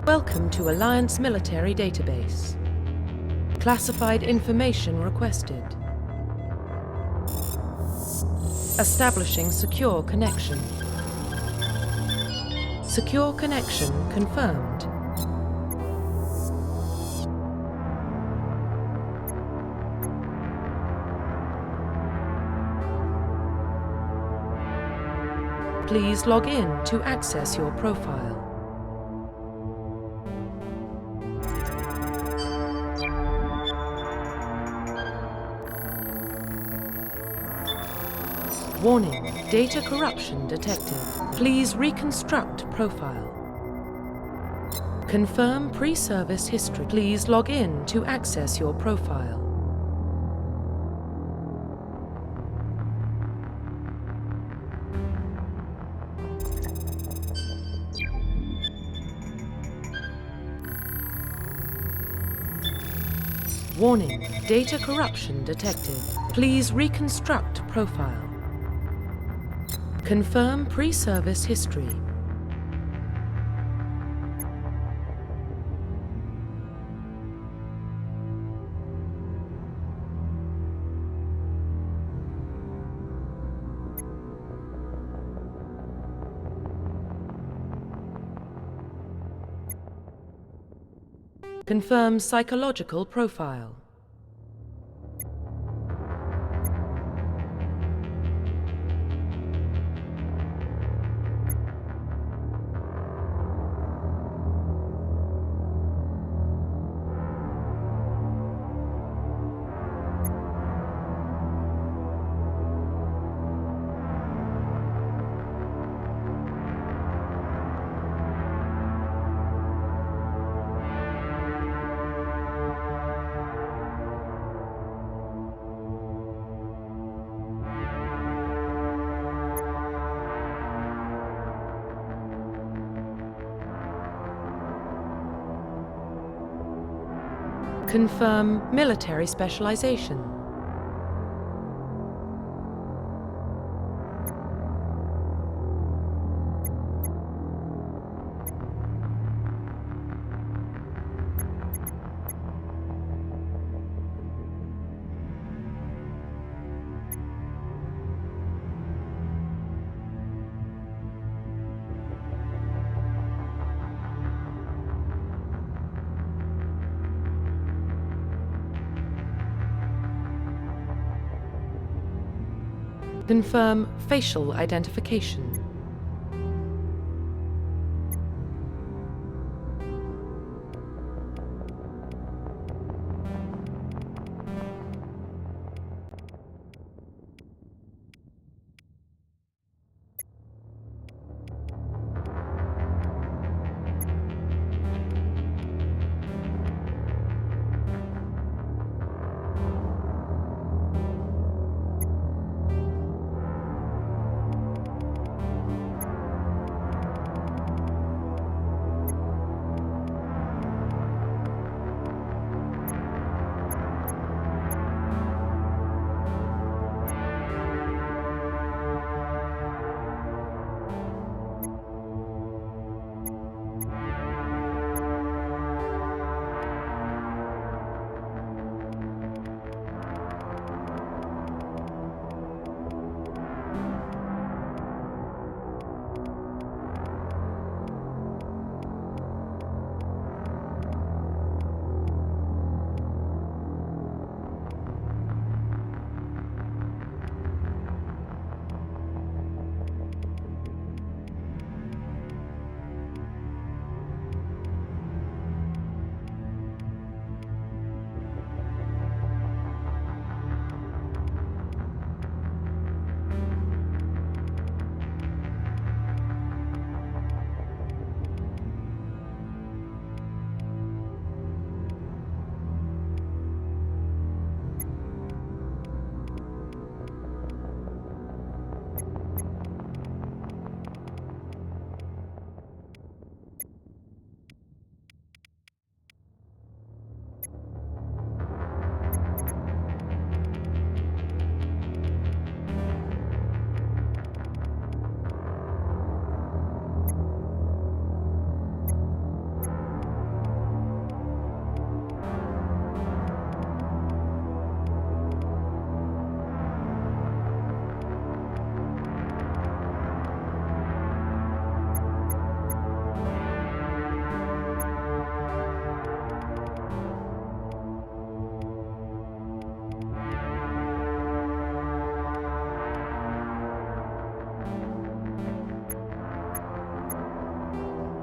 Welcome to Alliance Military Database. Classified information requested. Establishing secure connection. Secure connection confirmed. Please log in to access your profile. Warning, data corruption detected. Please reconstruct profile. Confirm pre-service history. Please log in to access your profile. Warning, data corruption detected. Please reconstruct profile. Confirm pre-service history. Confirm psychological profile. Confirm military specialization. Confirm facial identification.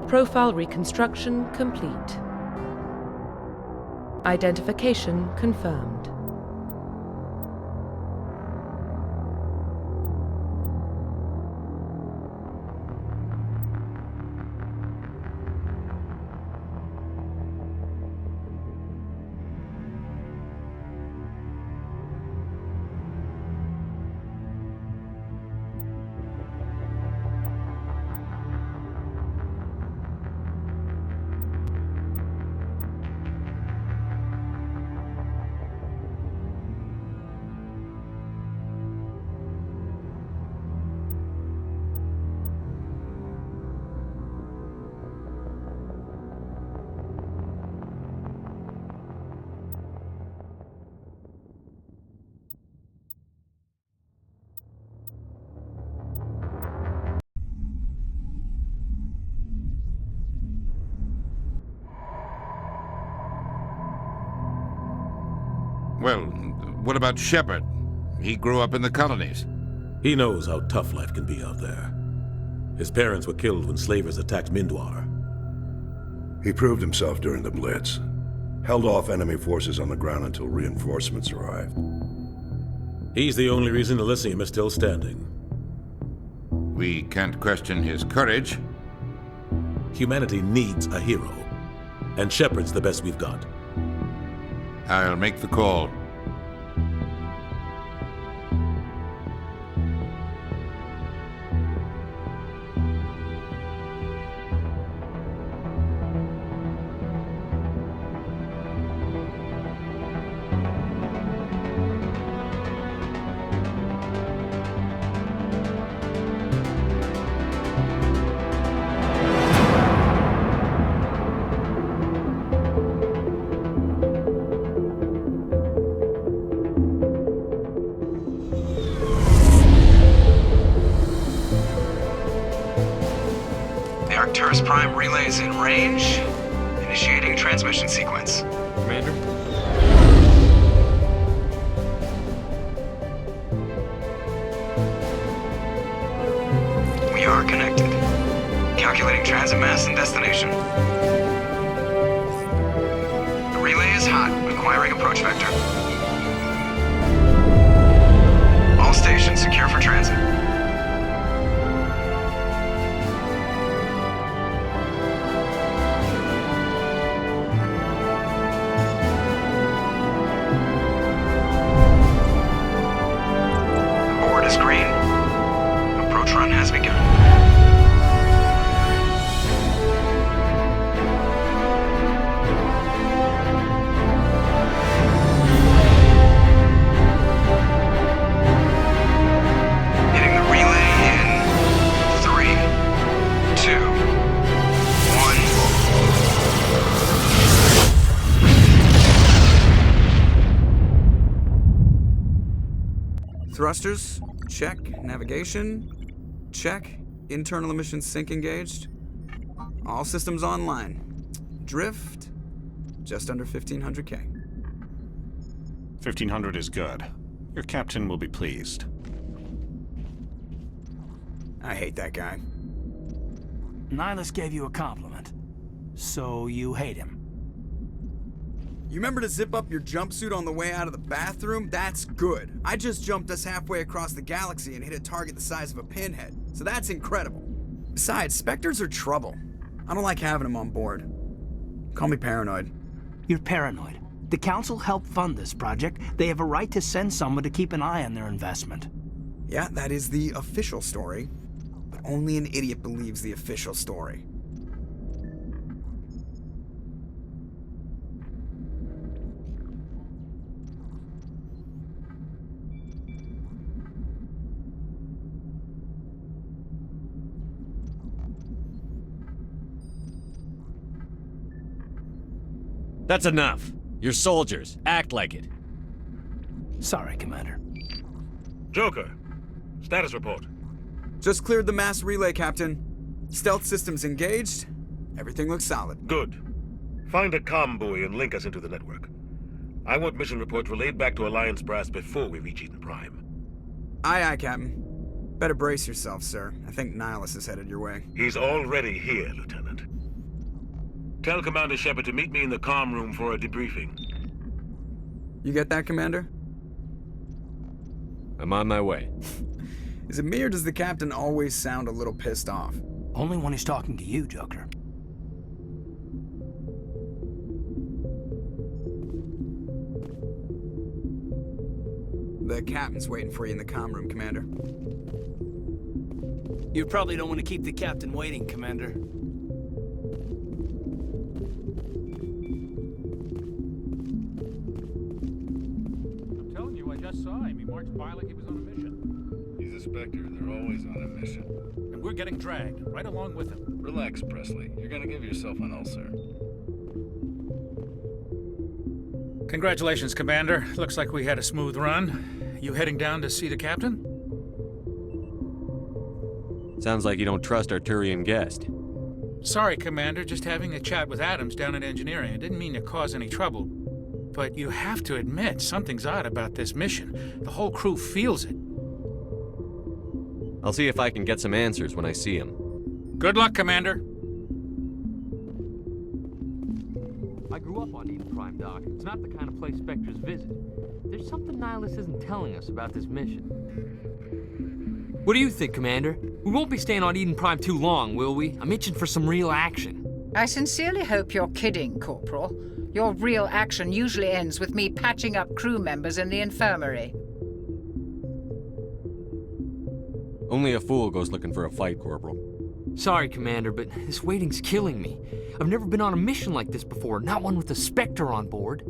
Profile reconstruction complete. Identification confirmed. Well, what about Shepard? He grew up in the colonies. He knows how tough life can be out there. His parents were killed when slavers attacked Mindwar. He proved himself during the Blitz. Held off enemy forces on the ground until reinforcements arrived. He's the only reason Elysium is still standing. We can't question his courage. Humanity needs a hero. And Shepard's the best we've got. I'll make the call. Arcturus Prime relays in range. Initiating transmission sequence. Commander? We are connected. Calculating transit mass and destination. The relay is hot, acquiring approach vector. All stations secure for transit. Green. Approach run has begun. Hitting the relay in 3, 2, 1. Thrusters. Check. Navigation. Check. Internal emission sync engaged. All systems online. Drift. Just under 1500K. 1500 is good. Your captain will be pleased. I hate that guy. Nihilus gave you a compliment. So you hate him. You remember to zip up your jumpsuit on the way out of the bathroom? That's good. I just jumped us halfway across the galaxy and hit a target the size of a pinhead. So that's incredible. Besides, Spectres are trouble. I don't like having them on board. Call me paranoid. You're paranoid. The Council helped fund this project. They have a right to send someone to keep an eye on their investment. Yeah, that is the official story. But only an idiot believes the official story. That's enough. You're soldiers. Act like it. Sorry, Commander. Joker, status report. Just cleared the mass relay, Captain. Stealth systems engaged. Everything looks solid. Good. Find a comm buoy and link us into the network. I want mission reports relayed back to Alliance Brass before we reach Eden Prime. Aye, aye, Captain. Better brace yourself, sir. I think Nihilus is headed your way. He's already here, Lieutenant. Tell Commander Shepard to meet me in the comm room for a debriefing. You get that, Commander? I'm on my way. Is it me or does the captain always sound a little pissed off? Only when he's talking to you, Joker. The captain's waiting for you in the comm room, Commander. You probably don't want to keep the captain waiting, Commander. I'm telling you, I just saw him. He marched by like he was on a mission. He's a Spectre. They're always on a mission. And we're getting dragged, right along with him. Relax, Presley. You're gonna give yourself an ulcer. Congratulations, Commander. Looks like we had a smooth run. You heading down to see the captain? Sounds like you don't trust our Turian guest. Sorry, Commander. Just having a chat with Adams down at engineering. I didn't mean to cause any trouble. But you have to admit, something's odd about this mission. The whole crew feels it. I'll see if I can get some answers when I see him. Good luck, Commander. I grew up on Eden Prime, Doc. It's not the kind of place Spectres visit. There's something Nihilus isn't telling us about this mission. What do you think, Commander? We won't be staying on Eden Prime too long, will we? I'm itching for some real action. I sincerely hope you're kidding, Corporal. Your real action usually ends with me patching up crew members in the infirmary. Only a fool goes looking for a fight, Corporal. Sorry, Commander, but this waiting's killing me. I've never been on a mission like this before, not one with a Spectre on board.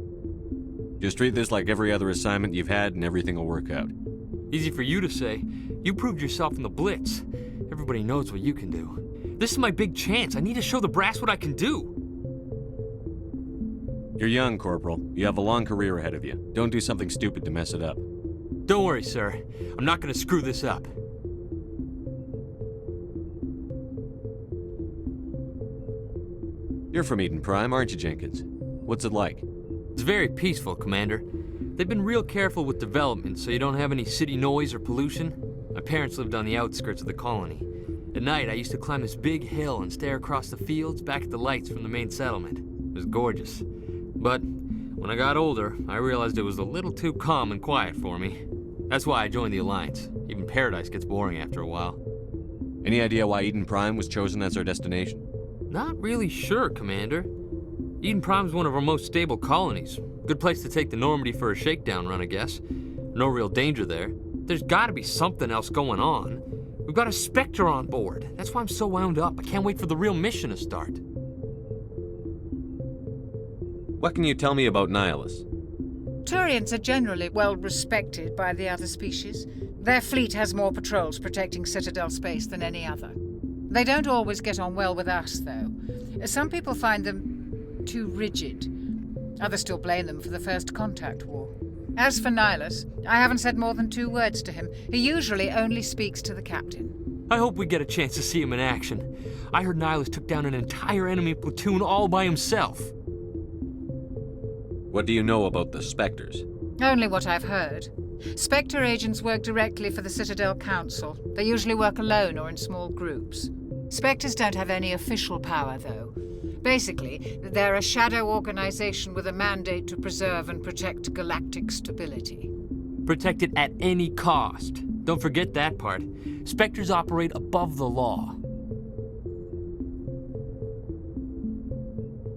Just treat this like every other assignment you've had and everything will work out. Easy for you to say. You proved yourself in the Blitz. Everybody knows what you can do. This is my big chance. I need to show the brass what I can do. You're young, Corporal. You have a long career ahead of you. Don't do something stupid to mess it up. Don't worry, sir. I'm not gonna screw this up. You're from Eden Prime, aren't you, Jenkins? What's it like? It's very peaceful, Commander. They've been real careful with development, so you don't have any city noise or pollution. My parents lived on the outskirts of the colony. At night, I used to climb this big hill and stare across the fields back at the lights from the main settlement. It was gorgeous. But when I got older, I realized it was a little too calm and quiet for me. That's why I joined the Alliance. Even Paradise gets boring after a while. Any idea why Eden Prime was chosen as our destination? Not really sure, Commander. Eden Prime's one of our most stable colonies. Good place to take the Normandy for a shakedown run, I guess. No real danger there. There's gotta be something else going on. We've got a Spectre on board. That's why I'm so wound up. I can't wait for the real mission to start. What can you tell me about Nihilus? Turians are generally well respected by the other species. Their fleet has more patrols protecting Citadel space than any other. They don't always get on well with us, though. Some people find them too rigid. Others still blame them for the First Contact War. As for Nihilus, I haven't said more than 2 words to him. He usually only speaks to the captain. I hope we get a chance to see him in action. I heard Nihilus took down an entire enemy platoon all by himself. What do you know about the Spectres? Only what I've heard. Spectre agents work directly for the Citadel Council. They usually work alone or in small groups. Spectres don't have any official power, though. Basically, they're a shadow organization with a mandate to preserve and protect galactic stability. Protect it at any cost. Don't forget that part. Spectres operate above the law.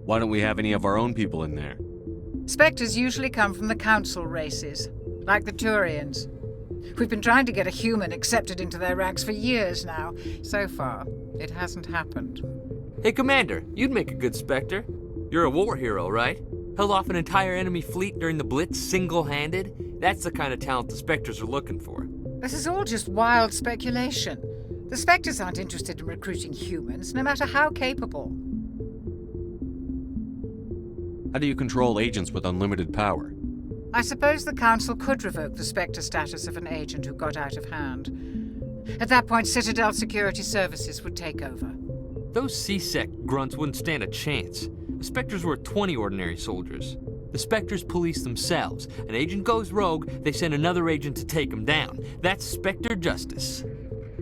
Why don't we have any of our own people in there? Spectres usually come from the Council races, like the Turians. We've been trying to get a human accepted into their ranks for years now. So far, it hasn't happened. Hey, Commander, you'd make a good Spectre. You're a war hero, right? Held off an entire enemy fleet during the Blitz single-handed? That's the kind of talent the Spectres are looking for. This is all just wild speculation. The Spectres aren't interested in recruiting humans, no matter how capable. How do you control agents with unlimited power? I suppose the Council could revoke the Spectre status of an agent who got out of hand. At that point, Citadel Security Services would take over. Those C-Sec grunts wouldn't stand a chance. The Spectres were 20 ordinary soldiers. The Spectres police themselves. An agent goes rogue, they send another agent to take him down. That's Spectre justice.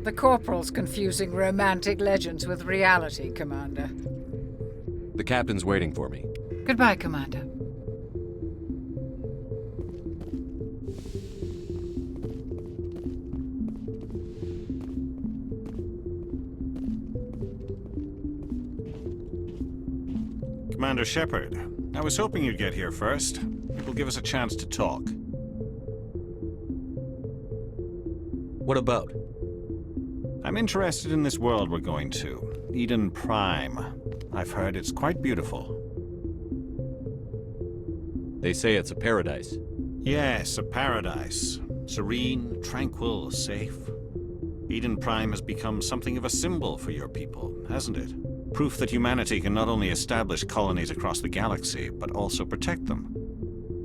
The Corporal's confusing romantic legends with reality, Commander. The captain's waiting for me. Goodbye, Commander. Commander Shepard, I was hoping you'd get here first. It will give us a chance to talk. What about? I'm interested in this world we're going to, Eden Prime. I've heard it's quite beautiful. They say it's a paradise. Yes, a paradise. Serene, tranquil, safe. Eden Prime has become something of a symbol for your people, hasn't it? Proof that humanity can not only establish colonies across the galaxy, but also protect them.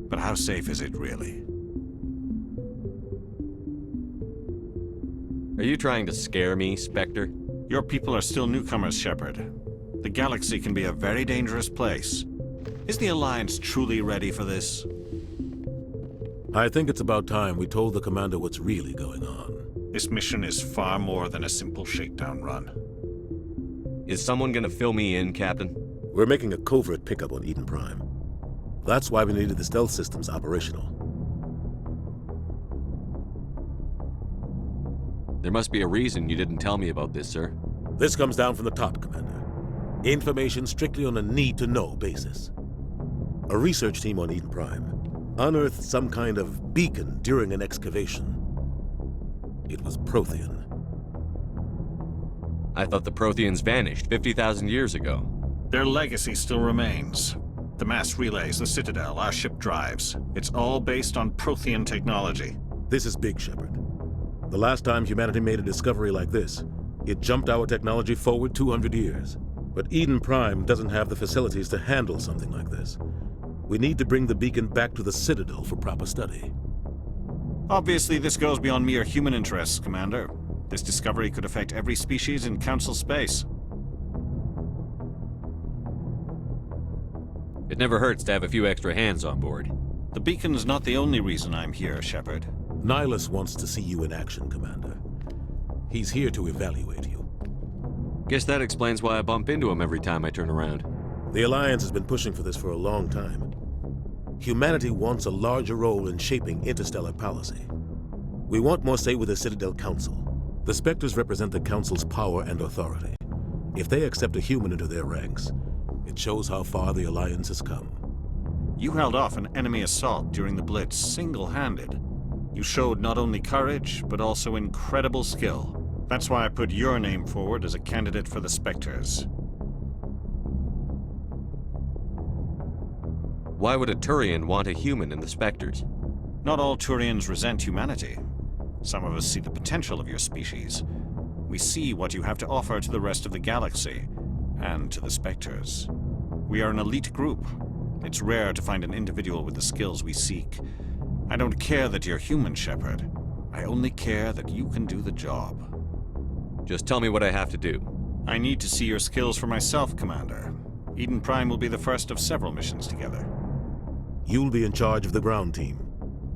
But how safe is it, really? Are you trying to scare me, Spectre? Your people are still newcomers, Shepard. The galaxy can be a very dangerous place. Is the Alliance truly ready for this? I think it's about time we told the Commander what's really going on. This mission is far more than a simple shakedown run. Is someone gonna fill me in, Captain? We're making a covert pickup on Eden Prime. That's why we needed the stealth systems operational. There must be a reason you didn't tell me about this, sir. This comes down from the top, Commander. Information strictly on a need-to-know basis. A research team on Eden Prime unearthed some kind of beacon during an excavation. It was Prothean. I thought the Protheans vanished 50,000 years ago. Their legacy still remains. The mass relays, the Citadel, our ship drives. It's all based on Prothean technology. This is big, Shepard. The last time humanity made a discovery like this, it jumped our technology forward 200 years. But Eden Prime doesn't have the facilities to handle something like this. We need to bring the beacon back to the Citadel for proper study. Obviously, this goes beyond mere human interests, Commander. This discovery could affect every species in Council space. It never hurts to have a few extra hands on board. The beacon's not the only reason I'm here, Shepard. Nihilus wants to see you in action, Commander. He's here to evaluate you. Guess that explains why I bump into him every time I turn around. The Alliance has been pushing for this for a long time. Humanity wants a larger role in shaping interstellar policy. We want more say with the Citadel Council. The Spectres represent the Council's power and authority. If they accept a human into their ranks, it shows how far the Alliance has come. You held off an enemy assault during the Blitz single-handed. You showed not only courage, but also incredible skill. That's why I put your name forward as a candidate for the Spectres. Why would a Turian want a human in the Spectres? Not all Turians resent humanity. Some of us see the potential of your species. We see what you have to offer to the rest of the galaxy, and to the Spectres. We are an elite group. It's rare to find an individual with the skills we seek. I don't care that you're human, Shepard. I only care that you can do the job. Just tell me what I have to do. I need to see your skills for myself, Commander. Eden Prime will be the first of several missions together. You'll be in charge of the ground team.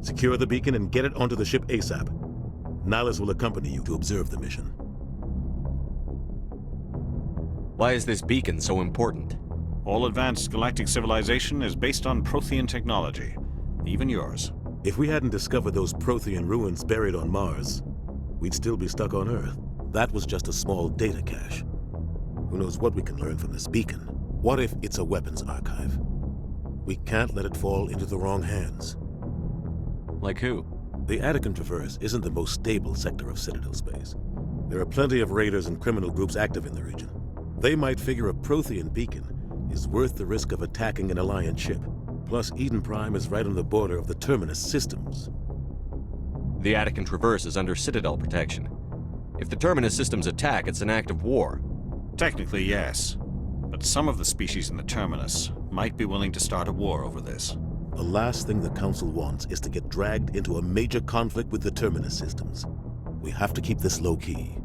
Secure the beacon and get it onto the ship ASAP. Nihilus will accompany you to observe the mission. Why is this beacon so important? All advanced galactic civilization is based on Prothean technology. Even yours. If we hadn't discovered those Prothean ruins buried on Mars, we'd still be stuck on Earth. That was just a small data cache. Who knows what we can learn from this beacon? What if it's a weapons archive? We can't let it fall into the wrong hands. Like who? The Attican Traverse isn't the most stable sector of Citadel space. There are plenty of raiders and criminal groups active in the region. They might figure a Prothean beacon is worth the risk of attacking an Alliance ship. Plus, Eden Prime is right on the border of the Terminus systems. The Attican Traverse is under Citadel protection. If the Terminus systems attack, it's an act of war. Technically, yes. But some of the species in the Terminus might be willing to start a war over this. The last thing the Council wants is to get dragged into a major conflict with the Terminus systems. We have to keep this low-key.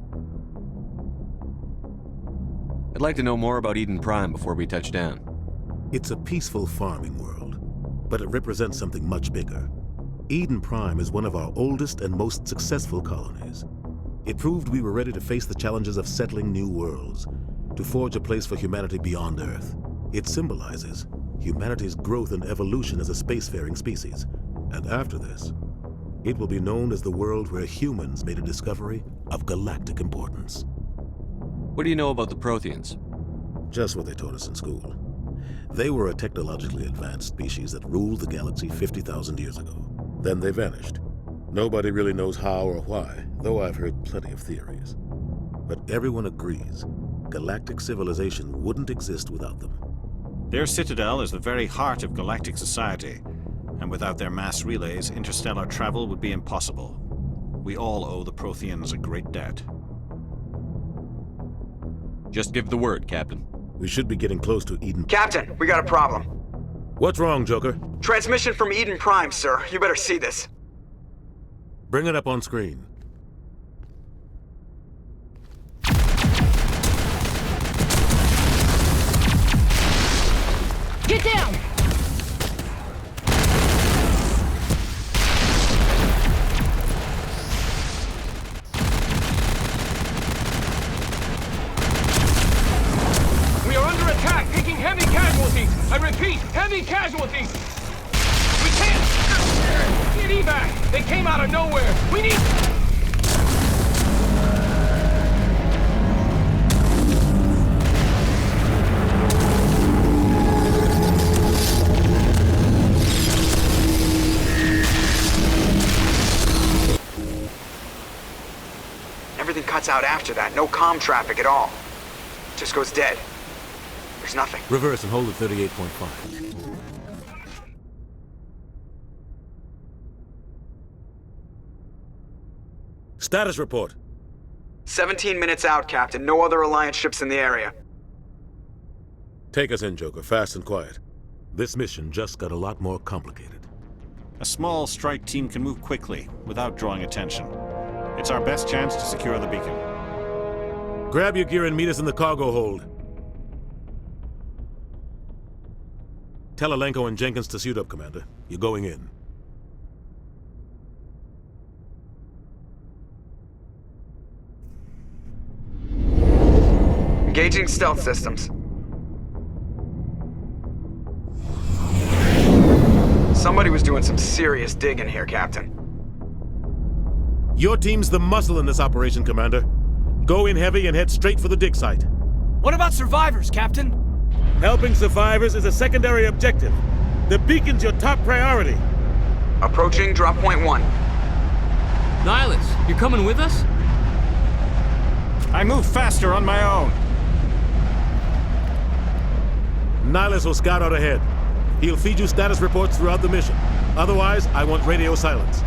I'd like to know more about Eden Prime before we touch down. It's a peaceful farming world, but it represents something much bigger. Eden Prime is one of our oldest and most successful colonies. It proved we were ready to face the challenges of settling new worlds, to forge a place for humanity beyond Earth. It symbolizes humanity's growth and evolution as a spacefaring species. And after this, it will be known as the world where humans made a discovery of galactic importance. What do you know about the Protheans? Just what they taught us in school. They were a technologically advanced species that ruled the galaxy 50,000 years ago. Then they vanished. Nobody really knows how or why, though I've heard plenty of theories. But everyone agrees galactic civilization wouldn't exist without them. Their citadel is the very heart of galactic society, and without their mass relays, interstellar travel would be impossible. We all owe the Protheans a great debt. Just give the word, Captain. We should be getting close to Eden. Captain, we got a problem. What's wrong, Joker? Transmission from Eden Prime, sir. You better see this. Bring it up on screen. Get down! We are under attack, taking heavy casualties. I repeat, heavy casualties. We can't get evac. They came out of nowhere. We need... Everything cuts out after that. No comm traffic at all. Just goes dead. There's nothing. Reverse and hold at 38.5. Status report. 17 minutes out, Captain. No other Alliance ships in the area. Take us in, Joker, fast and quiet. This mission just got a lot more complicated. A small strike team can move quickly, without drawing attention. It's our best chance to secure the beacon. Grab your gear and meet us in the cargo hold. Tell Alenko and Jenkins to suit up, Commander. You're going in. Engaging stealth systems. Somebody was doing some serious digging here, Captain. Your team's the muscle in this operation, Commander. Go in heavy and head straight for the dig site. What about survivors, Captain? Helping survivors is a secondary objective. The beacon's your top priority. Approaching drop point 1. Nihilus, you coming with us? I move faster on my own. Nihilus will scout out ahead. He'll feed you status reports throughout the mission. Otherwise, I want radio silence.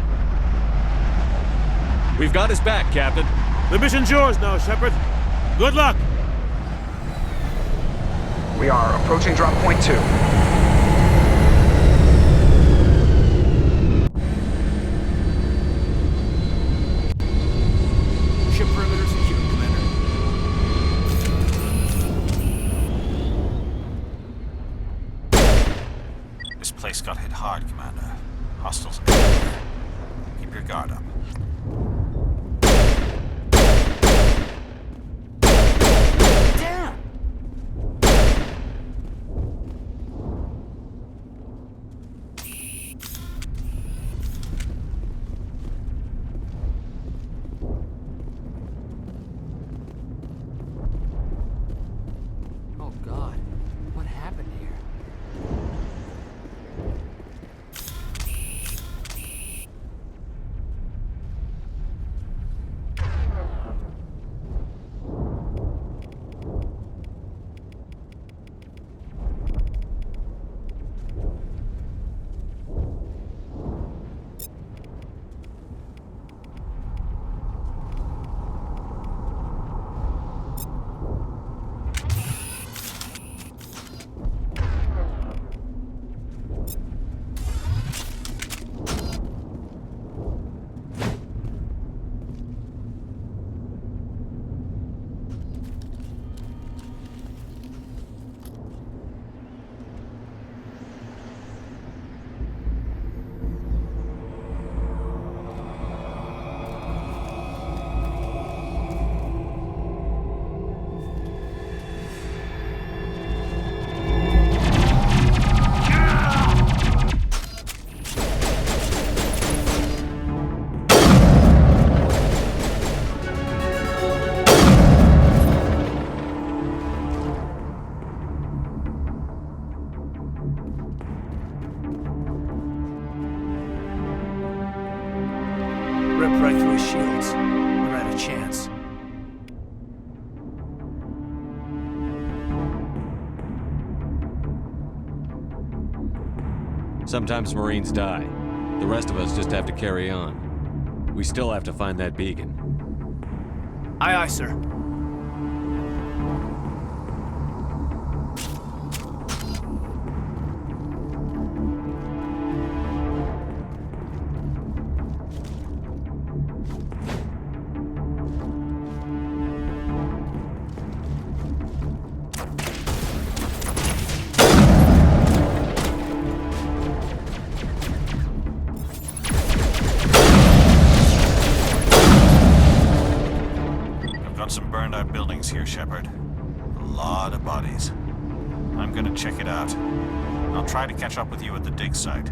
We've got his back, Captain. The mission's yours now, Shepard. Good luck! We are approaching drop point 2. Ship perimeter secure, Commander. This place got hit hard, Commander. Hostiles everywhere. Keep your guard up. Oh God, what happened here? right through his shields. Never had a chance. Sometimes Marines die. The rest of us just have to carry on. We still have to find that beacon. Aye, aye, sir. Some burned out buildings here, Shepard. A lot of bodies. I'm gonna check it out. I'll try to catch up with you at the dig site.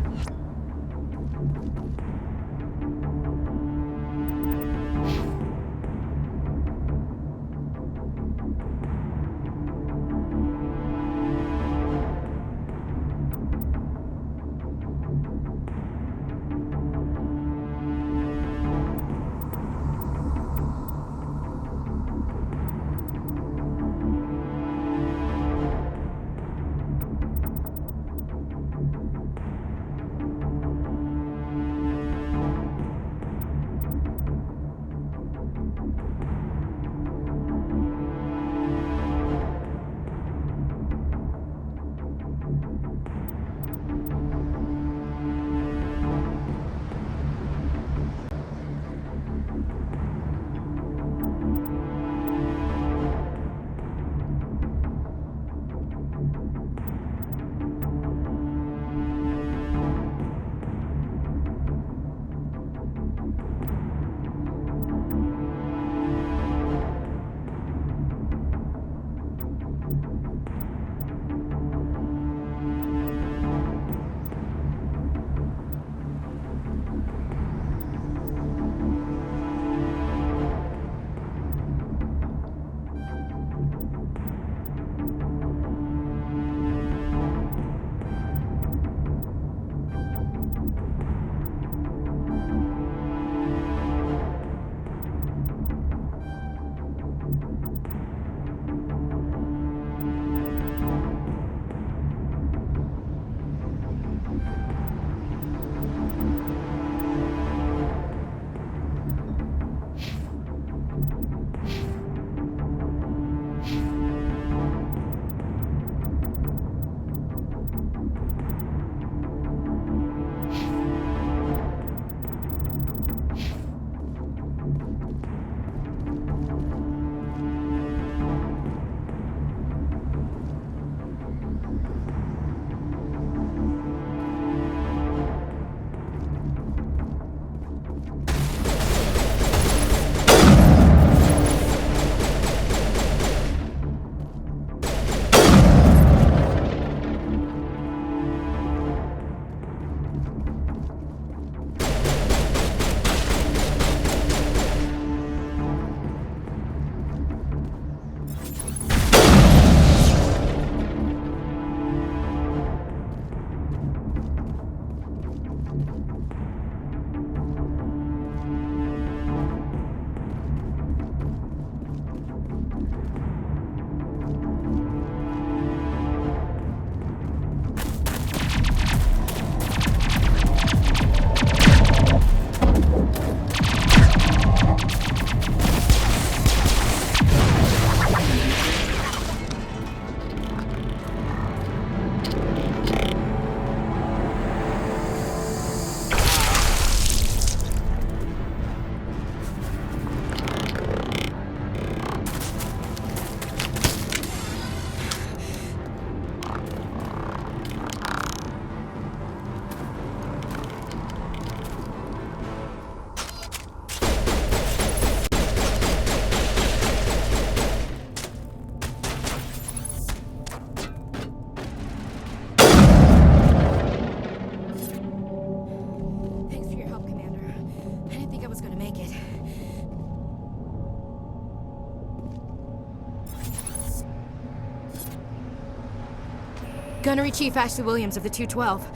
Gunnery Chief Ashley Williams of the 212.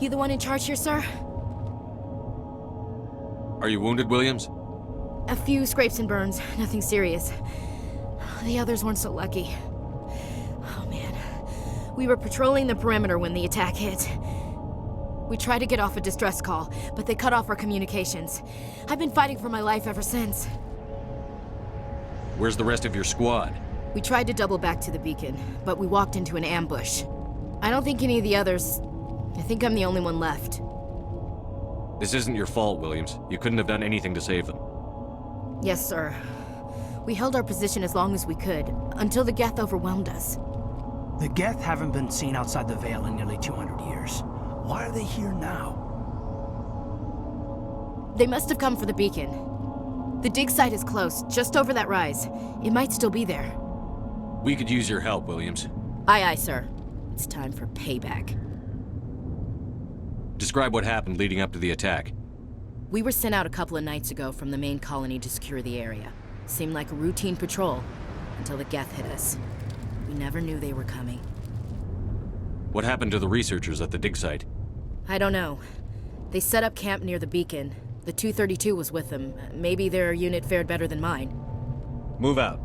You the one in charge here, sir? Are you wounded, Williams? A few scrapes and burns, nothing serious. The others weren't so lucky. Oh man. We were patrolling the perimeter when the attack hit. We tried to get off a distress call, but they cut off our communications. I've been fighting for my life ever since. Where's the rest of your squad? We tried to double back to the beacon, but we walked into an ambush. I don't think any of the others... I think I'm the only one left. This isn't your fault, Williams. You couldn't have done anything to save them. Yes, sir. We held our position as long as we could, until the Geth overwhelmed us. The Geth haven't been seen outside the Veil in nearly 200 years. Why are they here now? They must have come for the beacon. The dig site is close, just over that rise. It might still be there. We could use your help, Williams. Aye, aye, sir. It's time for payback. Describe what happened leading up to the attack. We were sent out a couple of nights ago from the main colony to secure the area. Seemed like a routine patrol, until the Geth hit us. We never knew they were coming. What happened to the researchers at the dig site? I don't know. They set up camp near the beacon. The 232 was with them. Maybe their unit fared better than mine. Move out.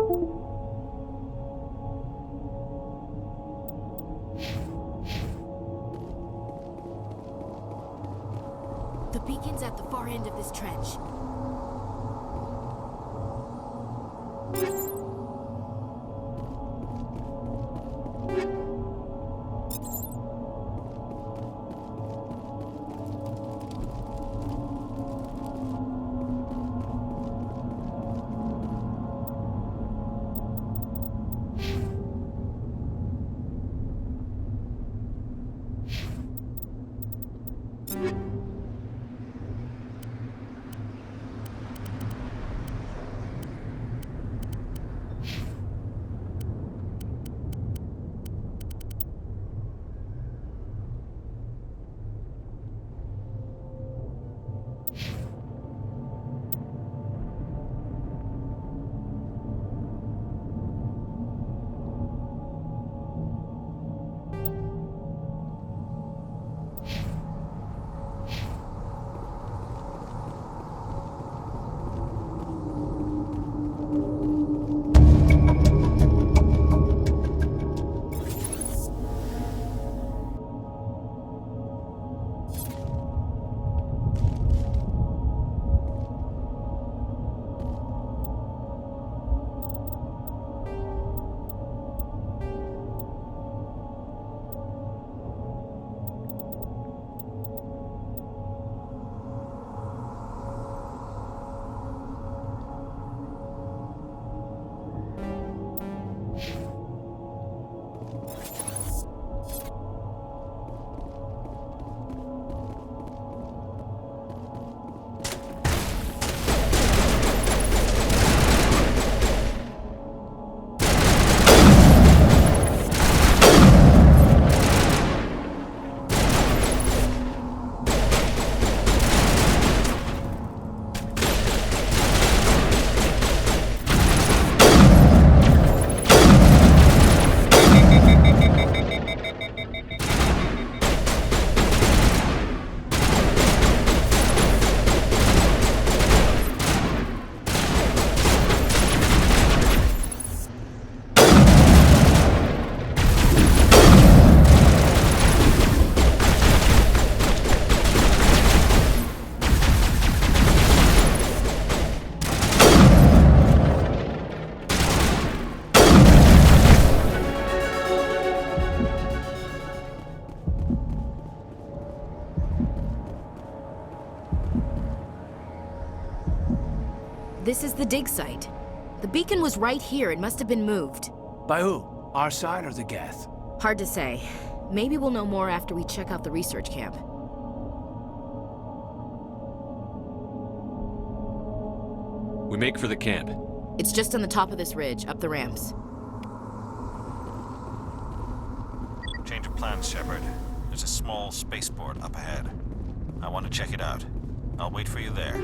The beacon's at the far end of this trench. This is the dig site. The beacon was right here. It must have been moved. By who? Our side or the Geth? Hard to say. Maybe we'll know more after we check out the research camp. We make for the camp. It's just on the top of this ridge, up the ramps. Change of plans, Shepard. There's a small spaceport up ahead. I want to check it out. I'll wait for you there.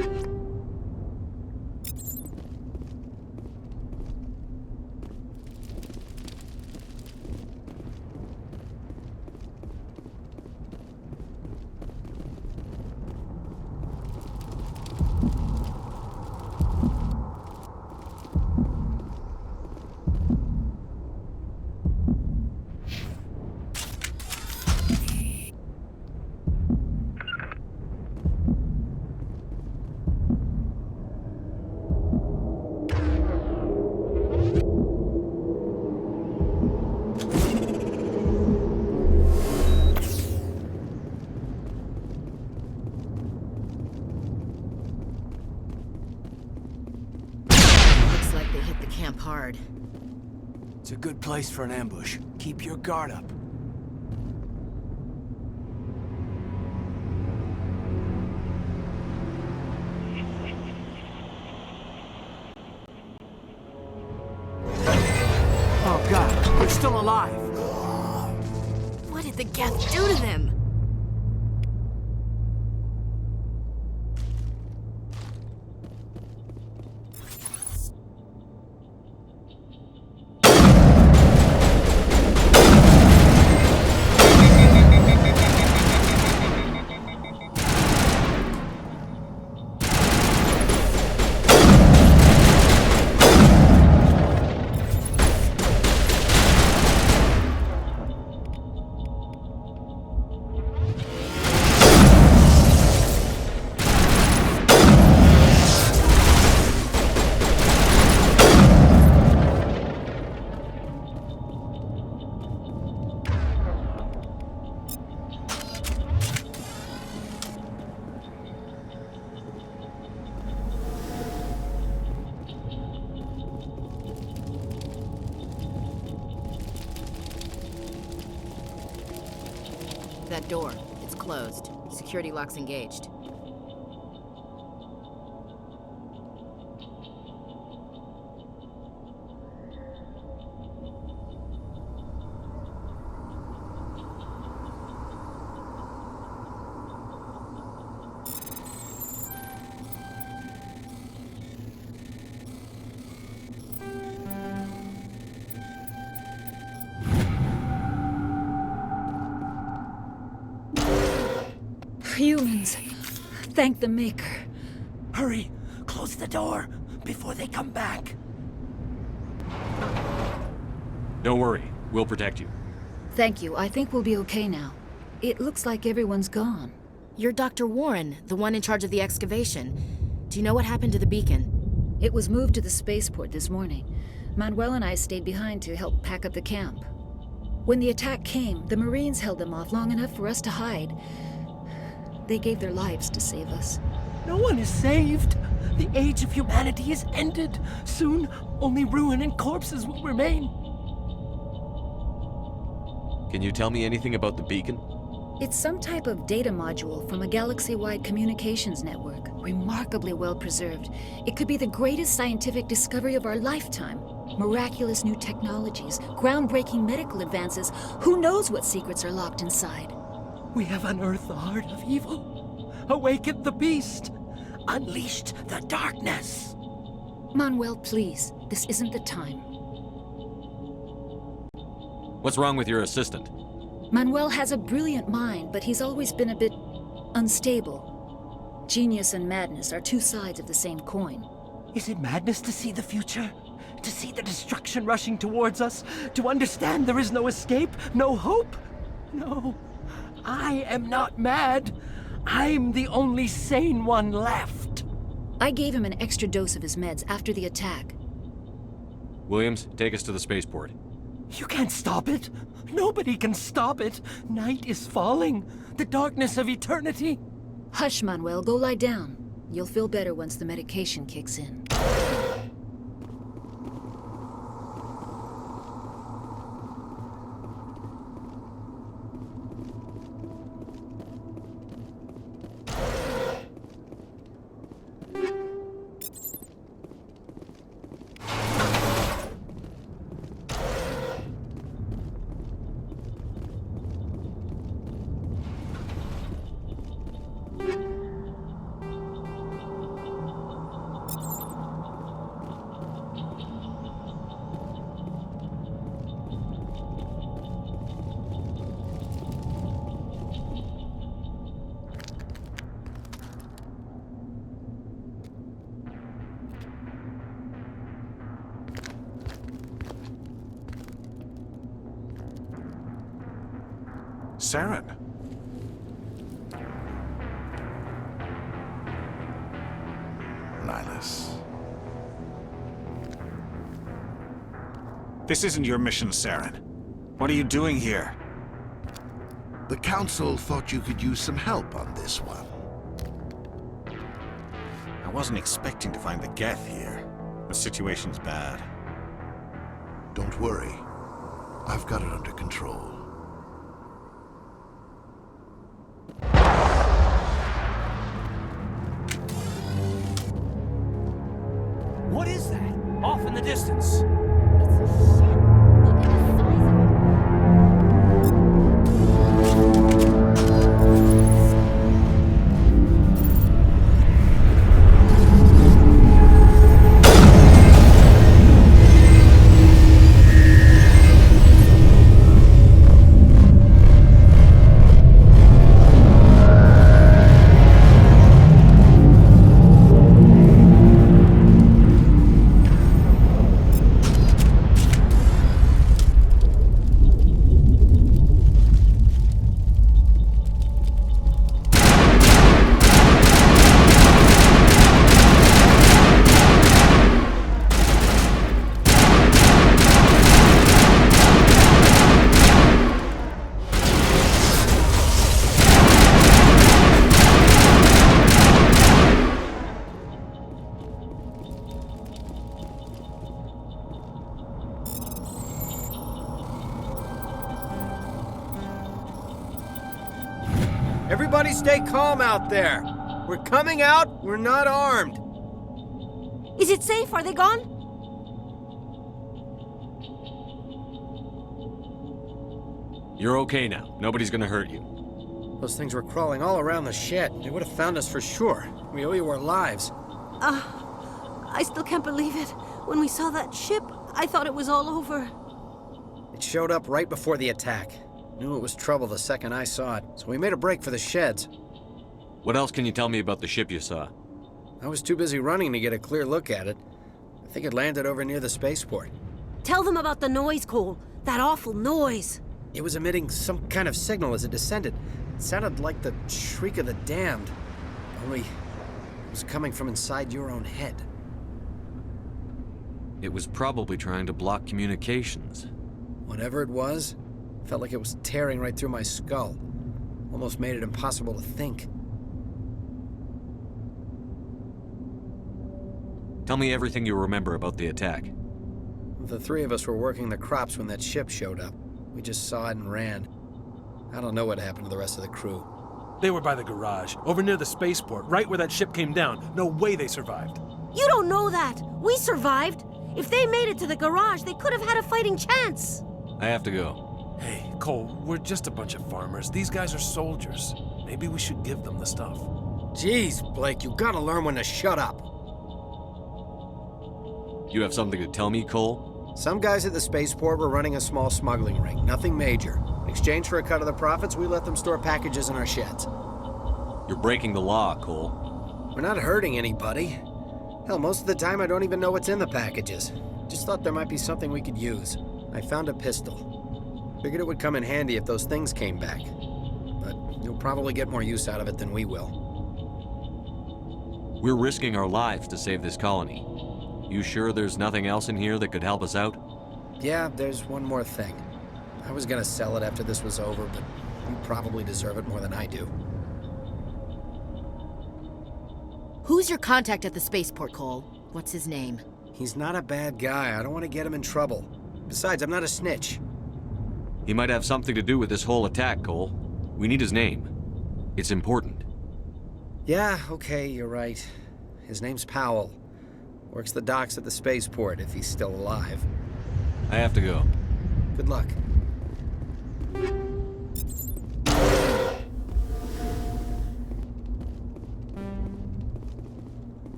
Camp hard. It's a good place for an ambush. Keep your guard up. Oh God, they're still alive. What did the Geth do to them? That door, it's closed. Security lock's engaged. Humans. Thank the Maker. Hurry! Close the door before they come back. Don't worry, we'll protect you. Thank you. I think we'll be okay now. It looks like everyone's gone. You're Dr. Warren, the one in charge of the excavation. Do you know what happened to the beacon? It was moved to the spaceport this morning. Manuel and I stayed behind to help pack up the camp. When the attack came, the Marines held them off long enough for us to hide. They gave their lives to save us. No one is saved. The age of humanity is ended. Soon, only ruin and corpses will remain. Can you tell me anything about the beacon? It's some type of data module from a galaxy-wide communications network, remarkably well preserved. It could be the greatest scientific discovery of our lifetime. Miraculous new technologies, groundbreaking medical advances. Who knows what secrets are locked inside? We have unearthed the heart of evil, awakened the beast, unleashed the darkness. Manuel, please, this isn't the time. What's wrong with your assistant? Manuel has a brilliant mind, but he's always been a bit unstable. Genius and madness are two sides of the same coin. Is it madness to see the future? To see the destruction rushing towards us? To understand there is no escape, no hope? No. I am not mad. I'm the only sane one left. I gave him an extra dose of his meds after the attack. Williams, take us to the spaceport. You can't stop it. Nobody can stop it. Night is falling. The darkness of eternity. Hush, Manuel. Go lie down. You'll feel better once the medication kicks in. Saren. Nihlus. This isn't your mission, Saren. What are you doing here? The Council thought you could use some help on this one. I wasn't expecting to find the Geth here. The situation's bad. Don't worry. I've got it under control. What is that? Off in the distance. Everybody stay calm out there. We're coming out. We're not armed. Is it safe? Are they gone? You're okay now. Nobody's gonna hurt you. Those things were crawling all around the shed. They would have found us for sure. We owe you our lives. I still can't believe it. When we saw that ship, I thought it was all over. It showed up right before the attack. Knew it was trouble the second I saw it, so we made a break for the sheds. What else can you tell me about the ship you saw? I was too busy running to get a clear look at it. I think it landed over near the spaceport. Tell them about the noise, Cole. That awful noise. It was emitting some kind of signal as it descended. It sounded like the shriek of the damned. Only it was coming from inside your own head. It was probably trying to block communications. Whatever it was, felt like it was tearing right through my skull. Almost made it impossible to think. Tell me everything you remember about the attack. The three of us were working the crops when that ship showed up. We just saw it and ran. I don't know what happened to the rest of the crew. They were by the garage, over near the spaceport, right where that ship came down. No way they survived. You don't know that. We survived. If they made it to the garage, they could have had a fighting chance. I have to go. Hey, Cole, we're just a bunch of farmers. These guys are soldiers. Maybe we should give them the stuff. Jeez, Blake, you gotta learn when to shut up. You have something to tell me, Cole? Some guys at the spaceport were running a small smuggling ring, nothing major. In exchange for a cut of the profits, we let them store packages in our sheds. You're breaking the law, Cole. We're not hurting anybody. Hell, most of the time I don't even know what's in the packages. Just thought there might be something we could use. I found a pistol. Figured it would come in handy if those things came back. But you'll probably get more use out of it than we will. We're risking our lives to save this colony. You sure there's nothing else in here that could help us out? Yeah, there's one more thing. I was gonna sell it after this was over, but you probably deserve it more than I do. Who's your contact at the spaceport, Cole? What's his name? He's not a bad guy. I don't want to get him in trouble. Besides, I'm not a snitch. He might have something to do with this whole attack, Cole. We need his name. It's important. Yeah, okay, you're right. His name's Powell. Works the docks at the spaceport, if he's still alive. I have to go. Good luck.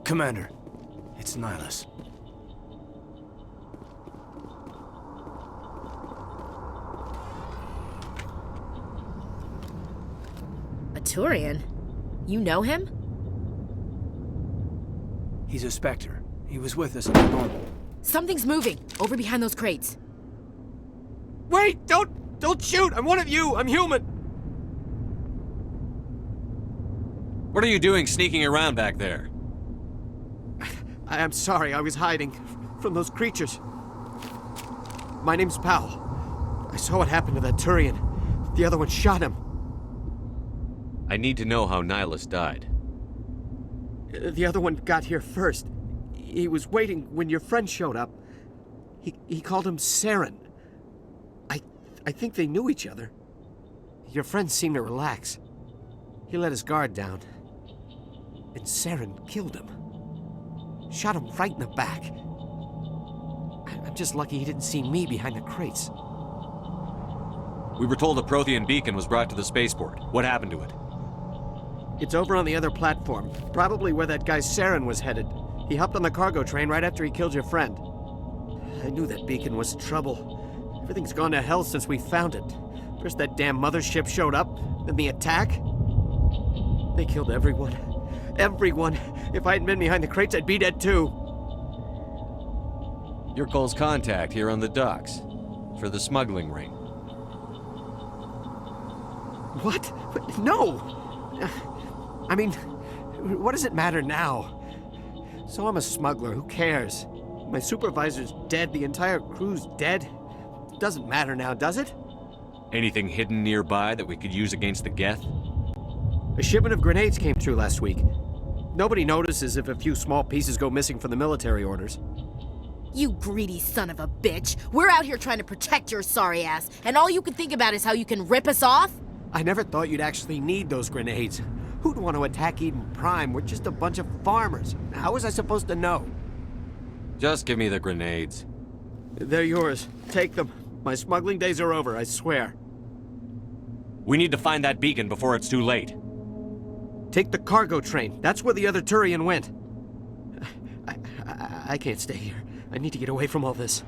Commander, it's Nihilus. A Turian? You know him? He's a Spectre. He was with us at the normal. Something's moving, over behind those crates. Wait! Don't shoot! I'm one of you! I'm human! What are you doing sneaking around back there? I'm sorry, I was hiding from those creatures. My name's Powell. I saw what happened to that Turian. The other one shot him. I need to know how Nihilus died. The other one got here first. He was waiting when your friend showed up. He called him Saren. I think they knew each other. Your friend seemed to relax. He let his guard down. And Saren killed him. Shot him right in the back. I'm just lucky he didn't see me behind the crates. We were told a Prothean beacon was brought to the spaceport. What happened to it? It's over on the other platform. Probably where that guy Saren was headed. He hopped on the cargo train right after he killed your friend. I knew that beacon was trouble. Everything's gone to hell since we found it. First that damn mothership showed up, then the attack. They killed everyone. Everyone. If I hadn't been behind the crates, I'd be dead too. Your Cole's contact here on the docks. For the smuggling ring. What? No! I mean, what does it matter now? So I'm a smuggler, who cares? My supervisor's dead, the entire crew's dead. Doesn't matter now, does it? Anything hidden nearby that we could use against the Geth? A shipment of grenades came through last week. Nobody notices if a few small pieces go missing from the military orders. You greedy son of a bitch. We're out here trying to protect your sorry ass, and all you can think about is how you can rip us off? I never thought you'd actually need those grenades. Who'd want to attack Eden Prime? We're just a bunch of farmers. How was I supposed to know? Just give me the grenades. They're yours. Take them. My smuggling days are over, I swear. We need to find that beacon before it's too late. Take the cargo train. That's where the other Turian went. I can't stay here. I need to get away from all this.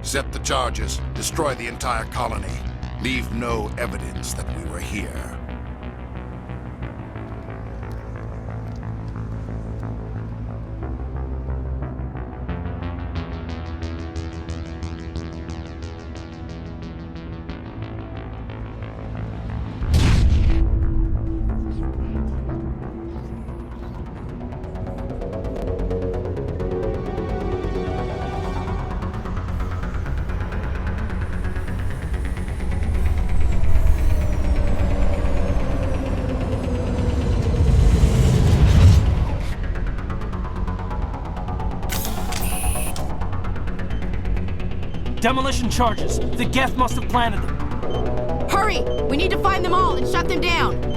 Set the charges, destroy the entire colony. Leave no evidence that we were here. Demolition charges. The Geth must have planted them. Hurry! We need to find them all and shut them down!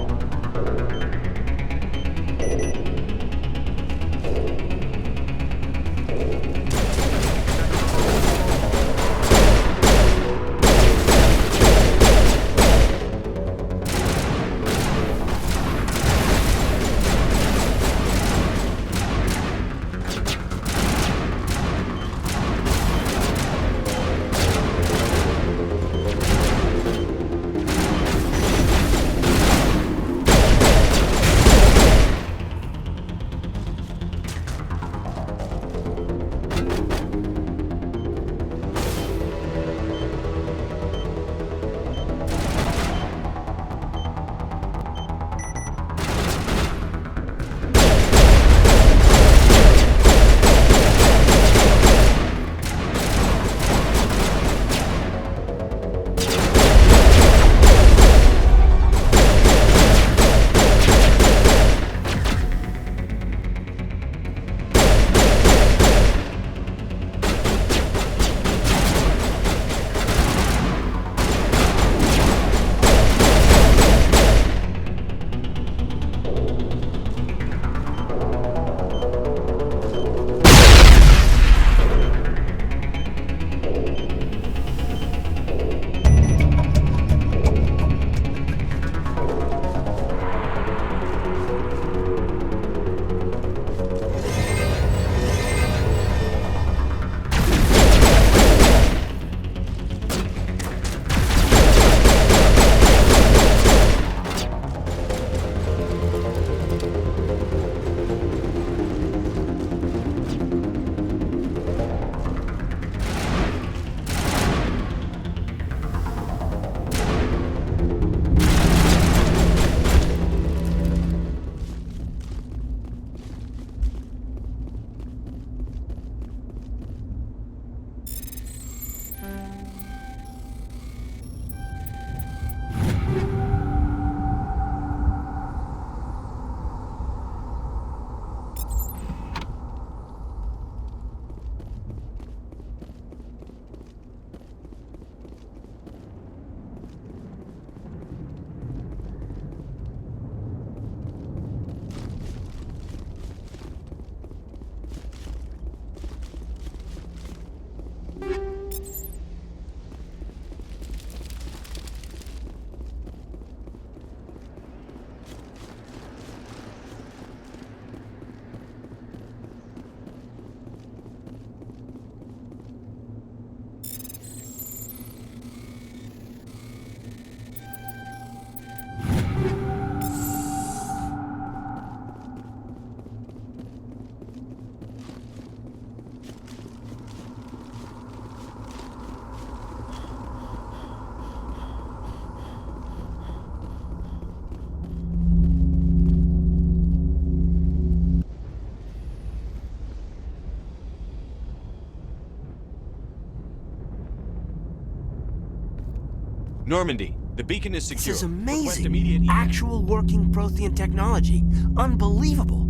Normandy, the beacon is secure. This is Request amazing. immediate- Actual working Prothean technology. Unbelievable.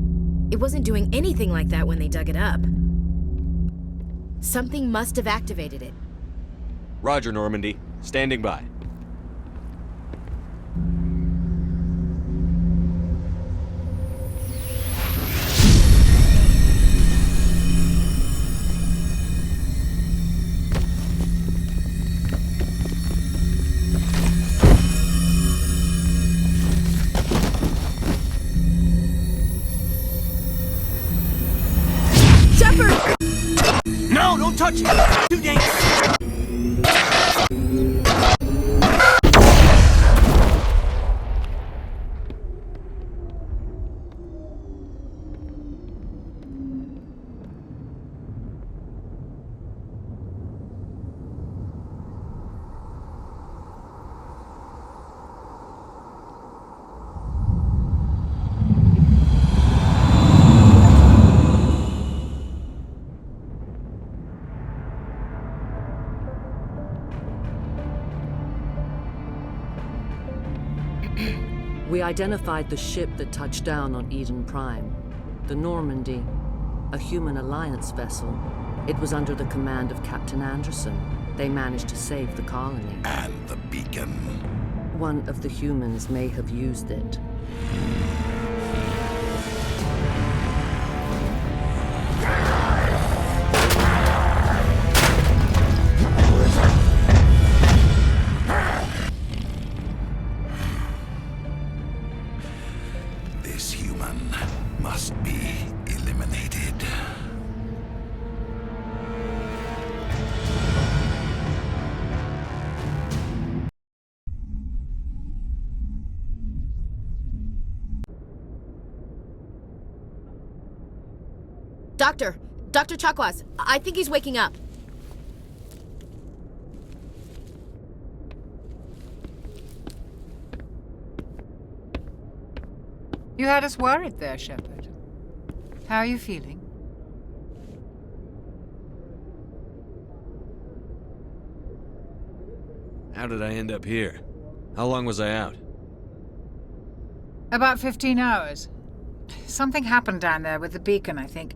It wasn't doing anything like that when they dug it up. Something must have activated it. Roger, Normandy. Standing by. No, don't touch it! Too dangerous! We identified the ship that touched down on Eden Prime. The Normandy, a human alliance vessel. It was under the command of Captain Anderson. They managed to save the colony. And the beacon. One of the humans may have used it. This human must be eliminated. Dr. Chakwas, I think he's waking up. You had us worried there, Shepard. How are you feeling? How did I end up here? How long was I out? About 15 hours. Something happened down there with the beacon, I think.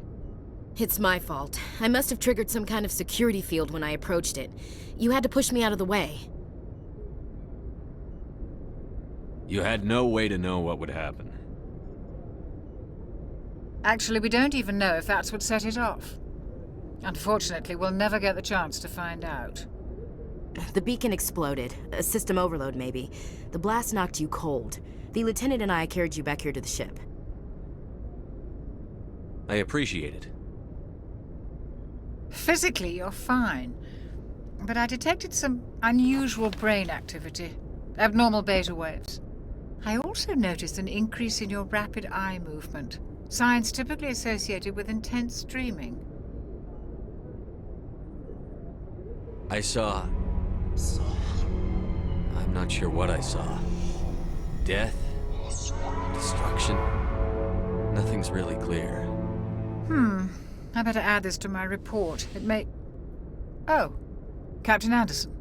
It's my fault. I must have triggered some kind of security field when I approached it. You had to push me out of the way. You had no way to know what would happen. Actually, we don't even know if that's what set it off. Unfortunately, we'll never get the chance to find out. The beacon exploded. A system overload, maybe. The blast knocked you cold. The lieutenant and I carried you back here to the ship. I appreciate it. Physically, you're fine. But I detected some unusual brain activity. Abnormal beta waves. I also noticed an increase in your rapid eye movement. Signs typically associated with intense dreaming. I saw... I'm not sure what I saw. Death? Destruction? Nothing's really clear. I better add this to my report. It may... Oh, Captain Anderson.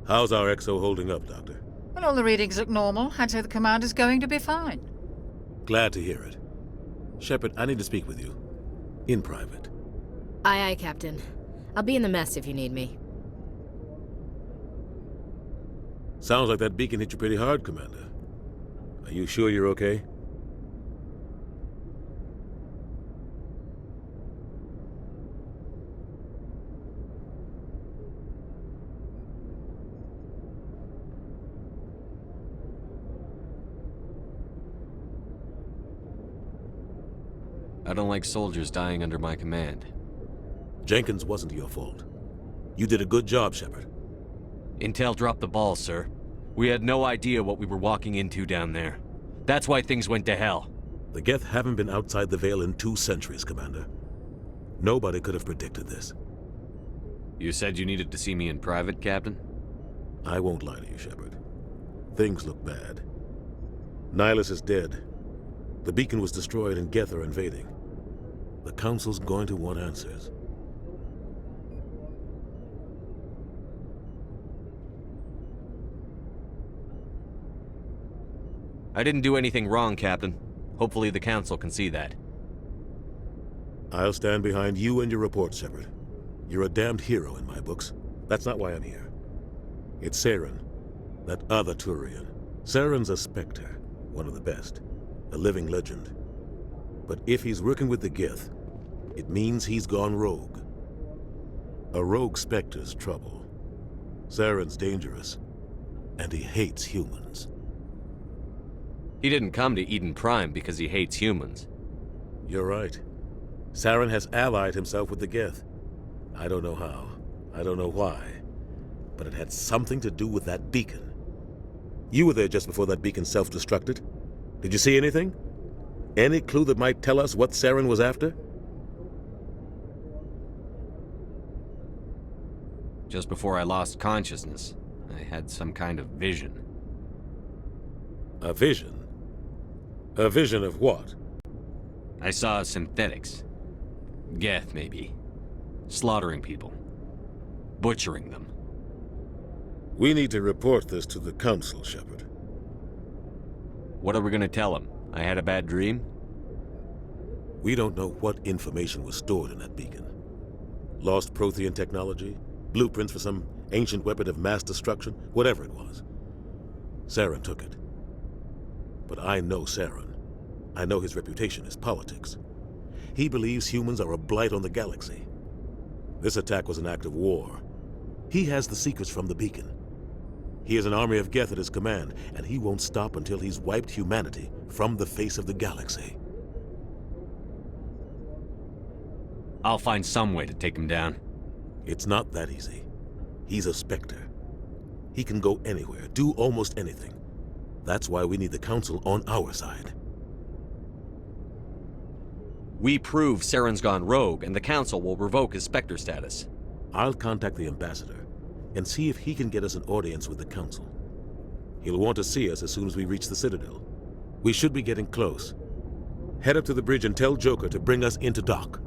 How's our XO holding up, Doctor? Well, all the readings look normal. I'd say the commander's going to be fine. Glad to hear it. Shepard, I need to speak with you. In private. Aye, Captain. I'll be in the mess if you need me. Sounds like that beacon hit you pretty hard, Commander. Are you sure you're okay? I don't like soldiers dying under my command. Jenkins wasn't your fault. You did a good job, Shepard. Intel dropped the ball, sir. We had no idea what we were walking into down there. That's why things went to hell. The Geth haven't been outside the Veil in 2 centuries, Commander. Nobody could have predicted this. You said you needed to see me in private, Captain? I won't lie to you, Shepard. Things look bad. Nihilus is dead. The beacon was destroyed and Geth are invading. The Council's going to want answers. I didn't do anything wrong, Captain. Hopefully the Council can see that. I'll stand behind you and your report, Shepard. You're a damned hero in my books. That's not why I'm here. It's Saren, that other Turian. Saren's a Spectre, one of the best. A living legend. But if he's working with the Geth, it means he's gone rogue. A rogue Spectre's trouble. Saren's dangerous, and he hates humans. He didn't come to Eden Prime because he hates humans. You're right. Saren has allied himself with the Geth. I don't know how. I don't know why. But it had something to do with that beacon. You were there just before that beacon self-destructed. Did you see anything? Any clue that might tell us what Saren was after? Just before I lost consciousness, I had some kind of vision. A vision? A vision of what? I saw synthetics. Geth, maybe. Slaughtering people. Butchering them. We need to report this to the Council, Shepard. What are we gonna tell him? I had a bad dream? We don't know what information was stored in that beacon. Lost Prothean technology, blueprints for some ancient weapon of mass destruction, whatever it was. Saren took it. But I know Saren. I know his reputation is politics. He believes humans are a blight on the galaxy. This attack was an act of war. He has the secrets from the beacon. He has an army of Geth at his command, and he won't stop until he's wiped humanity from the face of the galaxy. I'll find some way to take him down. It's not that easy. He's a Spectre. He can go anywhere, do almost anything. That's why we need the Council on our side. We prove Saren's gone rogue, and the Council will revoke his Spectre status. I'll contact the Ambassador and see if he can get us an audience with the Council. He'll want to see us as soon as we reach the Citadel. We should be getting close. Head up to the bridge and tell Joker to bring us into dock.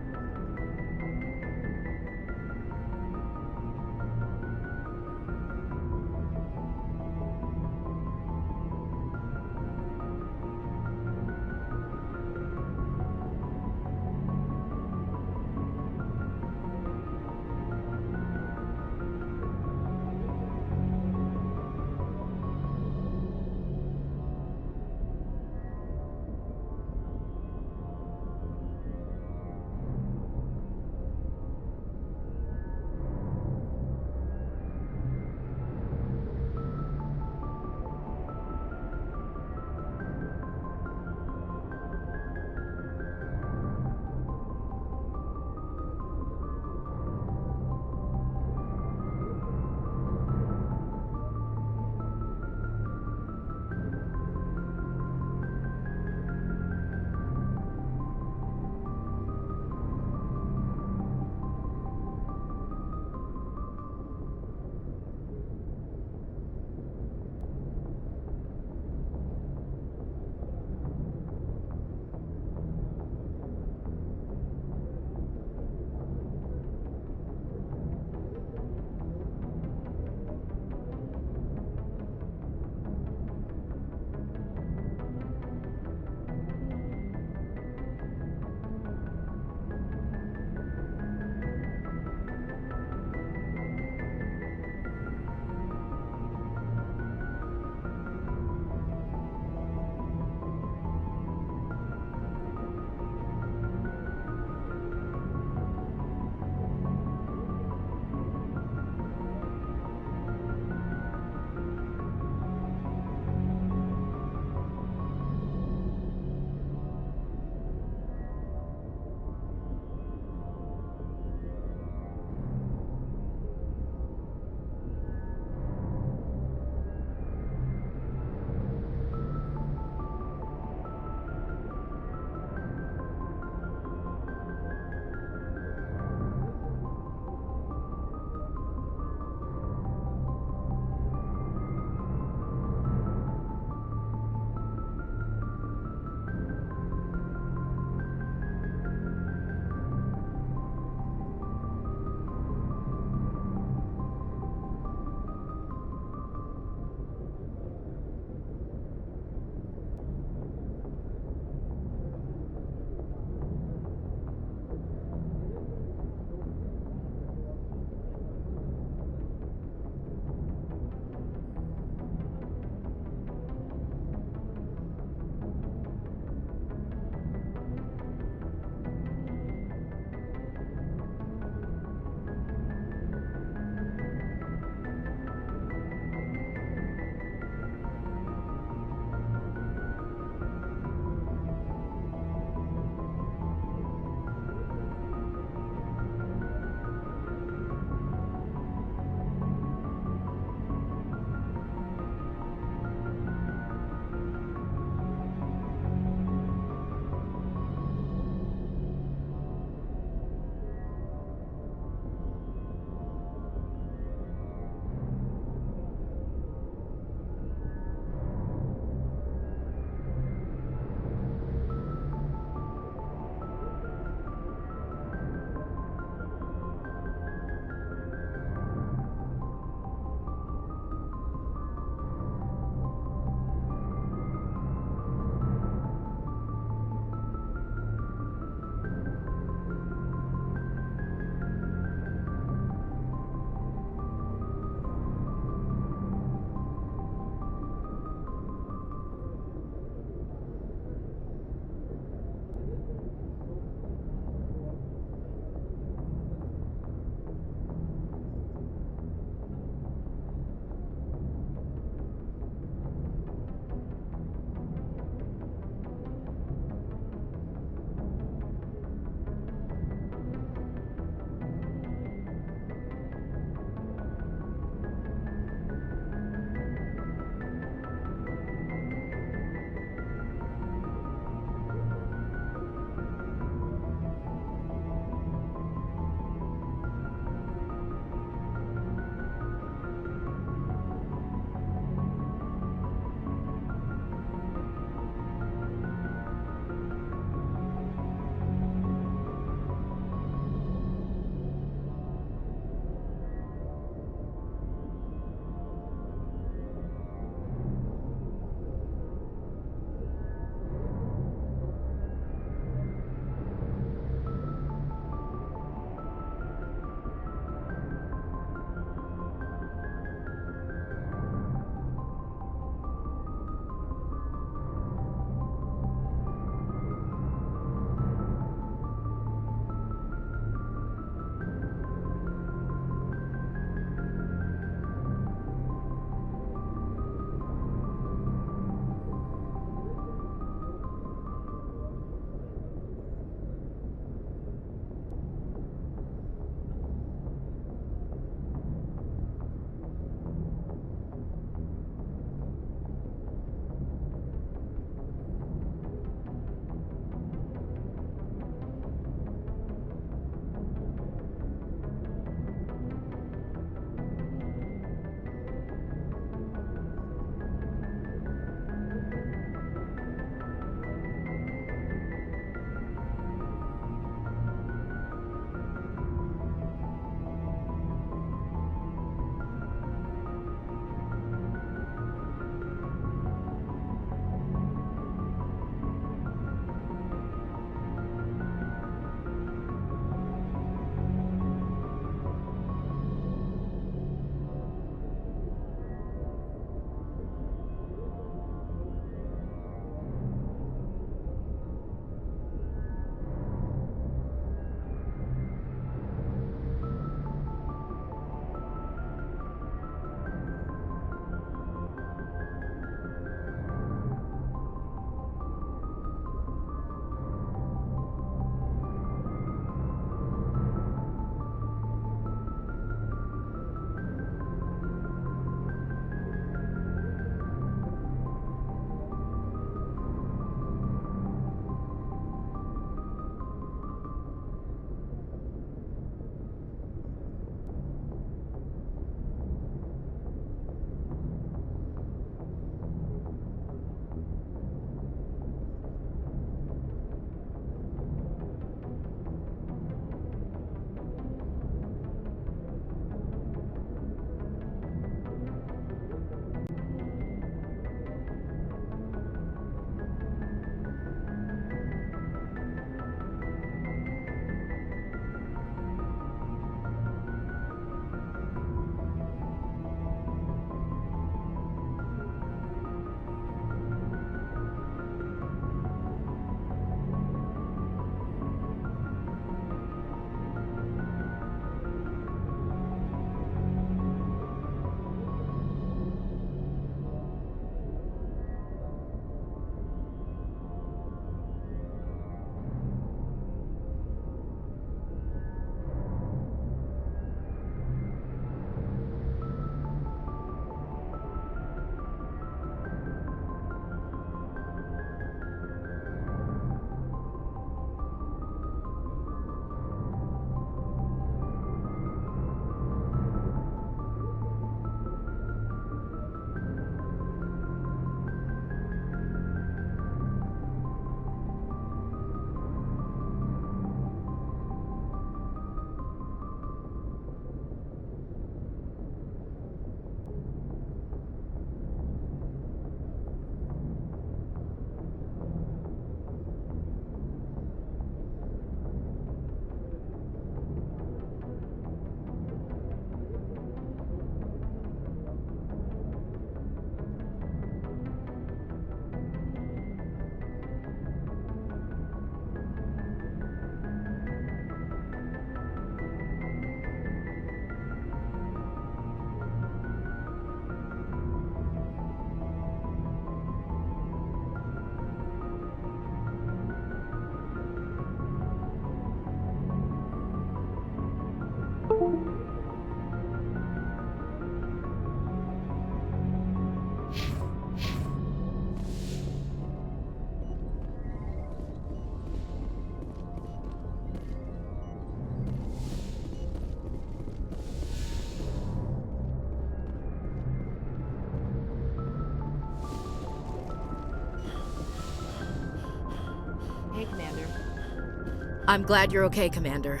Hey, Commander. I'm glad you're okay, Commander.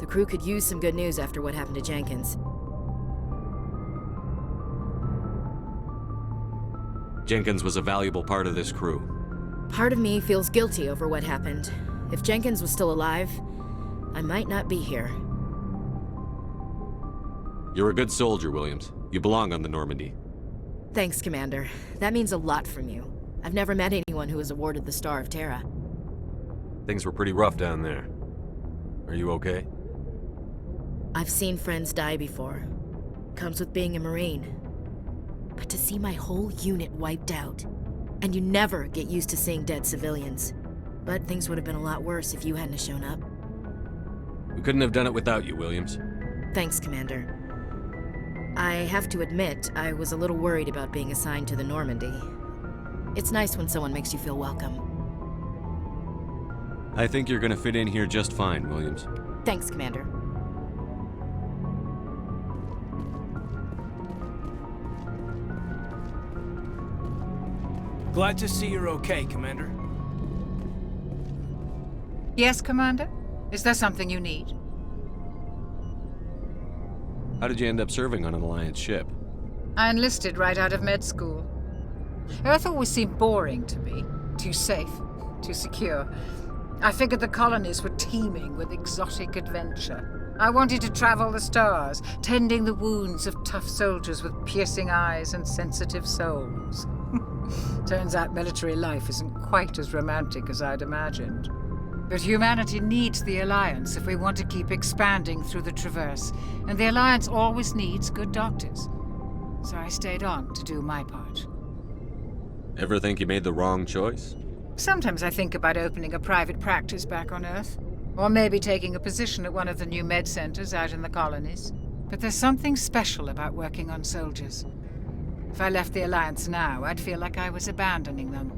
The crew could use some good news after what happened to Jenkins. Jenkins was a valuable part of this crew. Part of me feels guilty over what happened. If Jenkins was still alive, I might not be here. You're a good soldier, Williams. You belong on the Normandy. Thanks, Commander. That means a lot from you. I've never met anyone who was awarded the Star of Terra. Things were pretty rough down there. Are you okay? I've seen friends die before. Comes with being a Marine. But to see my whole unit wiped out, and you never get used to seeing dead civilians. But things would have been a lot worse if you hadn't shown up. We couldn't have done it without you, Williams. Thanks, Commander. I have to admit, I was a little worried about being assigned to the Normandy. It's nice when someone makes you feel welcome. I think you're gonna fit in here just fine, Williams. Thanks, Commander. Glad to see you're okay, Commander. Yes, Commander? Is there something you need? How did you end up serving on an Alliance ship? I enlisted right out of med school. Earth always seemed boring to me. Too safe, too secure. I figured the colonies were teeming with exotic adventure. I wanted to travel the stars, tending the wounds of tough soldiers with piercing eyes and sensitive souls. Turns out military life isn't quite as romantic as I'd imagined. But humanity needs the Alliance if we want to keep expanding through the Traverse, and the Alliance always needs good doctors. So I stayed on to do my part. Ever think you made the wrong choice? Sometimes I think about opening a private practice back on Earth, or maybe taking a position at one of the new med centers out in the colonies. But there's something special about working on soldiers. If I left the Alliance now, I'd feel like I was abandoning them.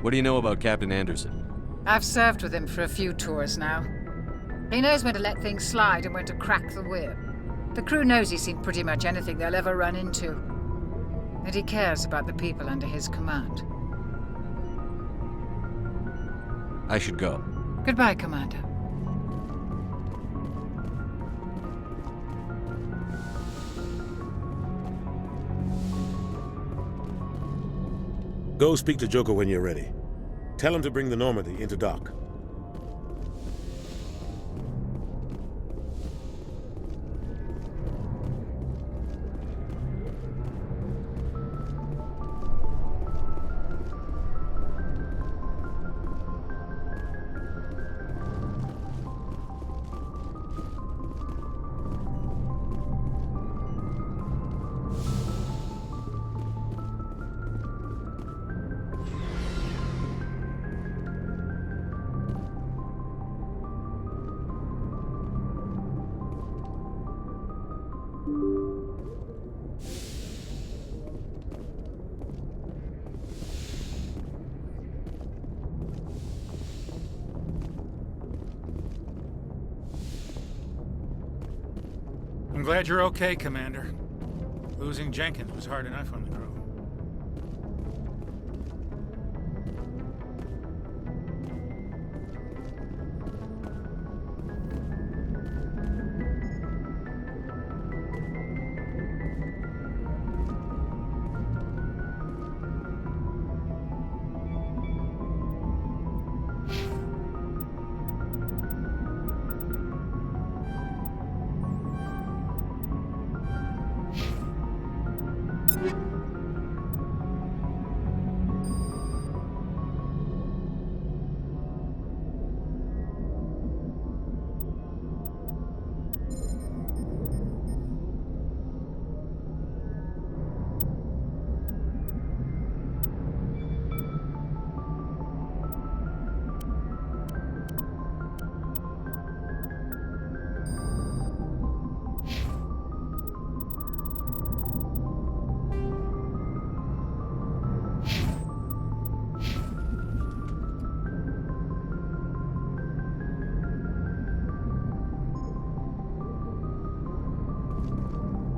What do you know about Captain Anderson? I've served with him for a few tours now. He knows when to let things slide and when to crack the whip. The crew knows he's seen pretty much anything they'll ever run into. And he cares about the people under his command. I should go. Goodbye, Commander. Go speak to Joker when you're ready. Tell him to bring the Normandy into dock. I'm glad you're okay, Commander. Losing Jenkins was hard enough on the crew.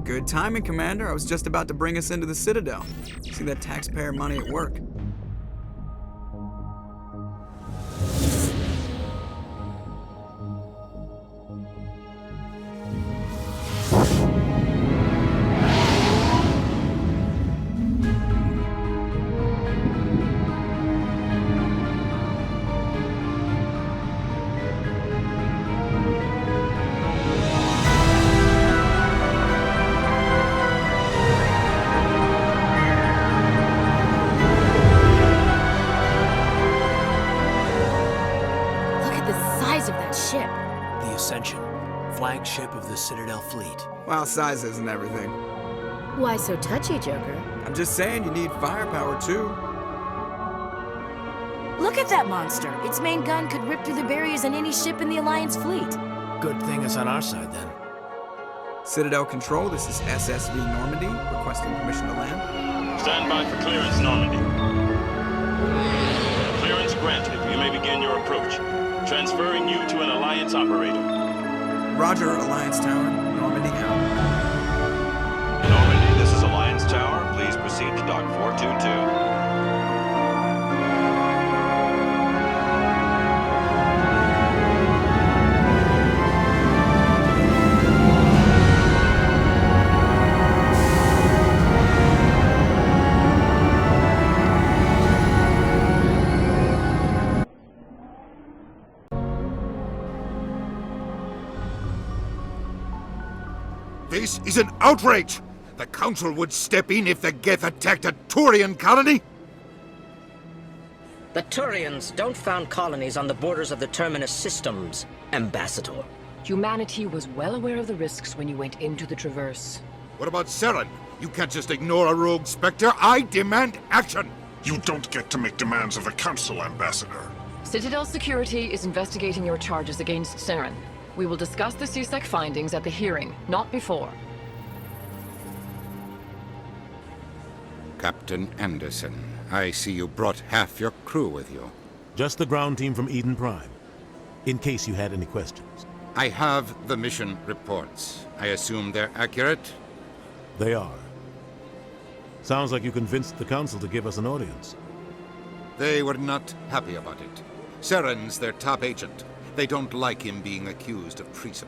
Good timing, Commander. I was just about to bring us into the Citadel. See that taxpayer money at work. Flagship of the Citadel fleet. Well, size isn't everything. Why so touchy, Joker? I'm just saying you need firepower, too. Look at that monster. Its main gun could rip through the barriers in any ship in the Alliance fleet. Good thing it's on our side, then. Citadel Control, this is SSV Normandy, requesting permission to land. Stand by for clearance, Normandy. Clearance granted. You may begin your approach. Transferring you to an Alliance operator. Roger, Alliance Tower. Normandy out. Normandy, this is Alliance Tower. Please proceed to Dock 422. This is an outrage! The Council would step in if the Geth attacked a Turian colony? The Turians don't found colonies on the borders of the Terminus systems, Ambassador. Humanity was well aware of the risks when you went into the Traverse. What about Saren? You can't just ignore a rogue Spectre. I demand action! You don't get to make demands of the Council, Ambassador. Citadel Security is investigating your charges against Saren. We will discuss the CSEC findings at the hearing, not before. Captain Anderson, I see you brought half your crew with you. Just the ground team from Eden Prime, in case you had any questions. I have the mission reports. I assume they're accurate? They are. Sounds like you convinced the Council to give us an audience. They were not happy about it. Saren's their top agent. They don't like him being accused of treason.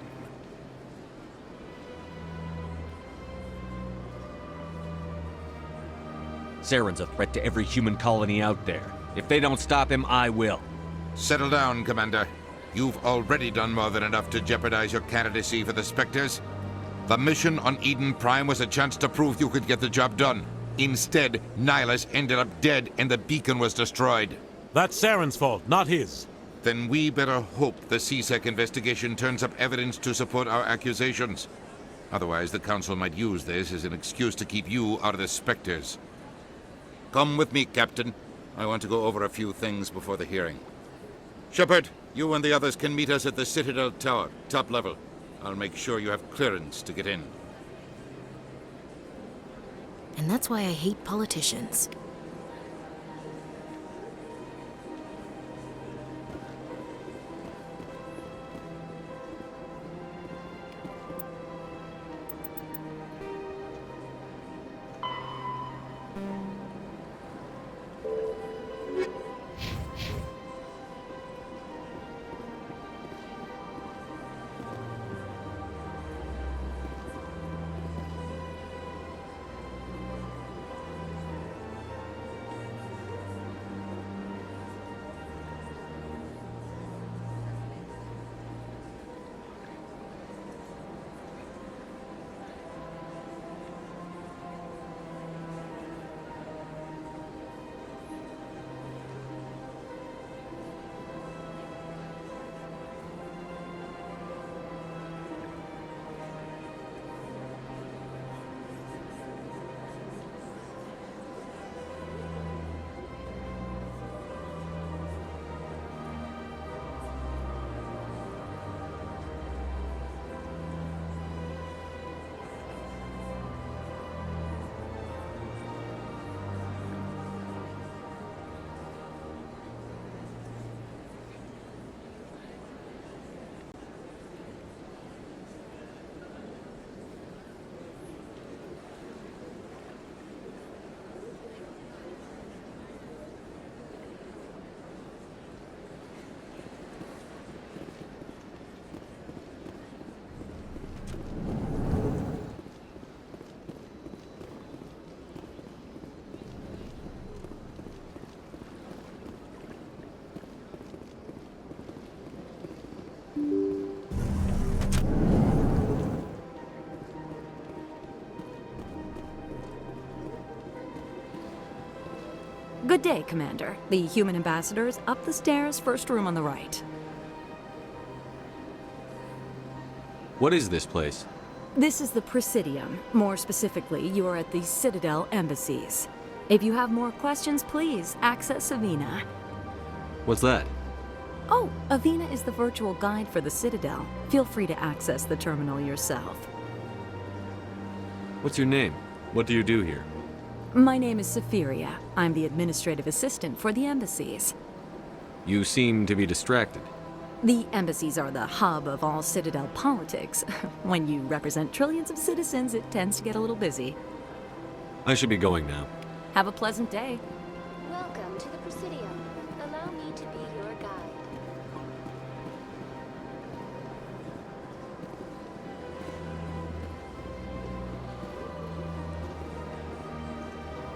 Saren's a threat to every human colony out there. If they don't stop him, I will. Settle down, Commander. You've already done more than enough to jeopardize your candidacy for the Spectres. The mission on Eden Prime was a chance to prove you could get the job done. Instead, Nihilus ended up dead and the beacon was destroyed. That's Saren's fault, not his. Then we better hope the CSEC investigation turns up evidence to support our accusations. Otherwise, the Council might use this as an excuse to keep you out of the Spectres. Come with me, Captain. I want to go over a few things before the hearing. Shepard, you and the others can meet us at the Citadel Tower, top level. I'll make sure you have clearance to get in. And that's why I hate politicians. Good day, Commander. The human ambassador is up the stairs, first room on the right. What is this place? This is the Presidium. More specifically, you are at the Citadel embassies. If you have more questions, please access Avina. What's that? Oh, Avina is the virtual guide for the Citadel. Feel free to access the terminal yourself. What's your name? What do you do here? My name is Safiria. I'm the administrative assistant for the embassies. You seem to be distracted. The embassies are the hub of all Citadel politics. When you represent trillions of citizens, it tends to get a little busy. I should be going now. Have a pleasant day. Welcome to the Presidium. Allow me to be your guide.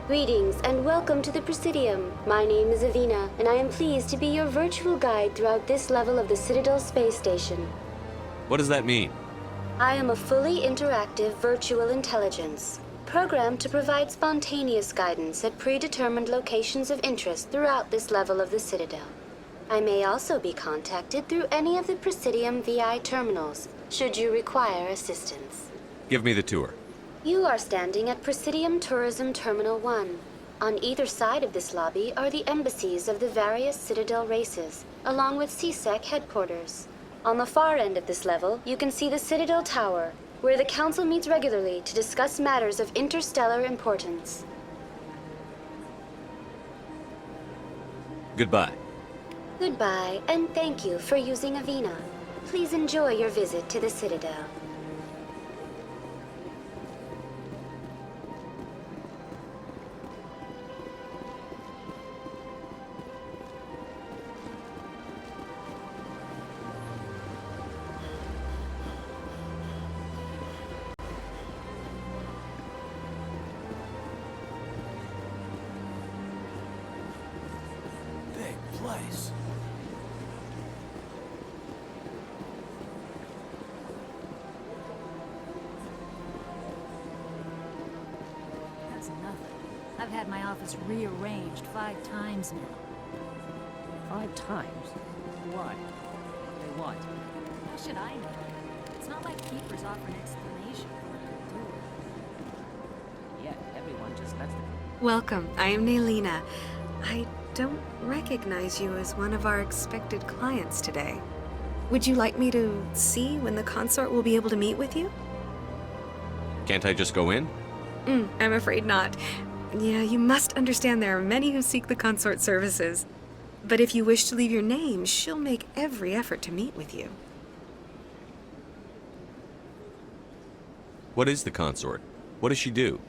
Greetings and welcome to the Presidium. My name is Avina, and I am pleased to be your virtual guide throughout this level of the Citadel space station. What does that mean? I am a fully interactive virtual intelligence, programmed to provide spontaneous guidance at predetermined locations of interest throughout this level of the Citadel. I may also be contacted through any of the Presidium VI terminals, should you require assistance. Give me the tour. You are standing at Presidium Tourism Terminal 1. On either side of this lobby are the embassies of the various Citadel races, along with CSEC headquarters. On the far end of this level, you can see the Citadel Tower, where the Council meets regularly to discuss matters of interstellar importance. Goodbye. Goodbye, and thank you for using Avina. Please enjoy your visit to the Citadel. Place. That's nothing. I've had my office rearranged 5 times now. 5 times? Why? They what? How should I know? It's not like Keepers offer an explanation for what they're doing. Yet everyone just lets them. Welcome. I am Naylina. I don't recognize you as one of our expected clients today. Would you like me to see when the consort will be able to meet with you? Can't I just go in? I'm afraid not. Yeah, you must understand there are many who seek the consort services. But if you wish to leave your name, she'll make every effort to meet with you. What is the consort? What does she do?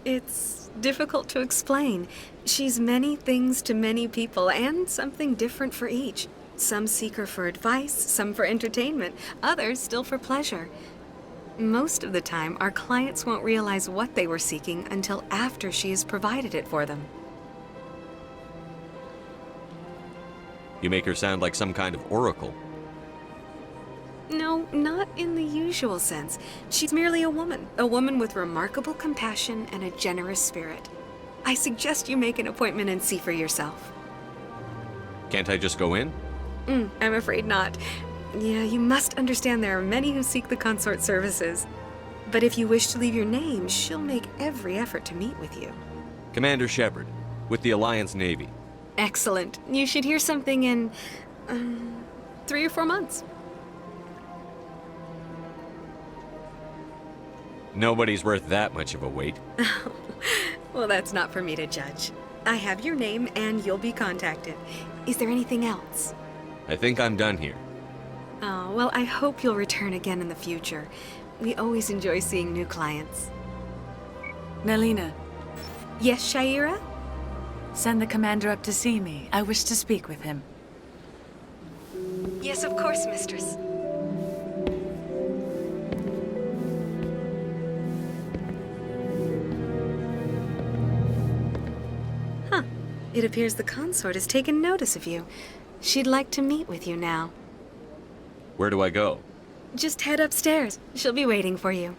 It's difficult to explain. She's many things to many people, and something different for each. Some seek her for advice, some for entertainment, others still for pleasure. Most of the time, our clients won't realize what they were seeking until after she has provided it for them. You make her sound like some kind of oracle. No, not in the usual sense. She's merely a woman with remarkable compassion and a generous spirit. I suggest you make an appointment and see for yourself. Can't I just go in? I'm afraid not. Yeah, you must understand there are many who seek the consort services. But if you wish to leave your name, she'll make every effort to meet with you. Commander Shepard, with the Alliance Navy. Excellent. You should hear something in 3 or 4 months. Nobody's worth that much of a wait. Well, that's not for me to judge. I have your name and you'll be contacted. Is there anything else? I think I'm done here. Oh, well, I hope you'll return again in the future. We always enjoy seeing new clients. Naylina. Yes, Shaira? Send the commander up to see me. I wish to speak with him. Yes, of course, mistress. It appears the consort has taken notice of you. She'd like to meet with you now. Where do I go? Just head upstairs. She'll be waiting for you.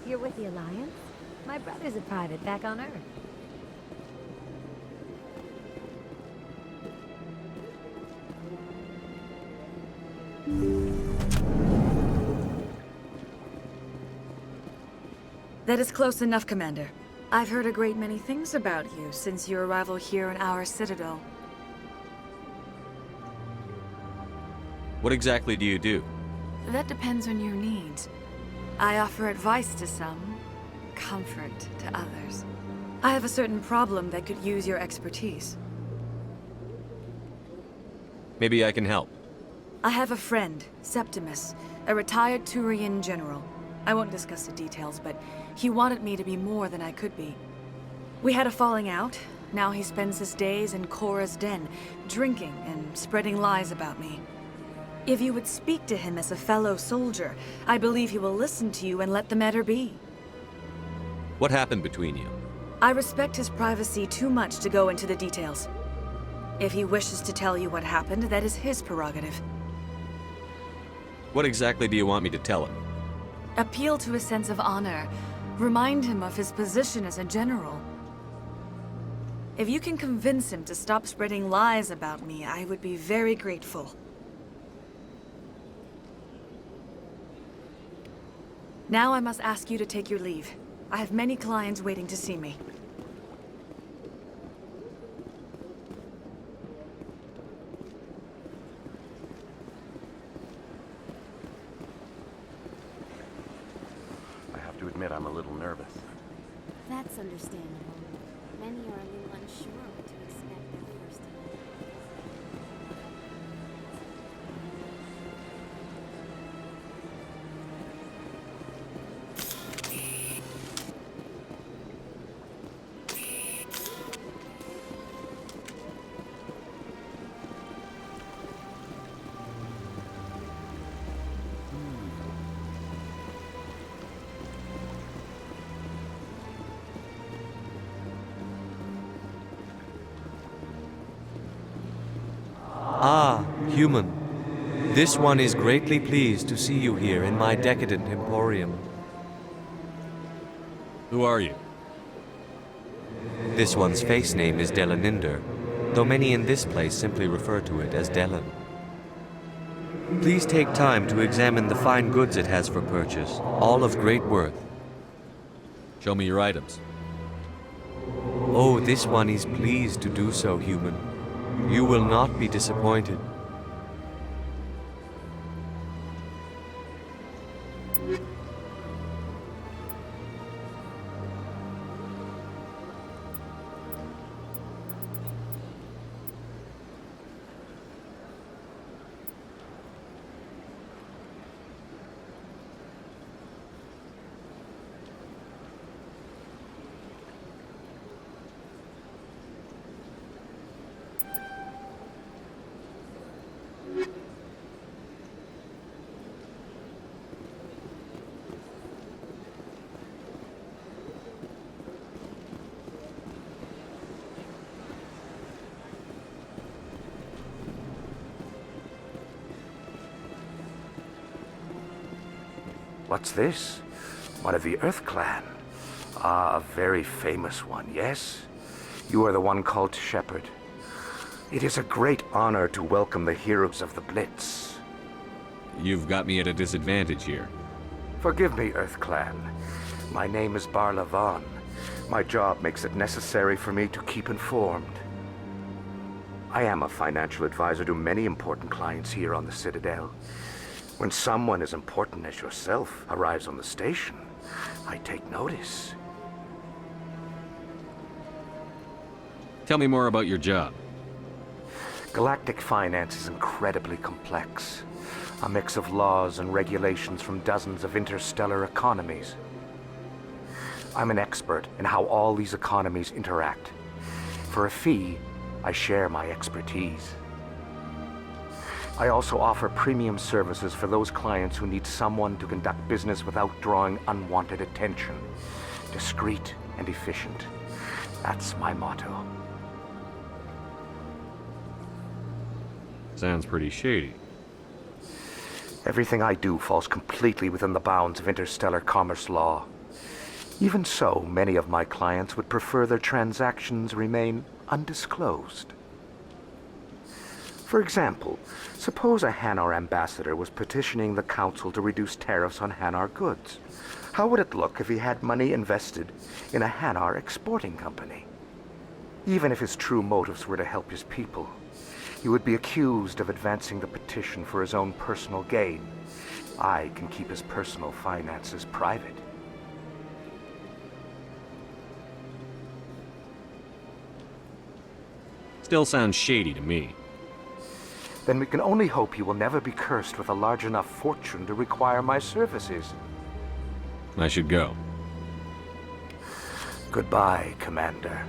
You're with the Alliance? My brother's a private back on Earth. That is close enough, Commander. I've heard a great many things about you since your arrival here in our Citadel. What exactly do you do? That depends on your needs. I offer advice to some, comfort to others. I have a certain problem that could use your expertise. Maybe I can help. I have a friend, Septimus, a retired Turian general. I won't discuss the details, but he wanted me to be more than I could be. We had a falling out. Now he spends his days in Korra's den, drinking and spreading lies about me. If you would speak to him as a fellow soldier, I believe he will listen to you and let the matter be. What happened between you? I respect his privacy too much to go into the details. If he wishes to tell you what happened, that is his prerogative. What exactly do you want me to tell him? Appeal to his sense of honor. Remind him of his position as a general. If you can convince him to stop spreading lies about me, I would be very grateful. Now I must ask you to take your leave. I have many clients waiting to see me. I have to admit I'm a little nervous. That's understandable. Many are a little unsure what to expect their first time. Ah, human. This one is greatly pleased to see you here in my decadent emporium. Who are you? This one's face name is Delaninder, though many in this place simply refer to it as Delan. Please take time to examine the fine goods it has for purchase, all of great worth. Show me your items. Oh, this one is pleased to do so, human. You will not be disappointed. What's this? One of the Earth Clan. Ah, a very famous one, yes? You are the one called Shepard. It is a great honor to welcome the heroes of the Blitz. You've got me at a disadvantage here. Forgive me, Earth Clan. My name is Barla Von. My job makes it necessary for me to keep informed. I am a financial advisor to many important clients here on the Citadel. When someone as important as yourself arrives on the station, I take notice. Tell me more about your job. Galactic finance is incredibly complex. A mix of laws and regulations from dozens of interstellar economies. I'm an expert in how all these economies interact. For a fee, I share my expertise. I also offer premium services for those clients who need someone to conduct business without drawing unwanted attention. Discreet and efficient. That's my motto. Sounds pretty shady. Everything I do falls completely within the bounds of interstellar commerce law. Even so, many of my clients would prefer their transactions remain undisclosed. For example, suppose a Hanar ambassador was petitioning the Council to reduce tariffs on Hanar goods. How would it look if he had money invested in a Hanar exporting company? Even if his true motives were to help his people, he would be accused of advancing the petition for his own personal gain. I can keep his personal finances private. Still sounds shady to me. Then we can only hope he will never be cursed with a large enough fortune to require my services. I should go. Goodbye, Commander.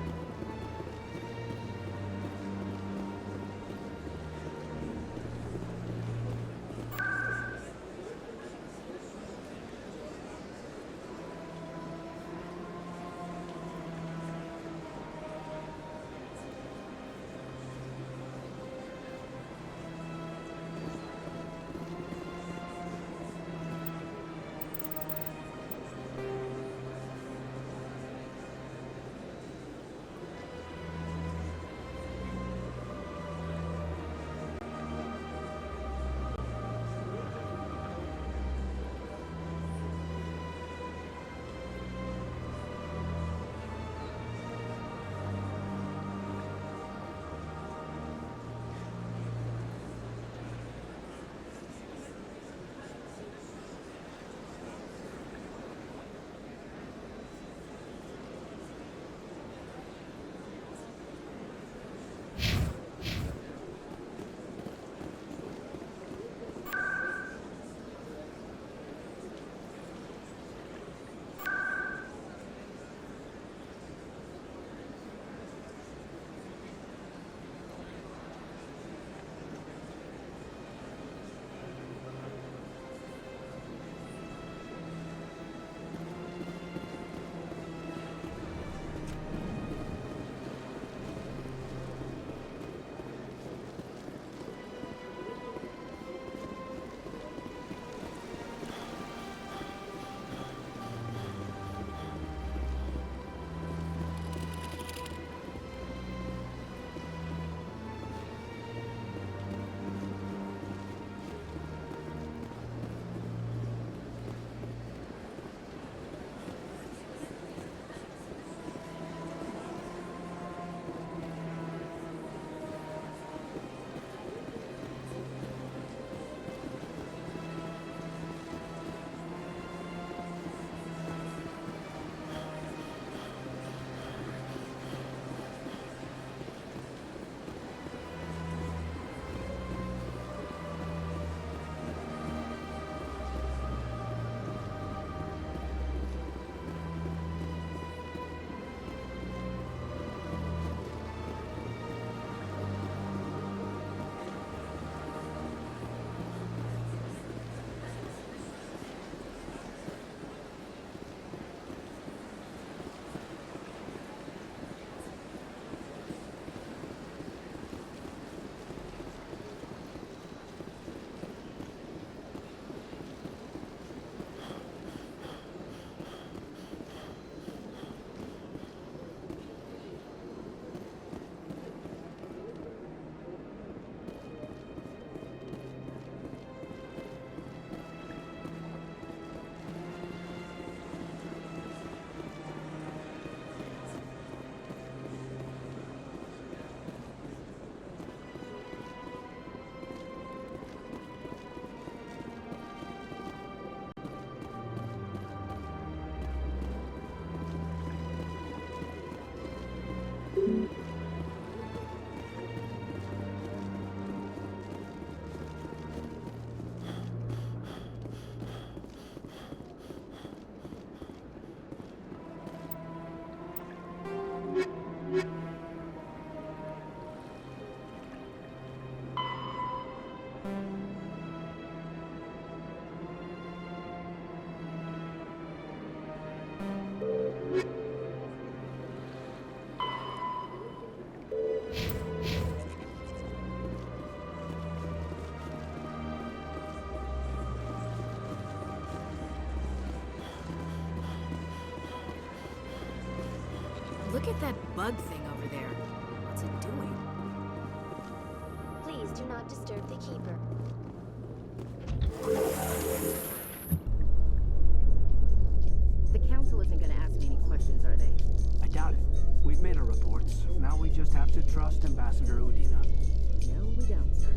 Look at that bug thing over there. What's it doing? Please do not disturb the Keeper. The Council isn't gonna ask me any questions, are they? I doubt it. We've made our reports. Now we just have to trust Ambassador Udina. No, we don't, sir.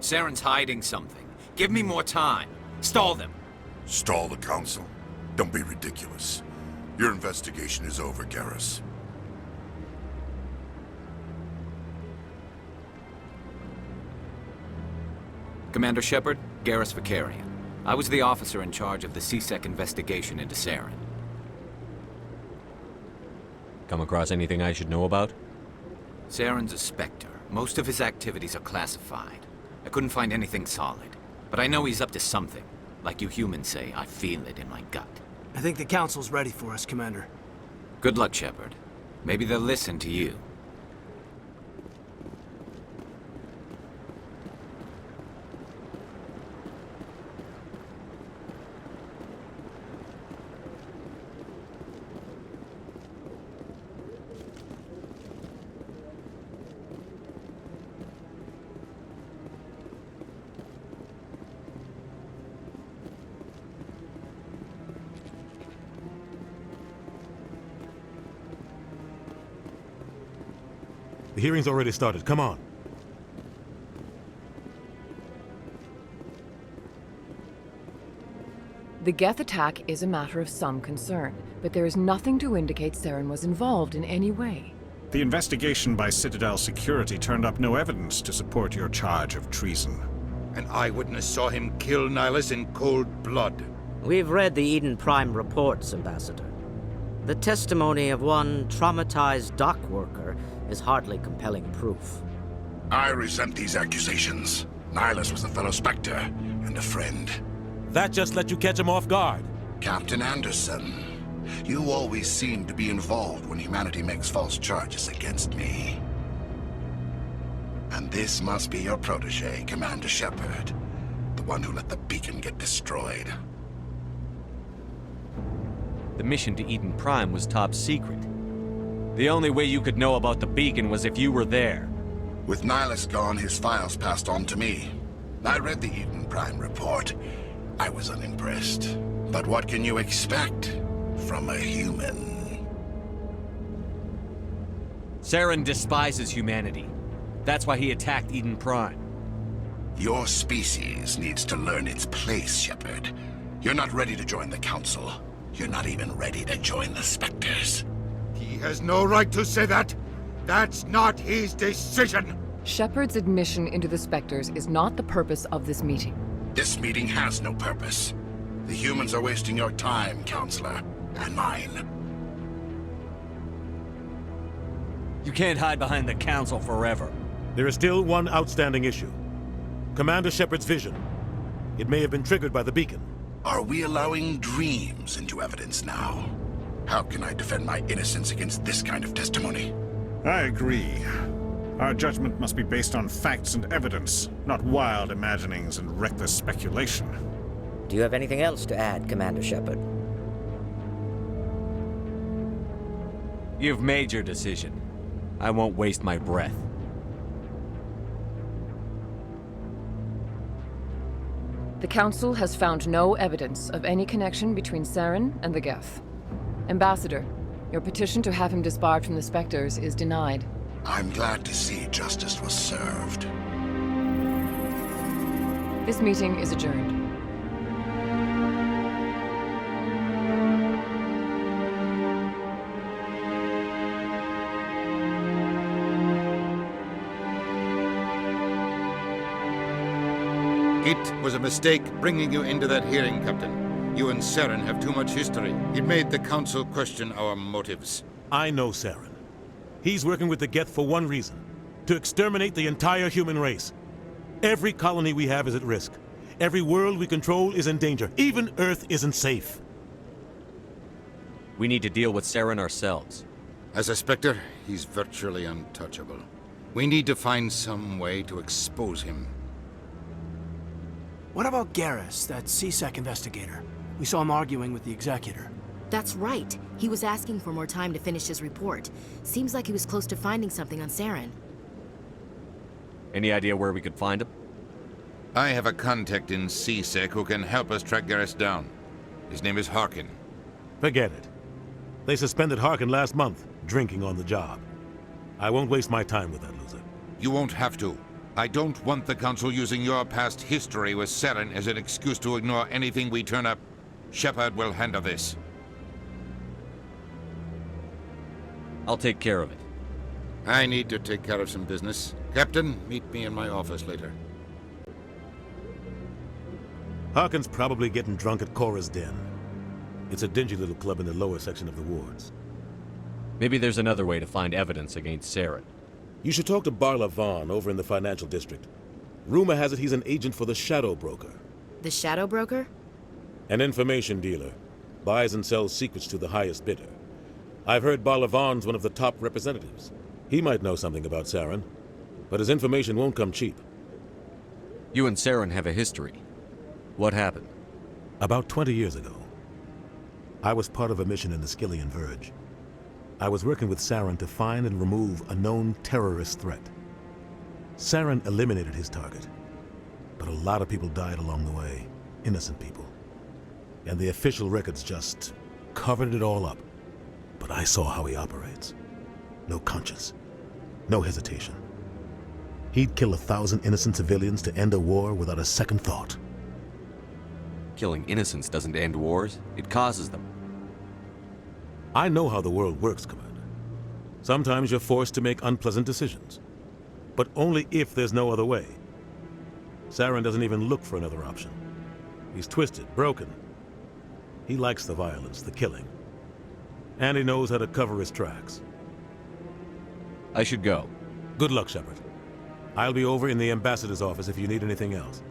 Saren's hiding something. Give me more time. Stall them. Stall the Council? Don't be ridiculous. Your investigation is over, Garrus. Commander Shepard, Garrus Vakarian. I was the officer in charge of the C-Sec investigation into Saren. Come across anything I should know about? Saren's a Spectre. Most of his activities are classified. I couldn't find anything solid. But I know he's up to something. Like you humans say, I feel it in my gut. I think the Council's ready for us, Commander. Good luck, Shepard. Maybe they'll listen to you. The hearing's already started. Come on. The Geth attack is a matter of some concern, but there is nothing to indicate Saren was involved in any way. The investigation by Citadel Security turned up no evidence to support your charge of treason. An eyewitness saw him kill Nihilus in cold blood. We've read the Eden Prime reports, Ambassador. The testimony of one traumatized dock worker is hardly compelling proof. I resent these accusations. Nihilus was a fellow Spectre and a friend. That just let you catch him off guard. Captain Anderson, you always seem to be involved when humanity makes false charges against me. And this must be your protege, Commander Shepard. The one who let the beacon get destroyed. The mission to Eden Prime was top secret. The only way you could know about the beacon was if you were there. With Nihilus gone, his files passed on to me. I read the Eden Prime report. I was unimpressed. But what can you expect from a human? Saren despises humanity. That's why he attacked Eden Prime. Your species needs to learn its place, Shepard. You're not ready to join the Council. You're not even ready to join the Spectres. He has no right to say that. That's not his decision. Shepard's admission into the Spectres is not the purpose of this meeting. This meeting has no purpose. The humans are wasting your time, Counselor, and mine. You can't hide behind the Council forever. There is still one outstanding issue. Commander Shepard's vision. It may have been triggered by the beacon. Are we allowing dreams into evidence now? How can I defend my innocence against this kind of testimony? I agree. Our judgment must be based on facts and evidence, not wild imaginings and reckless speculation. Do you have anything else to add, Commander Shepard? You've made your decision. I won't waste my breath. The Council has found no evidence of any connection between Saren and the Geth. Ambassador, your petition to have him disbarred from the Spectres is denied. I'm glad to see justice was served. This meeting is adjourned. It was a mistake bringing you into that hearing, Captain. You and Saren have too much history. It made the Council question our motives. I know Saren. He's working with the Geth for one reason. To exterminate the entire human race. Every colony we have is at risk. Every world we control is in danger. Even Earth isn't safe. We need to deal with Saren ourselves. As a Spectre, he's virtually untouchable. We need to find some way to expose him. What about Garrus, that CSEC investigator? We saw him arguing with the Executor. That's right. He was asking for more time to finish his report. Seems like he was close to finding something on Saren. Any idea where we could find him? I have a contact in CSEC who can help us track Garrus down. His name is Harkin. Forget it. They suspended Harkin last month, drinking on the job. I won't waste my time with that loser. You won't have to. I don't want the Council using your past history with Saren as an excuse to ignore anything we turn up. Shepard will handle this. I'll take care of it. I need to take care of some business. Captain, meet me in my office later. Harkin's probably getting drunk at Cora's Den. It's a dingy little club in the lower section of the wards. Maybe there's another way to find evidence against Saren. You should talk to Barla Vaughn over in the financial district. Rumor has it he's an agent for the Shadow Broker. The Shadow Broker? An information dealer. Buys and sells secrets to the highest bidder. I've heard Barla Vaughn's one of the top representatives. He might know something about Saren, but his information won't come cheap. You and Saren have a history. What happened? About 20 years ago, I was part of a mission in the Skillian Verge. I was working with Saren to find and remove a known terrorist threat. Saren eliminated his target, but a lot of people died along the way, innocent people. And the official records just covered it all up. But I saw how he operates. No conscience, no hesitation. He'd kill 1,000 innocent civilians to end a war without a second thought. Killing innocents doesn't end wars, it causes them. I know how the world works, Commander. Sometimes you're forced to make unpleasant decisions. But only if there's no other way. Saren doesn't even look for another option. He's twisted, broken. He likes the violence, the killing. And he knows how to cover his tracks. I should go. Good luck, Shepard. I'll be over in the ambassador's office if you need anything else.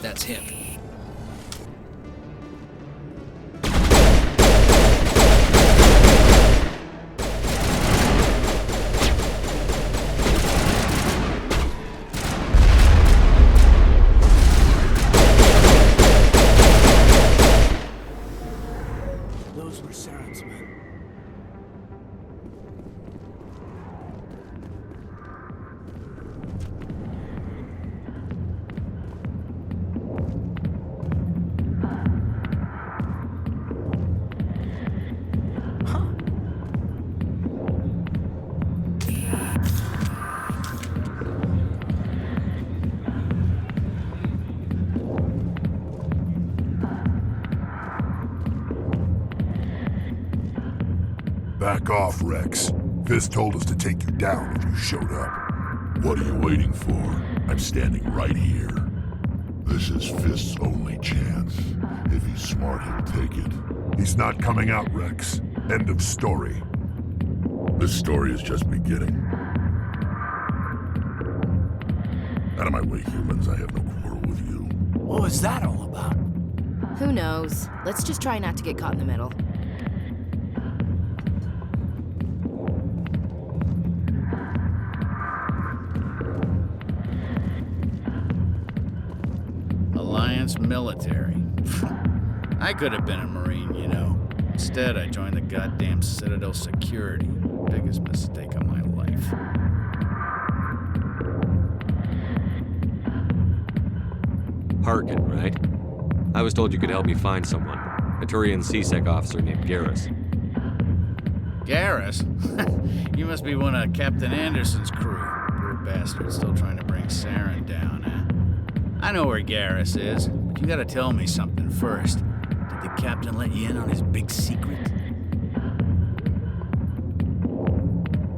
That's him. Those were Saren's men. Back off, Rex. Fisk told us to take you down if you showed up. What are you waiting for? I'm standing right here. This is Fisk's only chance. If he's smart, he'll take it. He's not coming out, Rex. End of story. This story is just beginning. Out of my way, humans. I have no quarrel with you. What was that all about? Who knows? Let's just try not to get caught in the middle. Alliance military. I could have been a Marine, you know. Instead, I joined the goddamn Citadel security. Biggest mistake of my life. Harkin, right? I was told you could help me find someone. A Turian C-Sec officer named Garrus. Garrus? You must be one of Captain Anderson's crew. Poor bastard, still trying to bring Saren down, huh? I know where Garrus is, but you gotta tell me something first. Did the captain let you in on his big secret?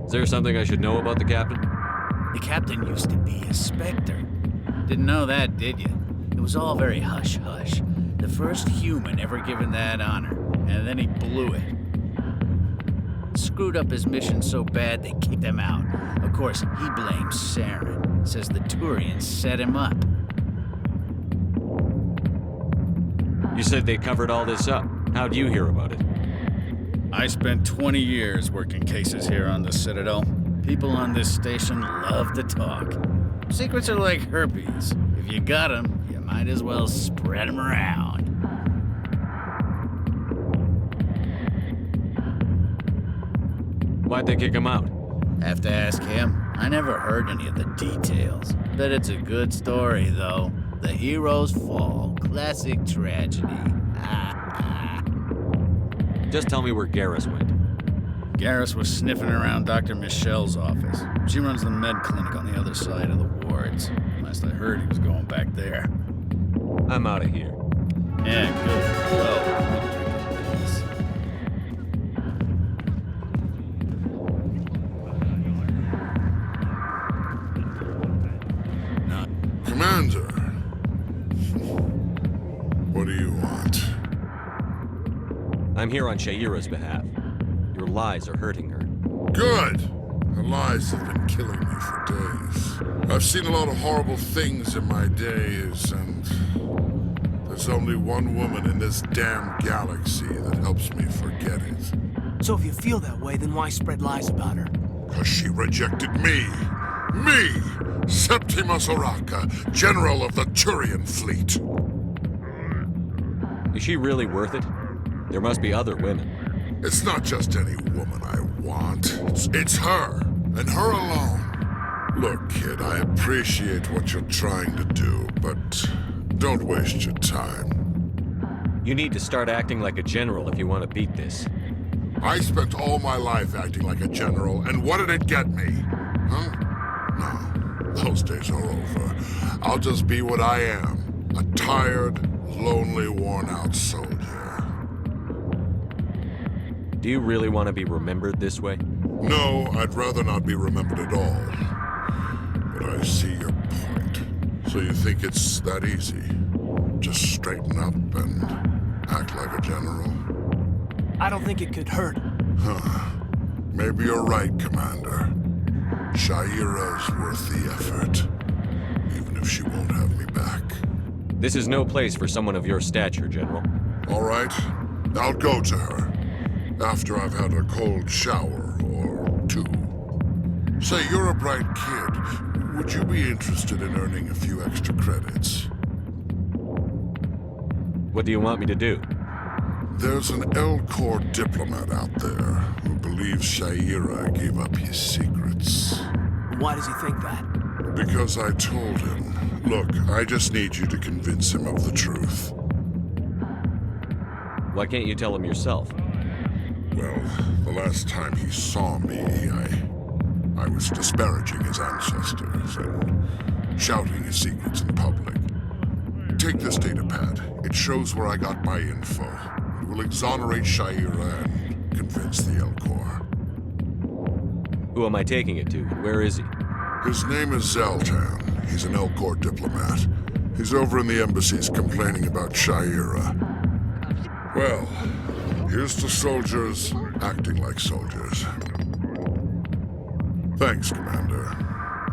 Is there something I should know about the captain? The captain used to be a Spectre. Didn't know that, did you? It was all very hush-hush. The first human ever given that honor, and then he blew it. Screwed up his mission so bad they kicked him out. Of course, he blames Saren. Says the Turians set him up. You said they covered all this up. How'd you hear about it? I spent 20 years working cases here on the Citadel. People on this station love to talk. Secrets are like herpes. If you got them, you might as well spread them around. Why'd they kick him out? Have to ask him. I never heard any of the details. Bet it's a good story, though. The heroes fall. Classic tragedy. Just tell me where Garrus went. Garrus was sniffing around Dr. Michelle's office. She runs the med clinic on the other side of the wards. My honest. I heard he was going back there. I'm out of here. Yeah, good. Go. Commander, what do you want? I'm here on Sha'ira's behalf. Your lies are hurting her. Good! Her lies have been killing me for days. I've seen a lot of horrible things in my days, and there's only one woman in this damn galaxy that helps me forget it. So if you feel that way, then why spread lies about her? 'Cause she rejected me! Me! Septimus Oraka, General of the Turian Fleet! Is she really worth it? There must be other women. It's not just any woman I want. It's her, and her alone. Look, kid, I appreciate what you're trying to do, but don't waste your time. You need to start acting like a general if you want to beat this. I spent all my life acting like a general, and what did it get me? Huh? No, those days are over. I'll just be what I am, a tired, lonely, worn-out soldier. Do you really want to be remembered this way? No, I'd rather not be remembered at all. But I see your point. So you think it's that easy? Just straighten up and act like a general? I don't think it could hurt. Huh. Maybe you're right, Commander. Sha'ira's worth the effort, even if she won't have me back. This is no place for someone of your stature, General. All right, I'll go to her. After I've had a cold shower or two. Say, you're a bright kid. Would you be interested in earning a few extra credits? What do you want me to do? There's an Elcor diplomat out there who believes Sha'ira gave up his secrets. Why does he think that? Because I told him. Look, I just need you to convince him of the truth. Why can't you tell him yourself? Well, the last time he saw me, I was disparaging his ancestors and shouting his secrets in public. Take this data pad. It shows where I got my info. It will exonerate Sha'ira and convince the Elcor. Who am I taking it to? Where is he? His name is Zaltan. He's an Elcor diplomat. He's over in the embassies complaining about Sha'ira. Well, here's to soldiers acting like soldiers. Thanks, Commander.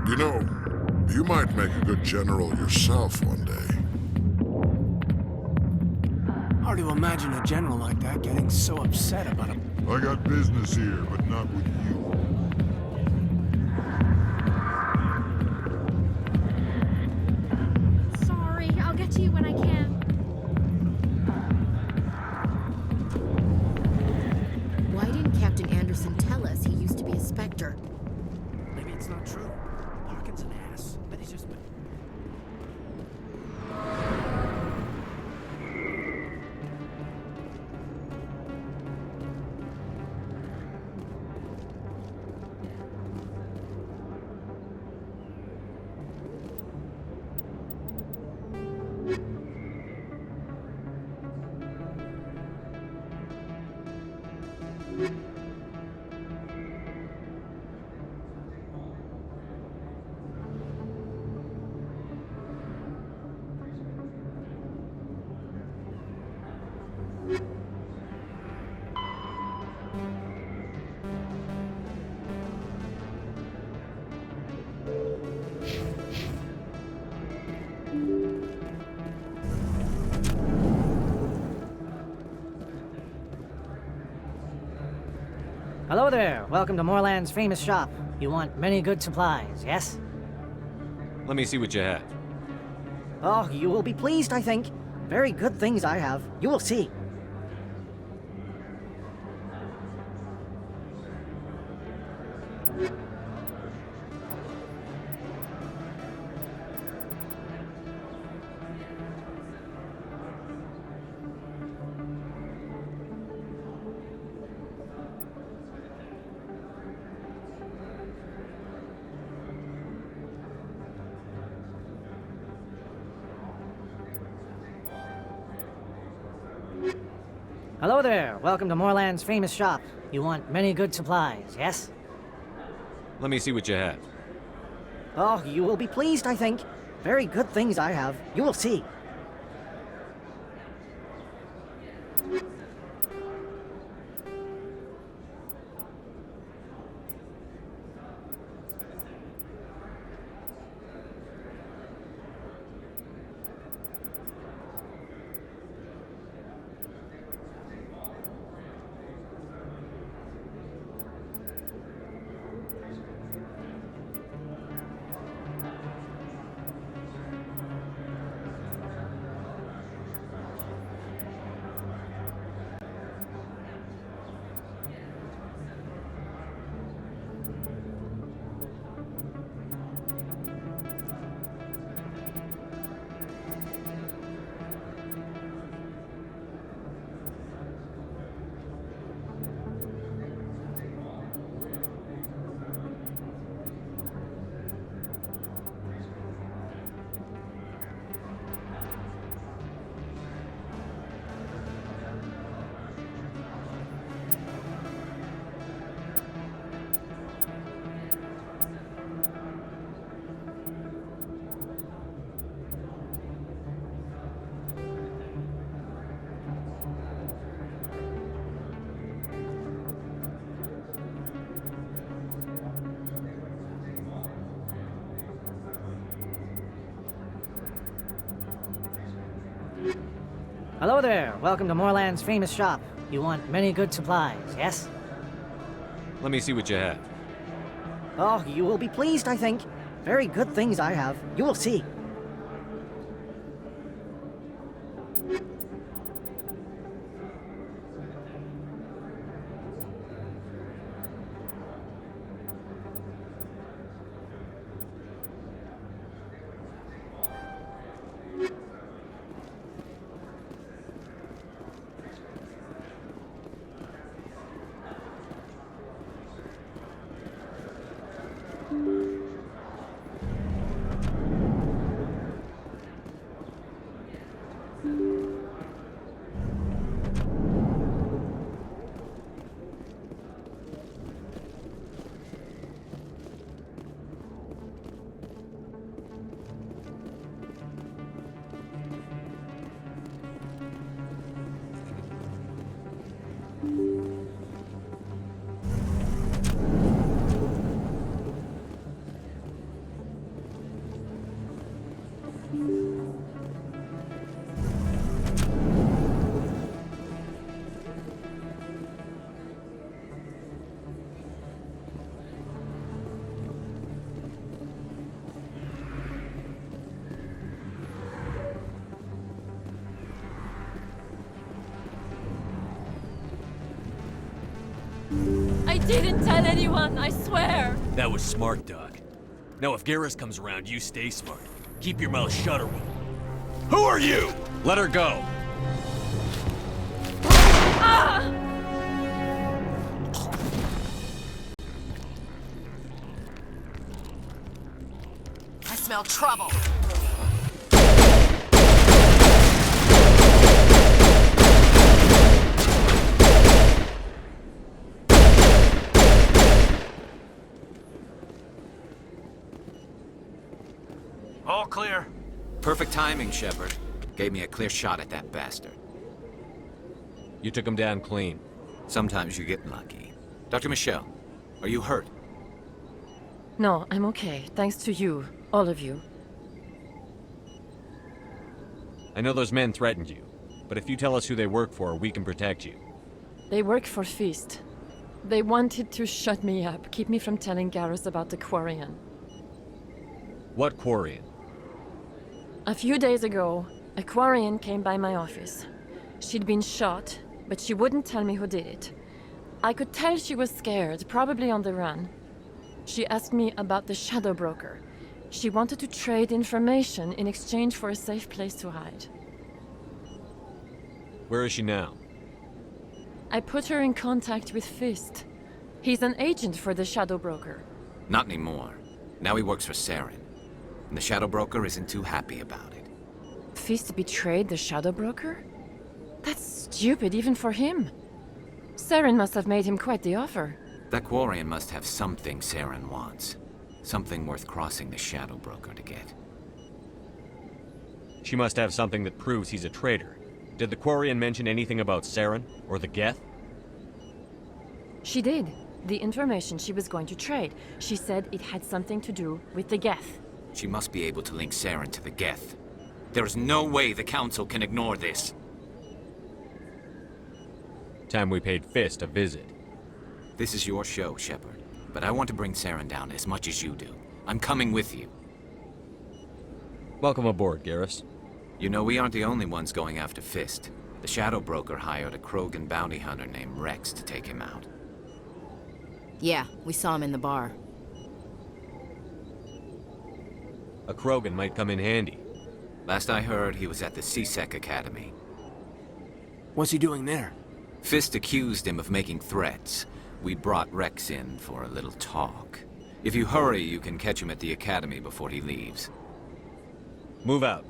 You know, you might make a good general yourself one day. Hard to imagine a general like that getting so upset about him. I got business here, but not with you. Sorry, I'll get to you when I can. Why didn't Captain Anderson tell us he used to be a Spectre? Maybe it's not true. Hawkins an ass. But he's just... Hello there. Welcome to Moorland's famous shop. You want many good supplies, yes? Let me see what you have. Oh, you will be pleased, I think. Very good things I have. You will see. Hello there. Welcome to Moorland's famous shop. You want many good supplies, yes? Let me see what you have. Oh, you will be pleased, I think. Very good things I have. You will see. Hello there. Welcome to Moorland's famous shop. You want many good supplies, yes? Let me see what you have. Oh, you will be pleased, I think. Very good things I have. You will see. I didn't tell anyone, I swear! That was smart, Doc. Now if Garrus comes around, you stay smart. Keep your mouth shut or we'll... Who are you? Let her go. Ah! I smell trouble. All clear. Perfect timing, Shepard. Gave me a clear shot at that bastard. You took him down clean. Sometimes you get lucky. Dr. Michelle, are you hurt? No, I'm okay. Thanks to you. All of you. I know those men threatened you, but if you tell us who they work for, we can protect you. They work for Feast. They wanted to shut me up, keep me from telling Garrus about the Quarian. What Quarian? A few days ago, a Quarian came by my office. She'd been shot, but she wouldn't tell me who did it. I could tell she was scared, probably on the run. She asked me about the Shadow Broker. She wanted to trade information in exchange for a safe place to hide. Where is she now? I put her in contact with Fist. He's an agent for the Shadow Broker. Not anymore. Now he works for Saren. And the Shadow Broker isn't too happy about it. Fist betrayed the Shadow Broker? That's stupid even for him. Saren must have made him quite the offer. That Quarian must have something Saren wants. Something worth crossing the Shadow Broker to get. She must have something that proves he's a traitor. Did the Quarian mention anything about Saren or the Geth? She did. The information she was going to trade. She said it had something to do with the Geth. She must be able to link Saren to the Geth. There is no way the Council can ignore this. Time we paid Fist a visit. This is your show, Shepard. But I want to bring Saren down as much as you do. I'm coming with you. Welcome aboard, Garrus. You know, we aren't the only ones going after Fist. The Shadow Broker hired a Krogan bounty hunter named Rex to take him out. Yeah, we saw him in the bar. A Krogan might come in handy. Last I heard, he was at the C-Sec Academy. What's he doing there? Fist accused him of making threats. We brought Rex in for a little talk. If you hurry, you can catch him at the Academy before he leaves. Move out.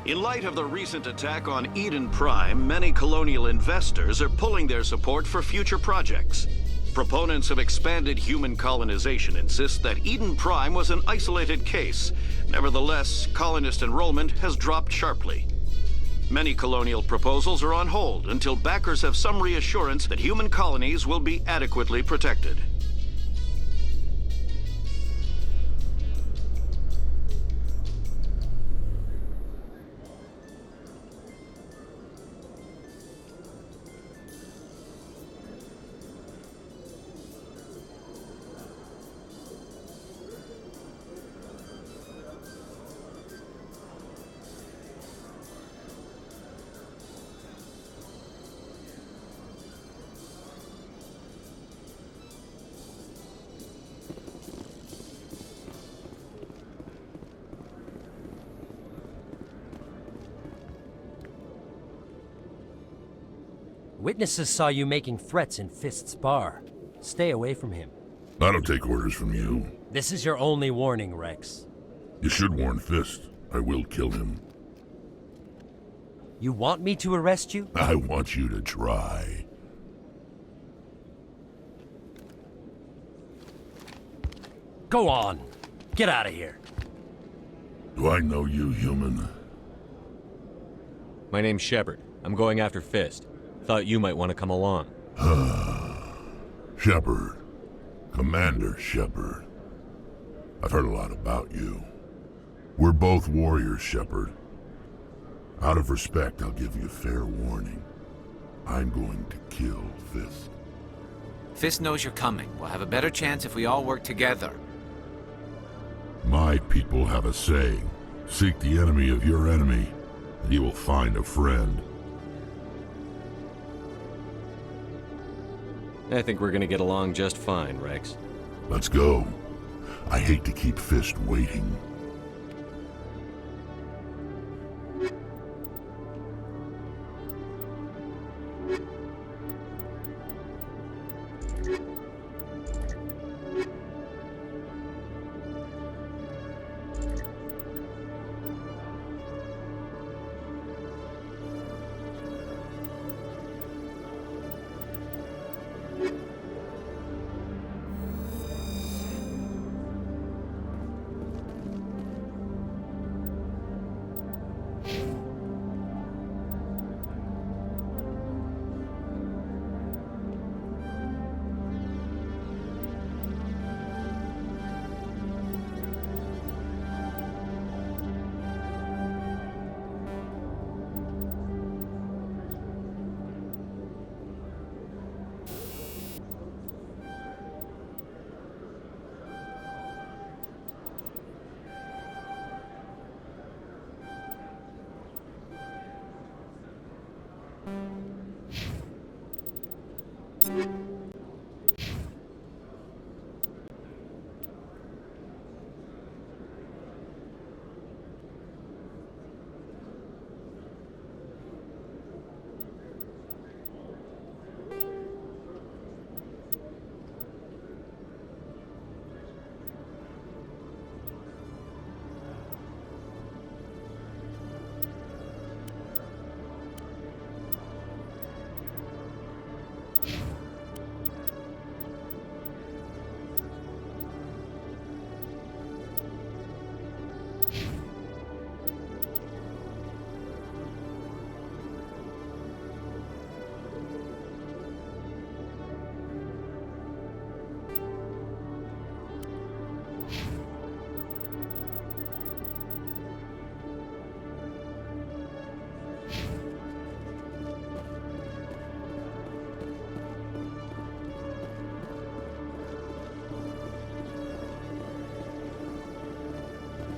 In light of the recent attack on Eden Prime, many colonial investors are pulling their support for future projects. Proponents of expanded human colonization insist that Eden Prime was an isolated case. Nevertheless, colonist enrollment has dropped sharply. Many colonial proposals are on hold until backers have some reassurance that human colonies will be adequately protected. Witnesses saw you making threats in Fist's bar. Stay away from him. I don't take orders from you. This is your only warning, Rex. You should warn Fist. I will kill him. You want me to arrest you? I want you to try. Go on. Get out of here. Do I know you, human? My name's Shepard. I'm going after Fist. Thought you might want to come along. Shepard. Commander Shepard. I've heard a lot about you. We're both warriors, Shepard. Out of respect, I'll give you fair warning. I'm going to kill Fist. Fist knows you're coming. We'll have a better chance if we all work together. My people have a saying. Seek the enemy of your enemy, and you will find a friend. I think we're gonna get along just fine, Rex. Let's go. I hate to keep Fist waiting.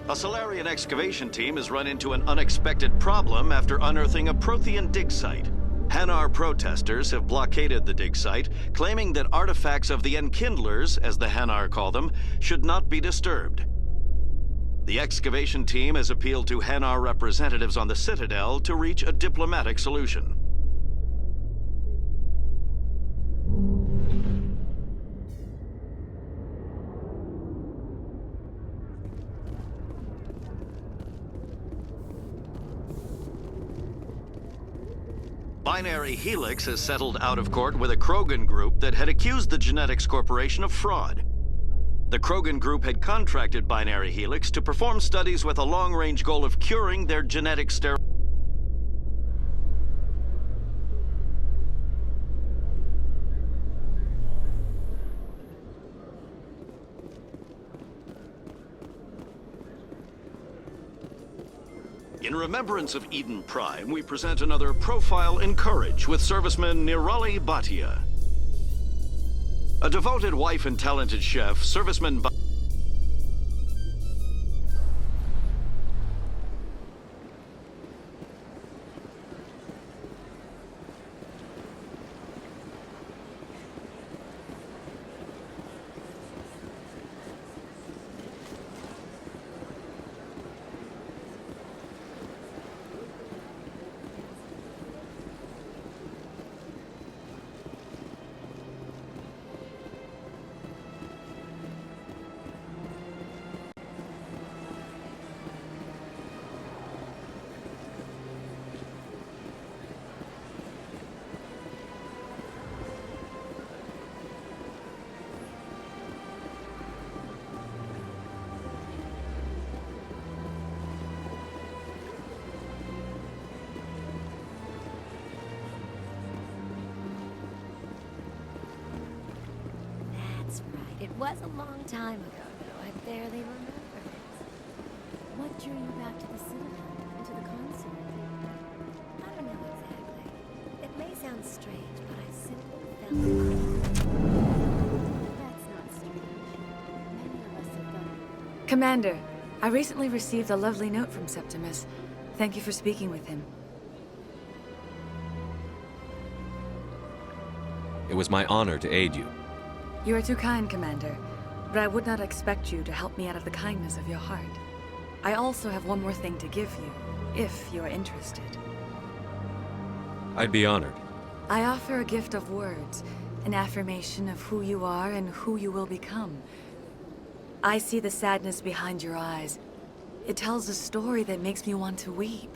A Salarian excavation team has run into an unexpected problem after unearthing a Prothean dig site. Hanar protesters have blockaded the dig site, claiming that artifacts of the Enkindlers, as the Hanar call them, should not be disturbed. The excavation team has appealed to Hanar representatives on the Citadel to reach a diplomatic solution. Binary Helix has settled out of court with a Krogan group that had accused the Genetics Corporation of fraud. The Krogan group had contracted Binary Helix to perform studies with a long-range goal of curing their genetic sterility. In remembrance of Eden Prime, we present another Profile in Courage with serviceman Nirali Bhatia. A devoted wife and talented chef, serviceman That's right. It was a long time ago, though. I barely remember it. What drew you back to the Citadel and to the consort? I don't know exactly. It may sound strange, but I simply felt That's not strange. Many of us have done it. Commander, I recently received a lovely note from Septimus. Thank you for speaking with him. It was my honor to aid you. You are too kind, Commander, but I would not expect you to help me out of the kindness of your heart. I also have one more thing to give you, if you are interested. I'd be honored. I offer a gift of words, an affirmation of who you are and who you will become. I see the sadness behind your eyes. It tells a story that makes me want to weep.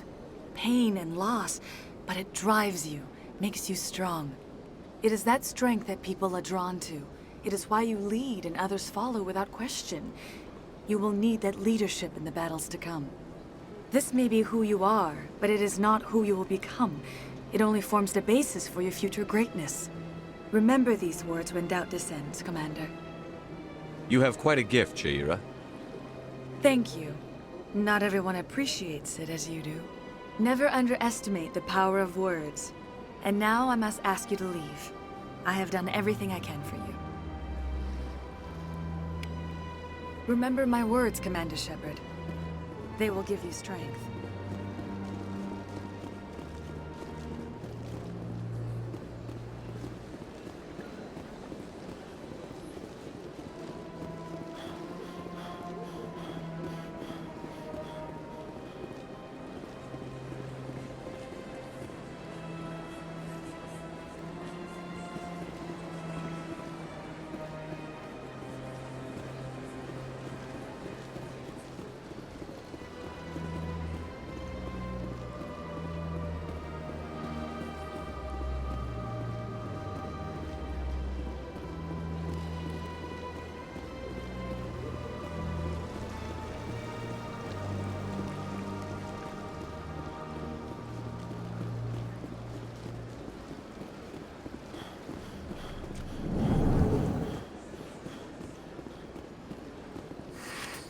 Pain and loss, but it drives you, makes you strong. It is that strength that people are drawn to. It is why you lead and others follow without question. You will need that leadership in the battles to come. This may be who you are, but it is not who you will become. It only forms the basis for your future greatness. Remember these words when doubt descends, Commander. You have quite a gift, Sha'ira. Thank you. Not everyone appreciates it as you do. Never underestimate the power of words. And now I must ask you to leave. I have done everything I can for you. Remember my words, Commander Shepard. They will give you strength.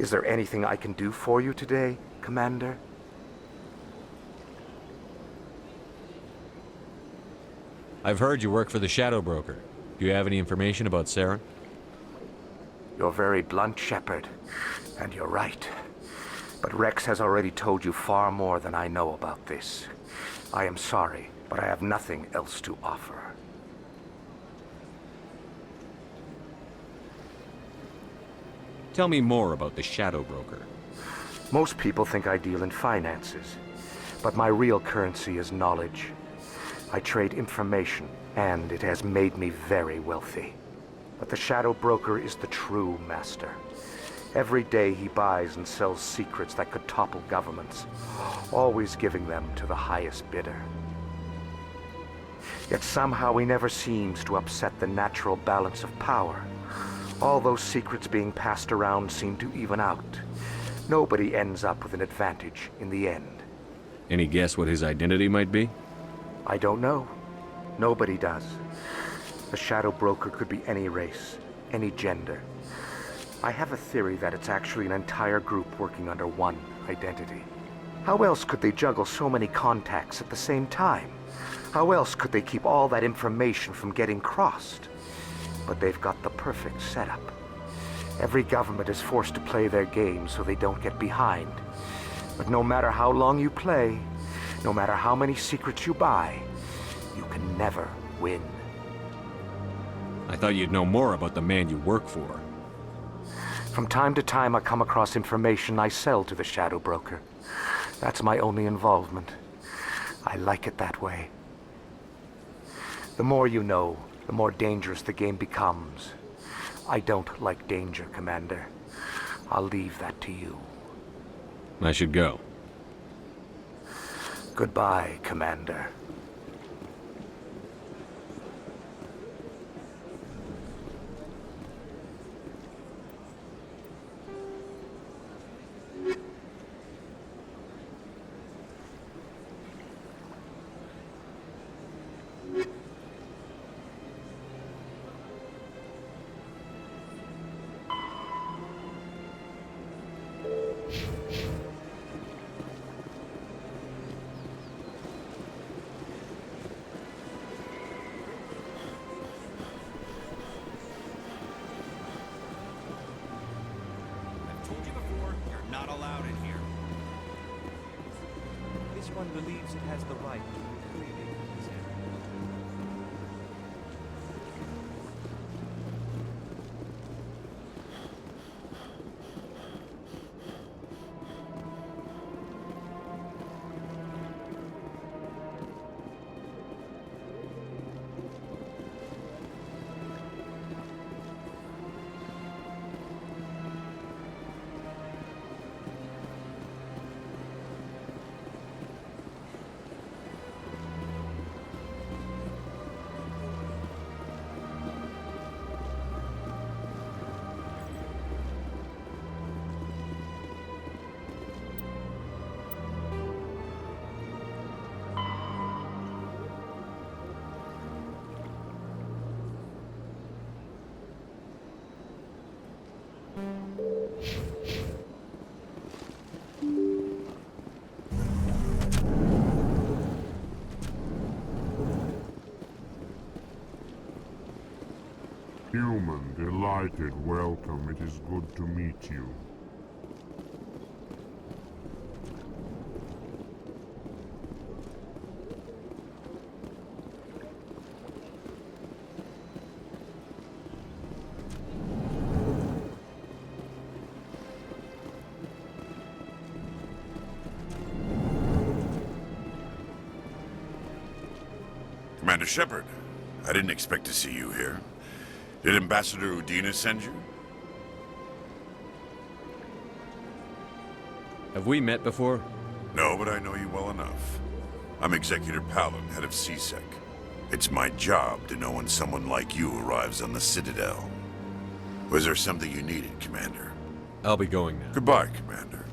Is there anything I can do for you today, Commander? I've heard you work for the Shadow Broker. Do you have any information about Saren? You're very blunt, Shepard, and you're right. But Rex has already told you far more than I know about this. I am sorry, but I have nothing else to offer. Tell me more about the Shadow Broker. Most people think I deal in finances, but my real currency is knowledge. I trade information, and it has made me very wealthy. But the Shadow Broker is the true master. Every day he buys and sells secrets that could topple governments, always giving them to the highest bidder. Yet somehow he never seems to upset the natural balance of power. All those secrets being passed around seem to even out. Nobody ends up with an advantage in the end. Any guess what his identity might be? I don't know. Nobody does. The Shadow Broker could be any race, any gender. I have a theory that it's actually an entire group working under one identity. How else could they juggle so many contacts at the same time? How else could they keep all that information from getting crossed? But they've got the perfect setup. Every government is forced to play their game so they don't get behind. But no matter how long you play, no matter how many secrets you buy, you can never win. I thought you'd know more about the man you work for. From time to time I come across information I sell to the Shadow Broker. That's my only involvement. I like it that way. The more you know, the more dangerous the game becomes. I don't like danger, Commander. I'll leave that to you. I should go. Goodbye, Commander. one believes it has the right to move freely in this area. Human, delighted, welcome. It is good to meet you. Commander Shepard, I didn't expect to see you here. Did Ambassador Udina send you? Have we met before? No, but I know you well enough. I'm Executor Palin, head of CSEC. It's my job to know when someone like you arrives on the Citadel. Was there something you needed, Commander? I'll be going now. Goodbye, Commander.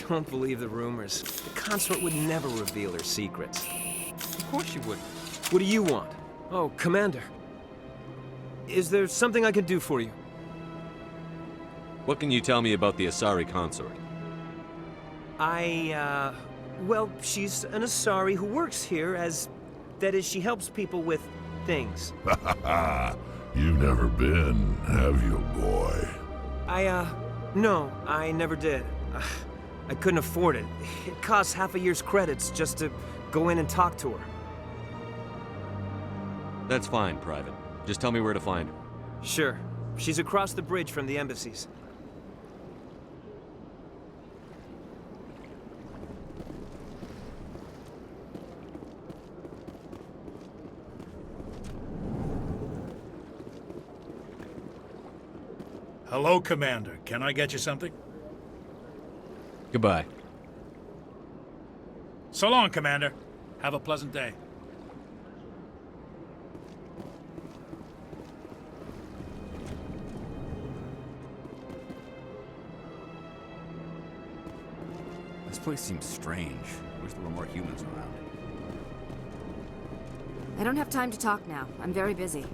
Don't believe the rumors. The consort would never reveal her secrets. Of course she wouldn't. What do you want? Oh, Commander. Is there something I can do for you? What can you tell me about the Asari consort? Well, she's an Asari who works here as... That is, she helps people with things. You've never been, have you, boy? No, I never did. I couldn't afford it. It costs half a year's credits just to go in and talk to her. That's fine, Private. Just tell me where to find her. Sure. She's across the bridge from the embassies. Hello, Commander. Can I get you something? Goodbye. So long, Commander. Have a pleasant day. This place seems strange. Wish there were more humans around. I don't have time to talk now. I'm very busy.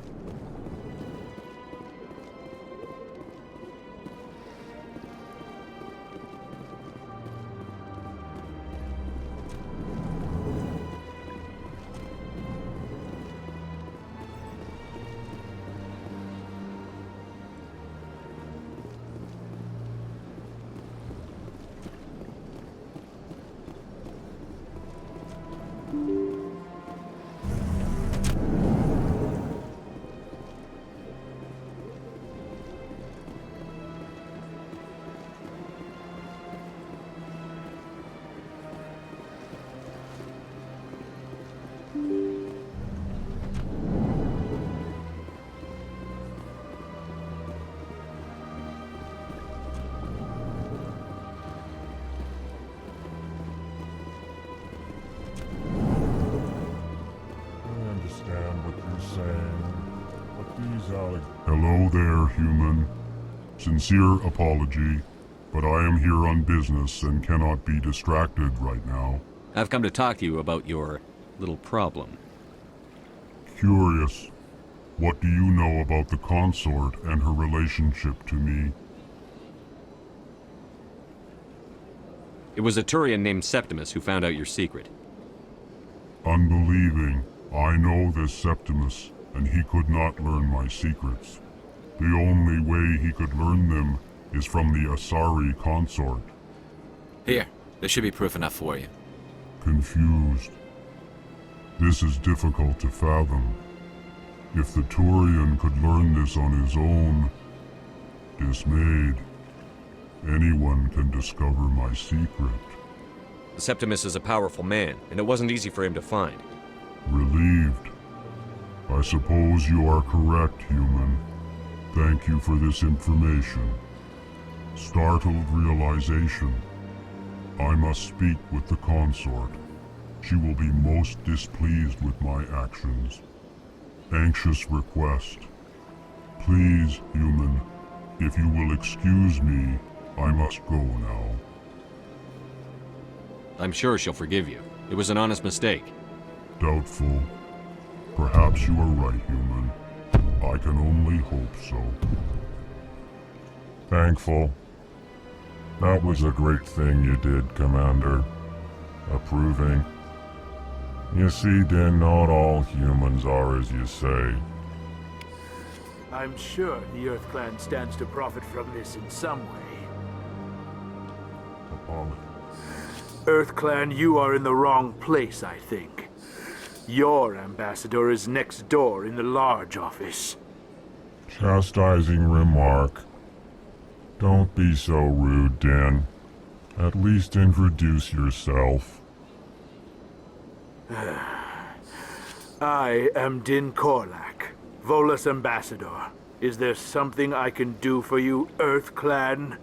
Hello there, human. Sincere apology, but I am here on business and cannot be distracted right now. I've come to talk to you about your little problem. Curious. What do you know about the consort and her relationship to me? It was a Turian named Septimus who found out your secret. Unbelieving. I know this Septimus, and he could not learn my secrets. The only way he could learn them is from the Asari consort. Here, there should be proof enough for you. Confused. This is difficult to fathom. If the Turian could learn this on his own, dismayed, anyone can discover my secret. Septimus is a powerful man, and it wasn't easy for him to find. Relieved. I suppose you are correct, human. Thank you for this information. Startled realization. I must speak with the consort. She will be most displeased with my actions. Anxious request. Please, human, if you will excuse me, I must go now. I'm sure she'll forgive you. It was an honest mistake. Doubtful. Perhaps you are right, human. I can only hope so. Thankful. That was a great thing you did, Commander. Approving. You see, then not all humans are as you say. I'm sure the Earth Clan stands to profit from this in some way. Earth Clan, you are in the wrong place, I think. Your ambassador is next door in the large office. Chastising remark. Don't be so rude, Din. At least introduce yourself. I am Din Korlak, Volus ambassador. Is there something I can do for you, Earth Clan?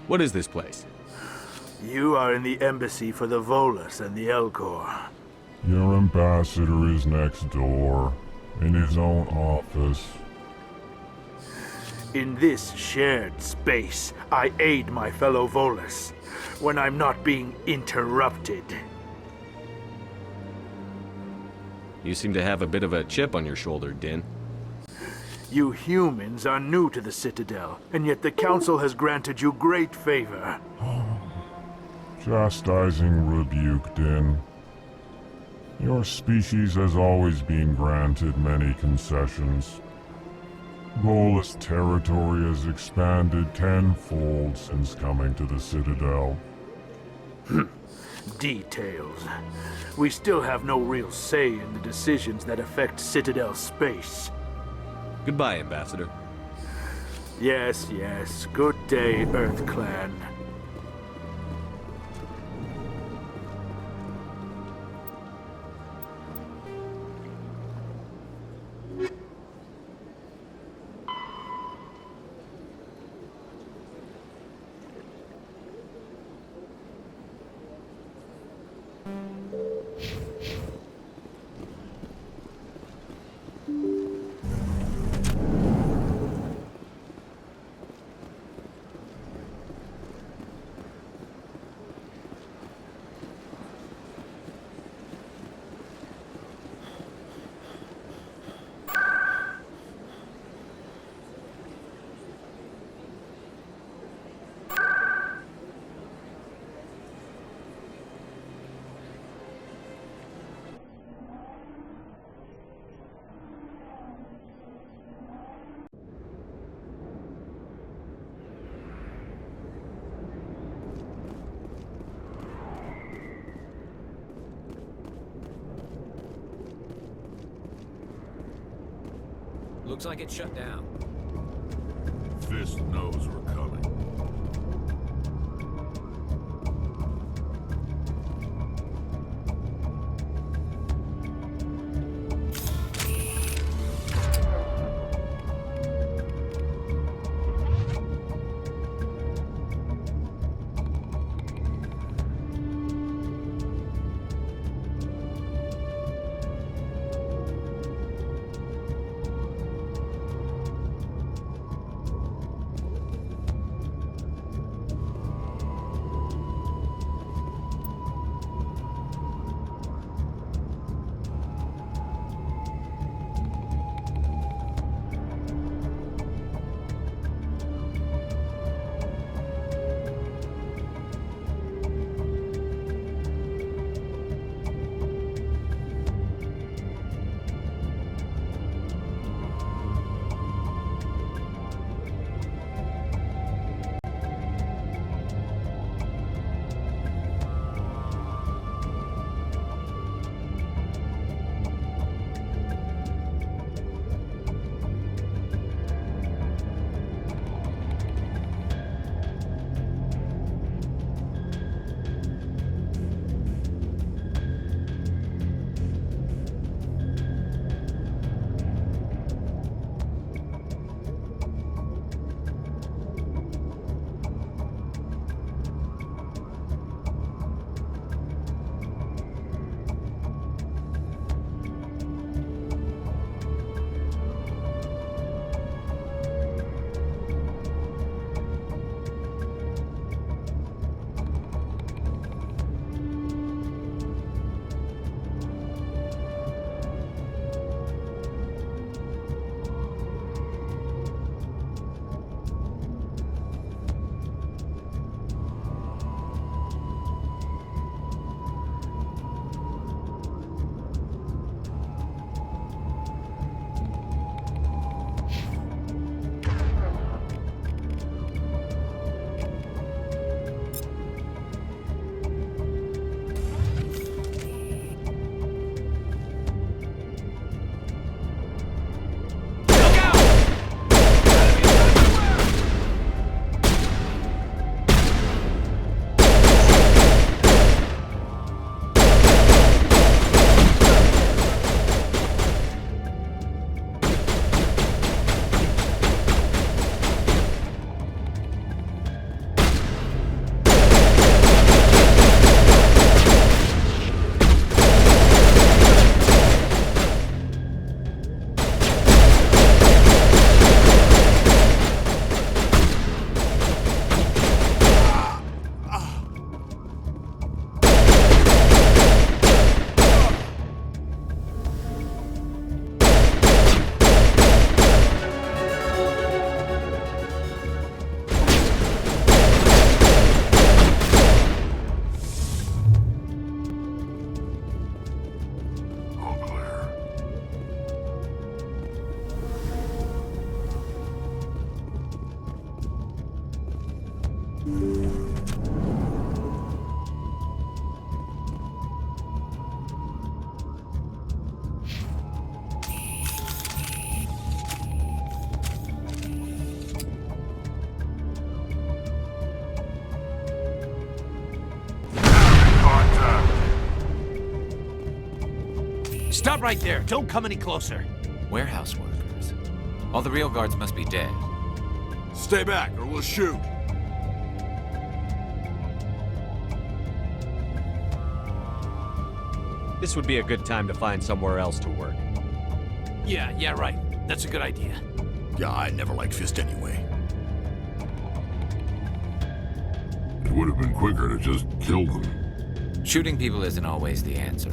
What is this place? You are in the embassy for the Volus and the Elcor. Your ambassador is next door, in his own office. In this shared space, I aid my fellow Volus when I'm not being interrupted. You seem to have a bit of a chip on your shoulder, Din. You humans are new to the Citadel, and yet the Council has granted you great favor. Chastising rebuke, Din. Your species has always been granted many concessions. Volus territory has expanded tenfold since coming to the Citadel. Details. We still have no real say in the decisions that affect Citadel space. Goodbye, Ambassador. Yes, yes. Good day, Earth Clan. Looks like it's shut down. Fist knows we're coming. Stop right there. Don't come any closer. Warehouse workers. All the real guards must be dead. Stay back, or we'll shoot. This would be a good time to find somewhere else to work. Yeah, right. That's a good idea. Yeah, I never liked Fist anyway. It would have been quicker to just kill them. Shooting people isn't always the answer.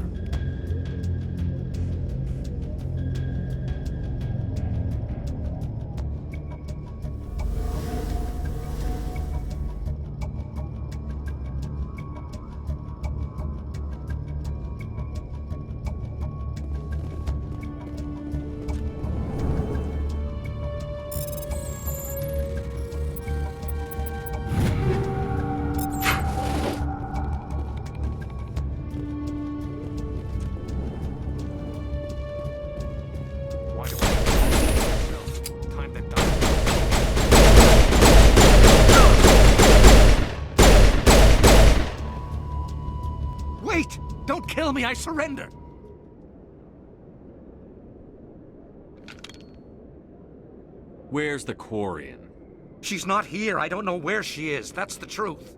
Wait! Don't kill me, I surrender! Where's the Quarian? She's not here. I don't know where she is. That's the truth.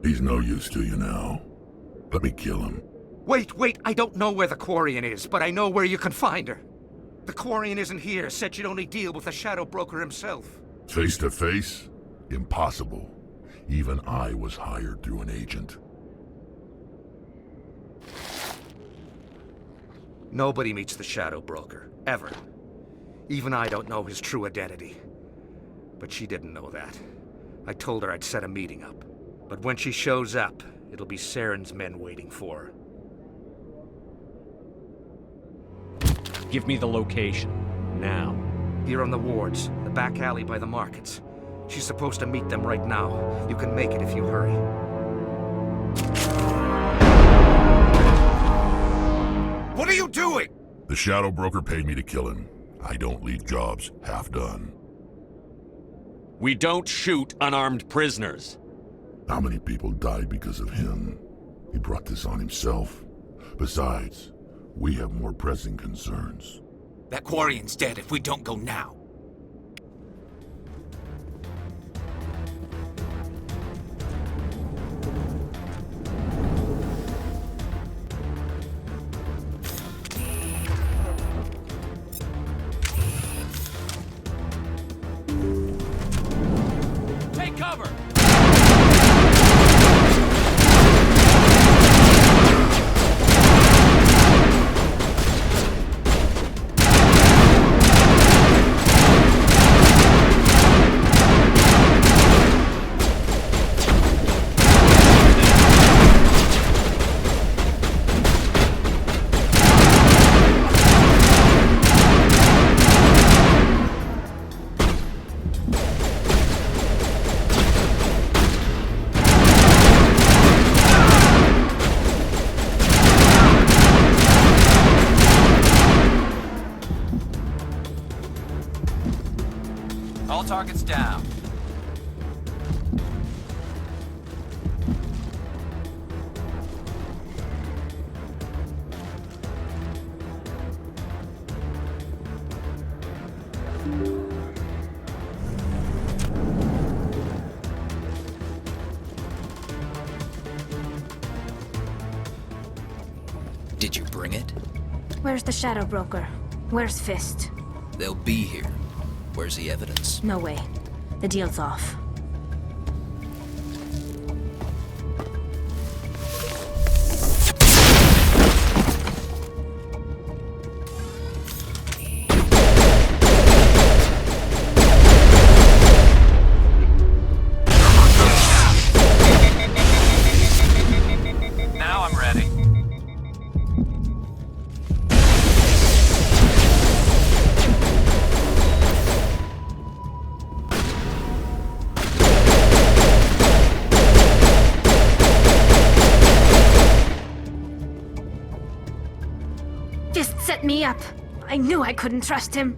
He's no use to you now. Let me kill him. Wait. I don't know where the Quarian is, but I know where you can find her. The Quarian isn't here. Said she'd only deal with the Shadow Broker himself. Face to face? Impossible. Even I was hired through an agent. Nobody meets the Shadow Broker, ever. Even I don't know his true identity. But she didn't know that. I told her I'd set a meeting up. But when she shows up, it'll be Saren's men waiting for her. Give me the location. Now. Here on the wards, the back alley by the markets. She's supposed to meet them right now. You can make it if you hurry. What are you doing? The Shadow Broker paid me to kill him. I don't leave jobs half done. We don't shoot unarmed prisoners. How many people died because of him? He brought this on himself. Besides, we have more pressing concerns. That Quarian's dead if we don't go now. Take cover! All targets down. Did you bring it? Where's the Shadow Broker? Where's Fist? They'll be here. Where's the evidence? No way. The deal's off. Now I'm ready. Fist set me up. I knew I couldn't trust him.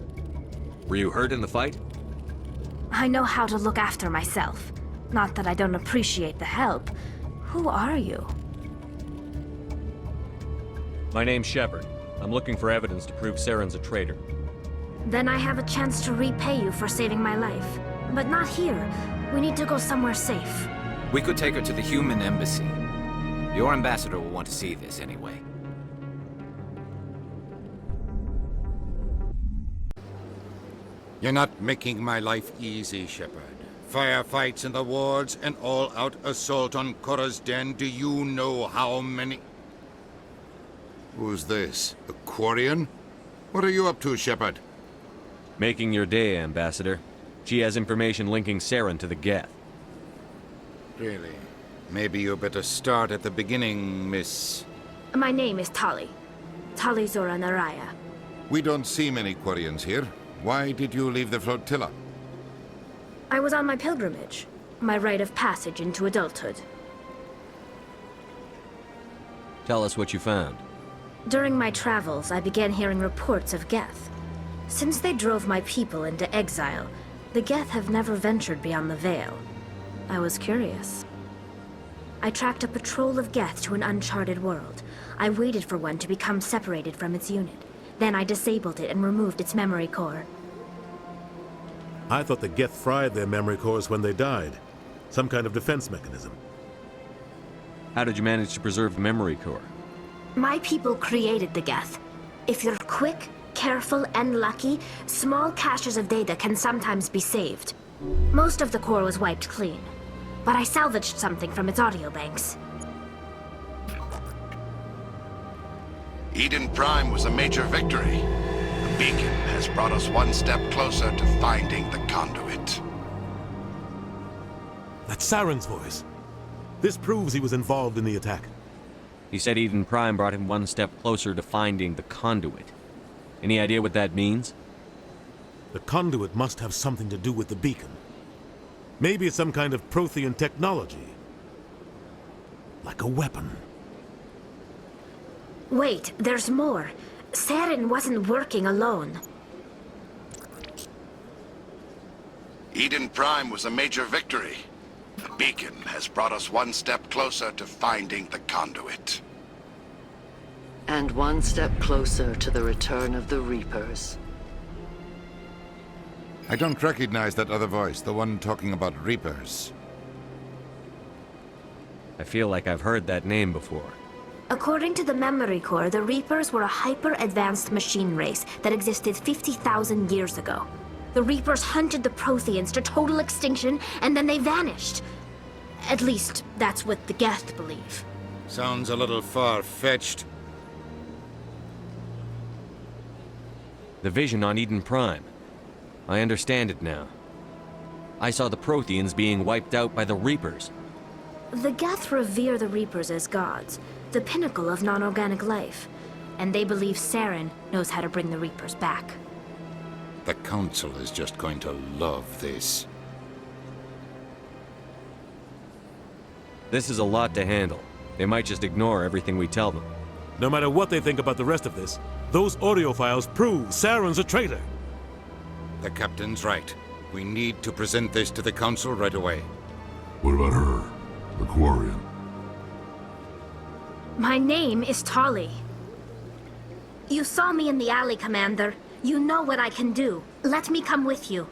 Were you hurt in the fight? I know how to look after myself. Not that I don't appreciate the help. Who are you? My name's Shepard. I'm looking for evidence to prove Saren's a traitor. Then I have a chance to repay you for saving my life. But not here. We need to go somewhere safe. We could take her to the human embassy. Your ambassador will want to see this anyway. You're not making my life easy, Shepard. Firefights in the wards, an all-out assault on Korra's den. Do you know how many? Who's this? A Quarian? What are you up to, Shepard? Making your day, Ambassador. She has information linking Saren to the Geth. Really? Maybe you better start at the beginning, Miss... My name is Tali. Tali Zora Naraya. We don't see many Quarians here. Why did you leave the flotilla? I was on my pilgrimage. My rite of passage into adulthood. Tell us what you found. During my travels, I began hearing reports of Geth. Since they drove my people into exile, the Geth have never ventured beyond the Veil. I was curious. I tracked a patrol of Geth to an uncharted world. I waited for one to become separated from its unit. Then I disabled it and removed its memory core. I thought the Geth fried their memory cores when they died. Some kind of defense mechanism. How did you manage to preserve the memory core? My people created the Geth. If you're quick, careful, and lucky, small caches of data can sometimes be saved. Most of the core was wiped clean, but I salvaged something from its audio banks. Eden Prime was a major victory. The beacon has brought us one step closer to finding the conduit. That's Saren's voice. This proves he was involved in the attack. He said Eden Prime brought him one step closer to finding the conduit. Any idea what that means? The conduit must have something to do with the beacon. Maybe it's some kind of Prothean technology. Like a weapon. Wait, there's more. Saren wasn't working alone. Eden Prime was a major victory. The beacon has brought us one step closer to finding the conduit. And one step closer to the return of the Reapers. I don't recognize that other voice, the one talking about Reapers. I feel like I've heard that name before. According to the memory core, the Reapers were a hyper-advanced machine race that existed 50,000 years ago. The Reapers hunted the Protheans to total extinction, and then they vanished. At least, that's what the Geth believe. Sounds a little far-fetched. The vision on Eden Prime. I understand it now. I saw the Protheans being wiped out by the Reapers. The Geth revere the Reapers as gods, the pinnacle of non-organic life. And they believe Saren knows how to bring the Reapers back. The Council is just going to love this. This is a lot to handle. They might just ignore everything we tell them. No matter what they think about the rest of this, those audio files prove Saren's a traitor. The Captain's right. We need to present this to the Council right away. What about her? The Quarian? My name is Tali. You saw me in the alley, Commander. You know what I can do. Let me come with you.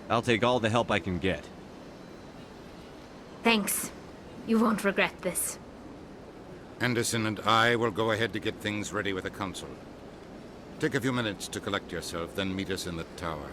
I'll take all the help I can get. Thanks. You won't regret this. Anderson and I will go ahead to get things ready with the Council. Take a few minutes to collect yourself, then meet us in the tower.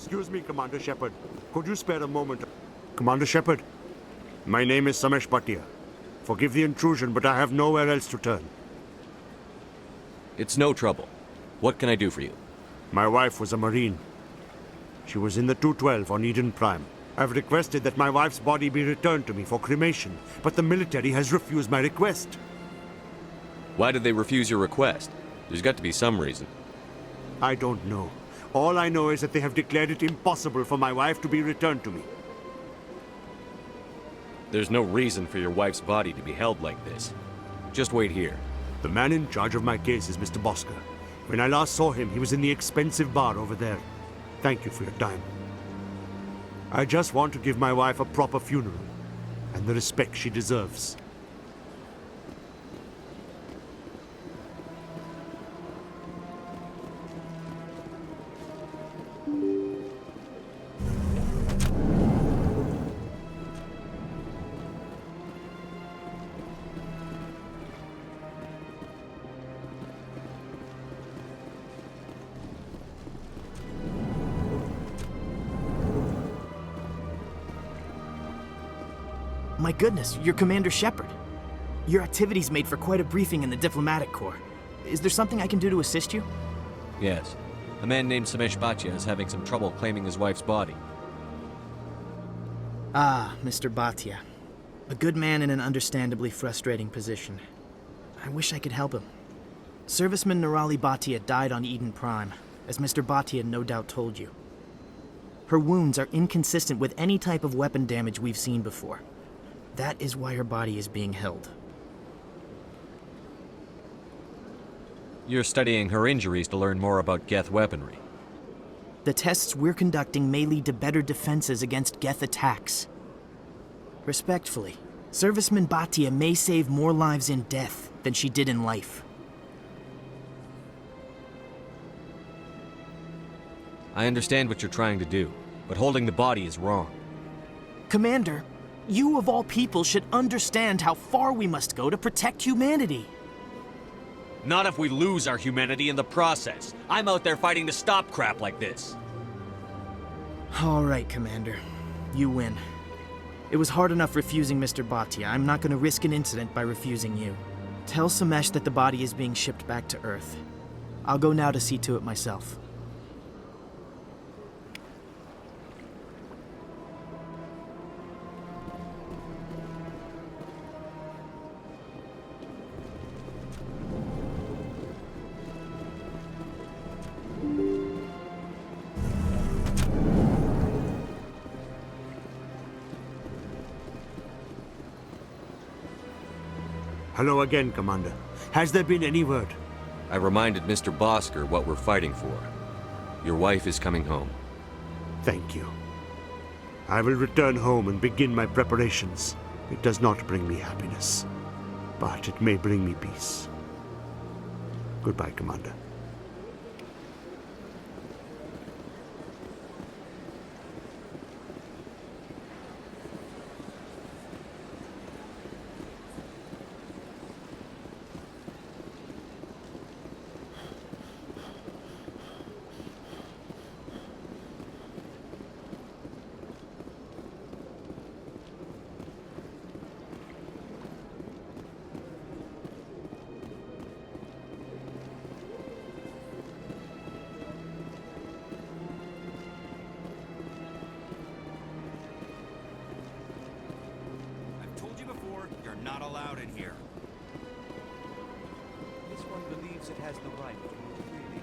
Excuse me, Commander Shepard. Could you spare a moment? Commander Shepard, my name is Samesh Bhatia. Forgive the intrusion, but I have nowhere else to turn. It's no trouble. What can I do for you? My wife was a Marine. She was in the 212 on Eden Prime. I've requested that my wife's body be returned to me for cremation, but the military has refused my request. Why did they refuse your request? There's got to be some reason. I don't know. All I know is that they have declared it impossible for my wife to be returned to me. There's no reason for your wife's body to be held like this. Just wait here. The man in charge of my case is Mr. Bosker. When I last saw him, he was in the expensive bar over there. Thank you for your time. I just want to give my wife a proper funeral, and the respect she deserves. My goodness, you're Commander Shepard. Your activities made for quite a briefing in the Diplomatic Corps. Is there something I can do to assist you? Yes. A man named Samesh Bhatia is having some trouble claiming his wife's body. Ah, Mr. Bhatia. A good man in an understandably frustrating position. I wish I could help him. Serviceman Nirali Bhatia died on Eden Prime, as Mr. Bhatia no doubt told you. Her wounds are inconsistent with any type of weapon damage we've seen before. That is why her body is being held. You're studying her injuries to learn more about Geth weaponry. The tests we're conducting may lead to better defenses against Geth attacks. Respectfully, Serviceman Bhatia may save more lives in death than she did in life. I understand what you're trying to do, but holding the body is wrong. Commander, you of all people should understand how far we must go to protect humanity. Not if we lose our humanity in the process. I'm out there fighting to stop crap like this. All right, Commander. You win. It was hard enough refusing Mr. Bhatia. I'm not going to risk an incident by refusing you. Tell Samesh that the body is being shipped back to Earth. I'll go now to see to it myself. Hello again, Commander. Has there been any word? I reminded Mr. Bosker what we're fighting for. Your wife is coming home. Thank you. I will return home and begin my preparations. It does not bring me happiness, but it may bring me peace. Goodbye, Commander. You're not allowed in here. This one believes it has the right to move freely.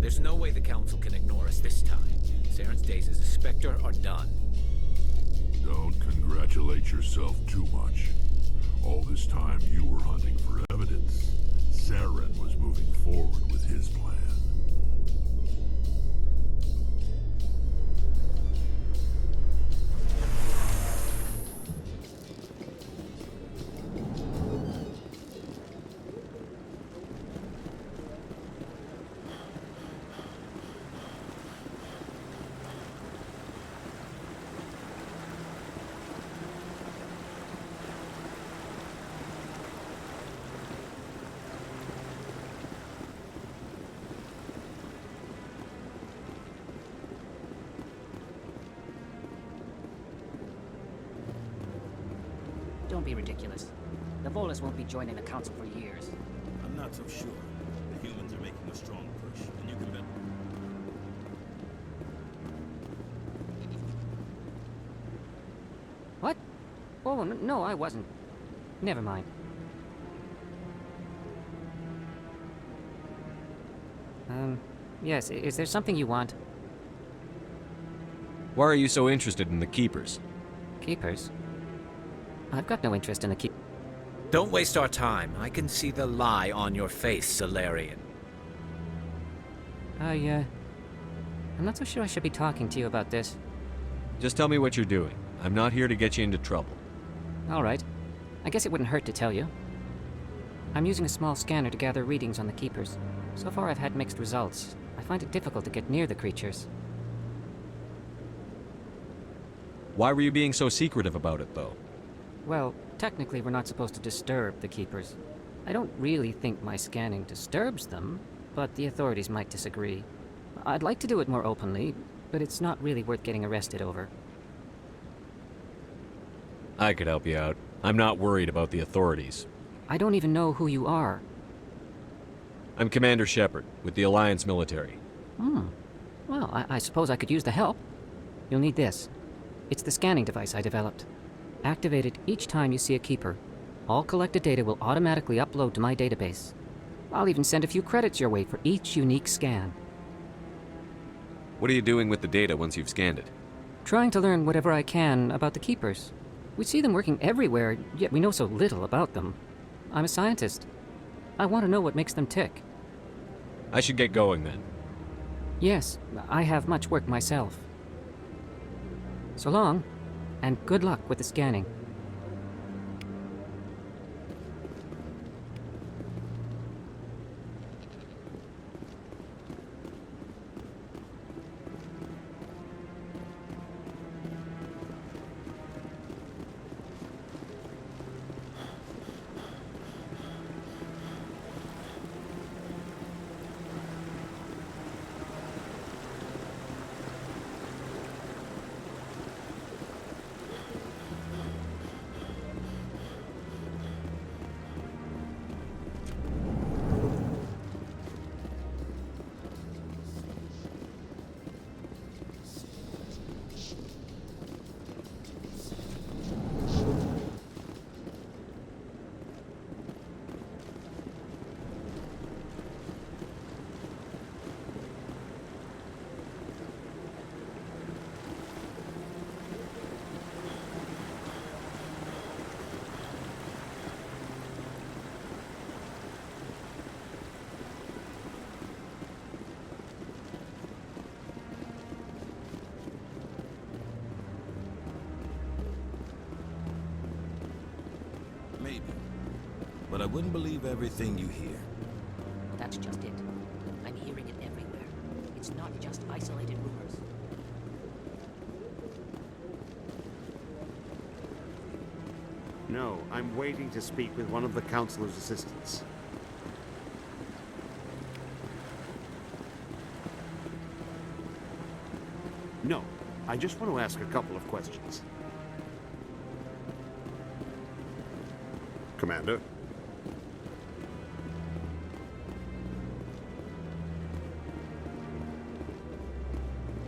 There's no way the Council can ignore us this time. Saren's days as a Spectre are done. Don't congratulate yourself too much. All this time you were hunting for evidence. Saren was moving forward with his plan. Don't be ridiculous. The Volus won't be joining the Council for years. I'm not so sure. The humans are making a strong push, and you can bet. What? Oh, no, I wasn't. Never mind. Yes, is there something you want? Why are you so interested in the Keepers? Keepers? I've got no interest in the keep. Don't waste our time. I can see the lie on your face, Salarian. I'm not so sure I should be talking to you about this. Just tell me what you're doing. I'm not here to get you into trouble. All right. I guess it wouldn't hurt to tell you. I'm using a small scanner to gather readings on the Keepers. So far I've had mixed results. I find it difficult to get near the creatures. Why were you being so secretive about it, though? Well, technically we're not supposed to disturb the Keepers. I don't really think my scanning disturbs them, but the authorities might disagree. I'd like to do it more openly, but it's not really worth getting arrested over. I could help you out. I'm not worried about the authorities. I don't even know who you are. I'm Commander Shepard, with the Alliance military. Well, I suppose I could use the help. You'll need this. It's the scanning device I developed. Activate it each time you see a Keeper. All collected data will automatically upload to my database. I'll even send a few credits your way for each unique scan. What are you doing with the data once you've scanned it? Trying to learn whatever I can about the Keepers. We see them working everywhere, yet we know so little about them. I'm a scientist. I want to know what makes them tick. I should get going then. Yes, I have much work myself. So long, and good luck with the scanning. Maybe. But I wouldn't believe everything you hear. That's just it. I'm hearing it everywhere. It's not just isolated rumors. No, I'm waiting to speak with one of the Councilor's assistants. No, I just want to ask a couple of questions. Commander?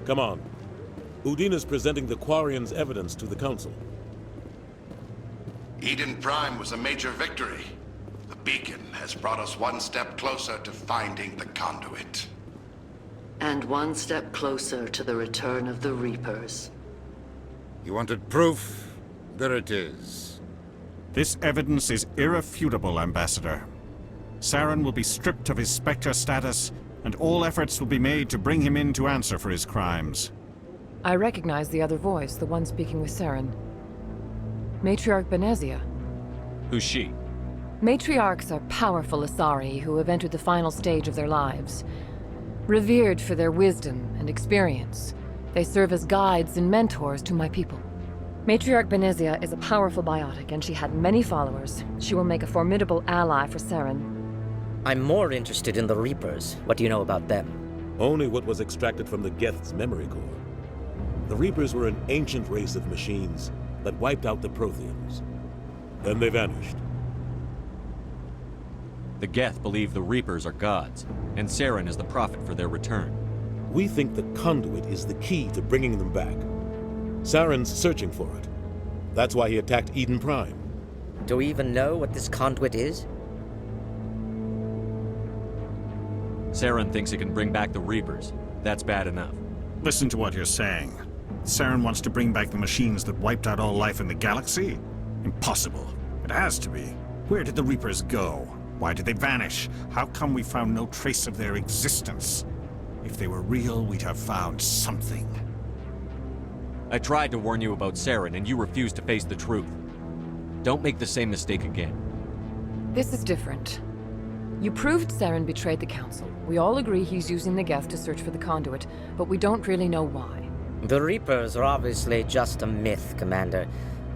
Come on. Udina's presenting the Quarians' evidence to the Council. Eden Prime was a major victory. The beacon has brought us one step closer to finding the conduit. And one step closer to the return of the Reapers. You wanted proof? There it is. This evidence is irrefutable, Ambassador. Saren will be stripped of his Spectre status, and all efforts will be made to bring him in to answer for his crimes. I recognize the other voice, the one speaking with Saren. Matriarch Benezia. Who's she? Matriarchs are powerful Asari who have entered the final stage of their lives. Revered for their wisdom and experience, they serve as guides and mentors to my people. Matriarch Benezia is a powerful biotic, and she had many followers. She will make a formidable ally for Saren. I'm more interested in the Reapers. What do you know about them? Only what was extracted from the Geth's memory core. The Reapers were an ancient race of machines that wiped out the Protheans. Then they vanished. The Geth believe the Reapers are gods, and Saren is the prophet for their return. We think the Conduit is the key to bringing them back. Saren's searching for it. That's why he attacked Eden Prime. Do we even know what this Conduit is? Saren thinks it can bring back the Reapers. That's bad enough. Listen to what you're saying. Saren wants to bring back the machines that wiped out all life in the galaxy? Impossible. It has to be. Where did the Reapers go? Why did they vanish? How come we found no trace of their existence? If they were real, we'd have found something. I tried to warn you about Saren, and you refused to face the truth. Don't make the same mistake again. This is different. You proved Saren betrayed the Council. We all agree he's using the Geth to search for the Conduit, but we don't really know why. The Reapers are obviously just a myth, Commander.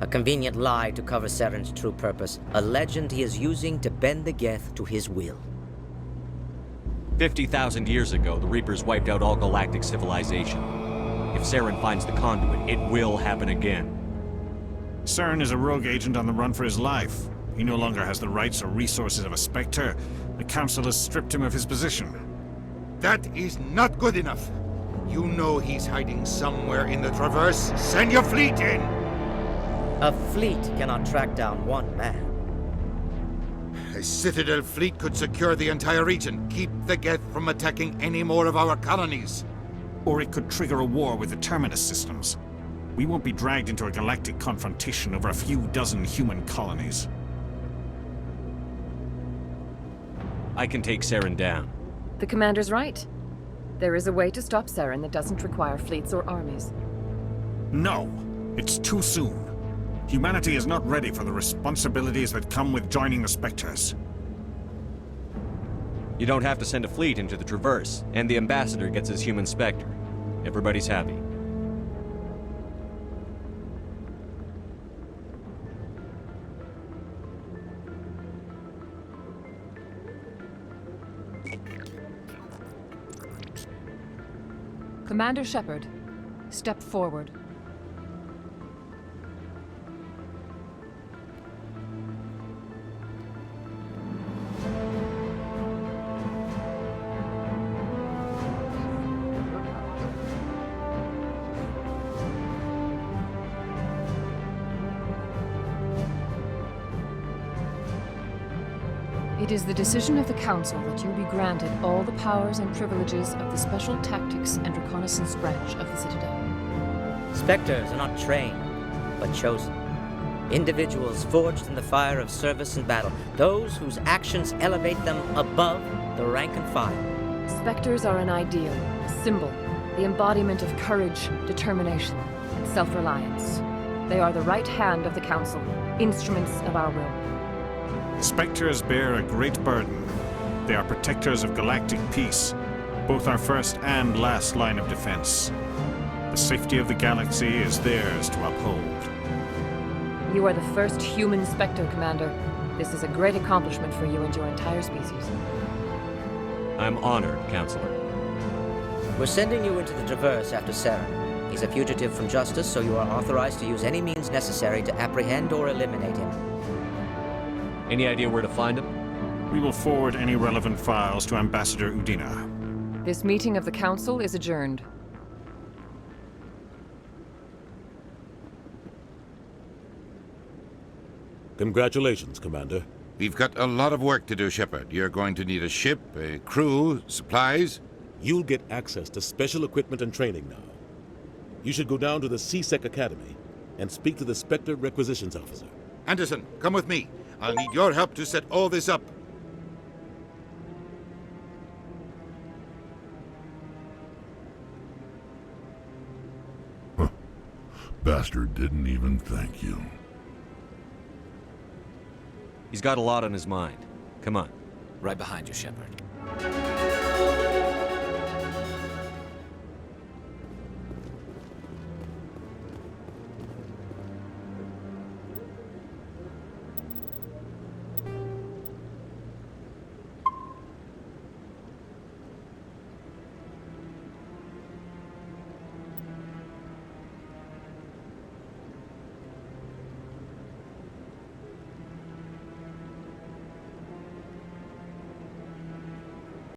A convenient lie to cover Saren's true purpose. A legend he is using to bend the Geth to his will. 50,000 years ago, the Reapers wiped out all galactic civilization. If Saren finds the Conduit, it will happen again. Saren is a rogue agent on the run for his life. He no longer has the rights or resources of a Spectre. The Council has stripped him of his position. That is not good enough. You know he's hiding somewhere in the Traverse. Send your fleet in! A fleet cannot track down one man. A Citadel fleet could secure the entire region, keep the Geth from attacking any more of our colonies. Or it could trigger a war with the Terminus systems. We won't be dragged into a galactic confrontation over a few dozen human colonies. I can take Saren down. The Commander's right. There is a way to stop Saren that doesn't require fleets or armies. No, it's too soon. Humanity is not ready for the responsibilities that come with joining the Spectres. You don't have to send a fleet into the Traverse, and the Ambassador gets his human Spectre. Everybody's happy. Commander Shepard, step forward. It is the decision of the Council that you be granted all the powers and privileges of the Special Tactics and Reconnaissance branch of the Citadel. Spectres are not trained, but chosen. Individuals forged in the fire of service and battle. Those whose actions elevate them above the rank and file. Spectres are an ideal, a symbol, the embodiment of courage, determination, and self-reliance. They are the right hand of the Council, instruments of our will. Spectres bear a great burden. They are protectors of galactic peace, both our first and last line of defense. The safety of the galaxy is theirs to uphold. You are the first human Spectre, Commander. This is a great accomplishment for you and your entire species. I'm honored, Counselor. We're sending you into the Traverse after Saren. He's a fugitive from justice, so you are authorized to use any means necessary to apprehend or eliminate him. Any idea where to find him? We will forward any relevant files to Ambassador Udina. This meeting of the Council is adjourned. Congratulations, Commander. We've got a lot of work to do, Shepard. You're going to need a ship, a crew, supplies. You'll get access to special equipment and training now. You should go down to the CSEC Academy and speak to the Spectre Requisitions Officer. Anderson, come with me. I'll need your help to set all this up. Bastard didn't even thank you. He's got a lot on his mind. Come on. Right behind you, Shepard.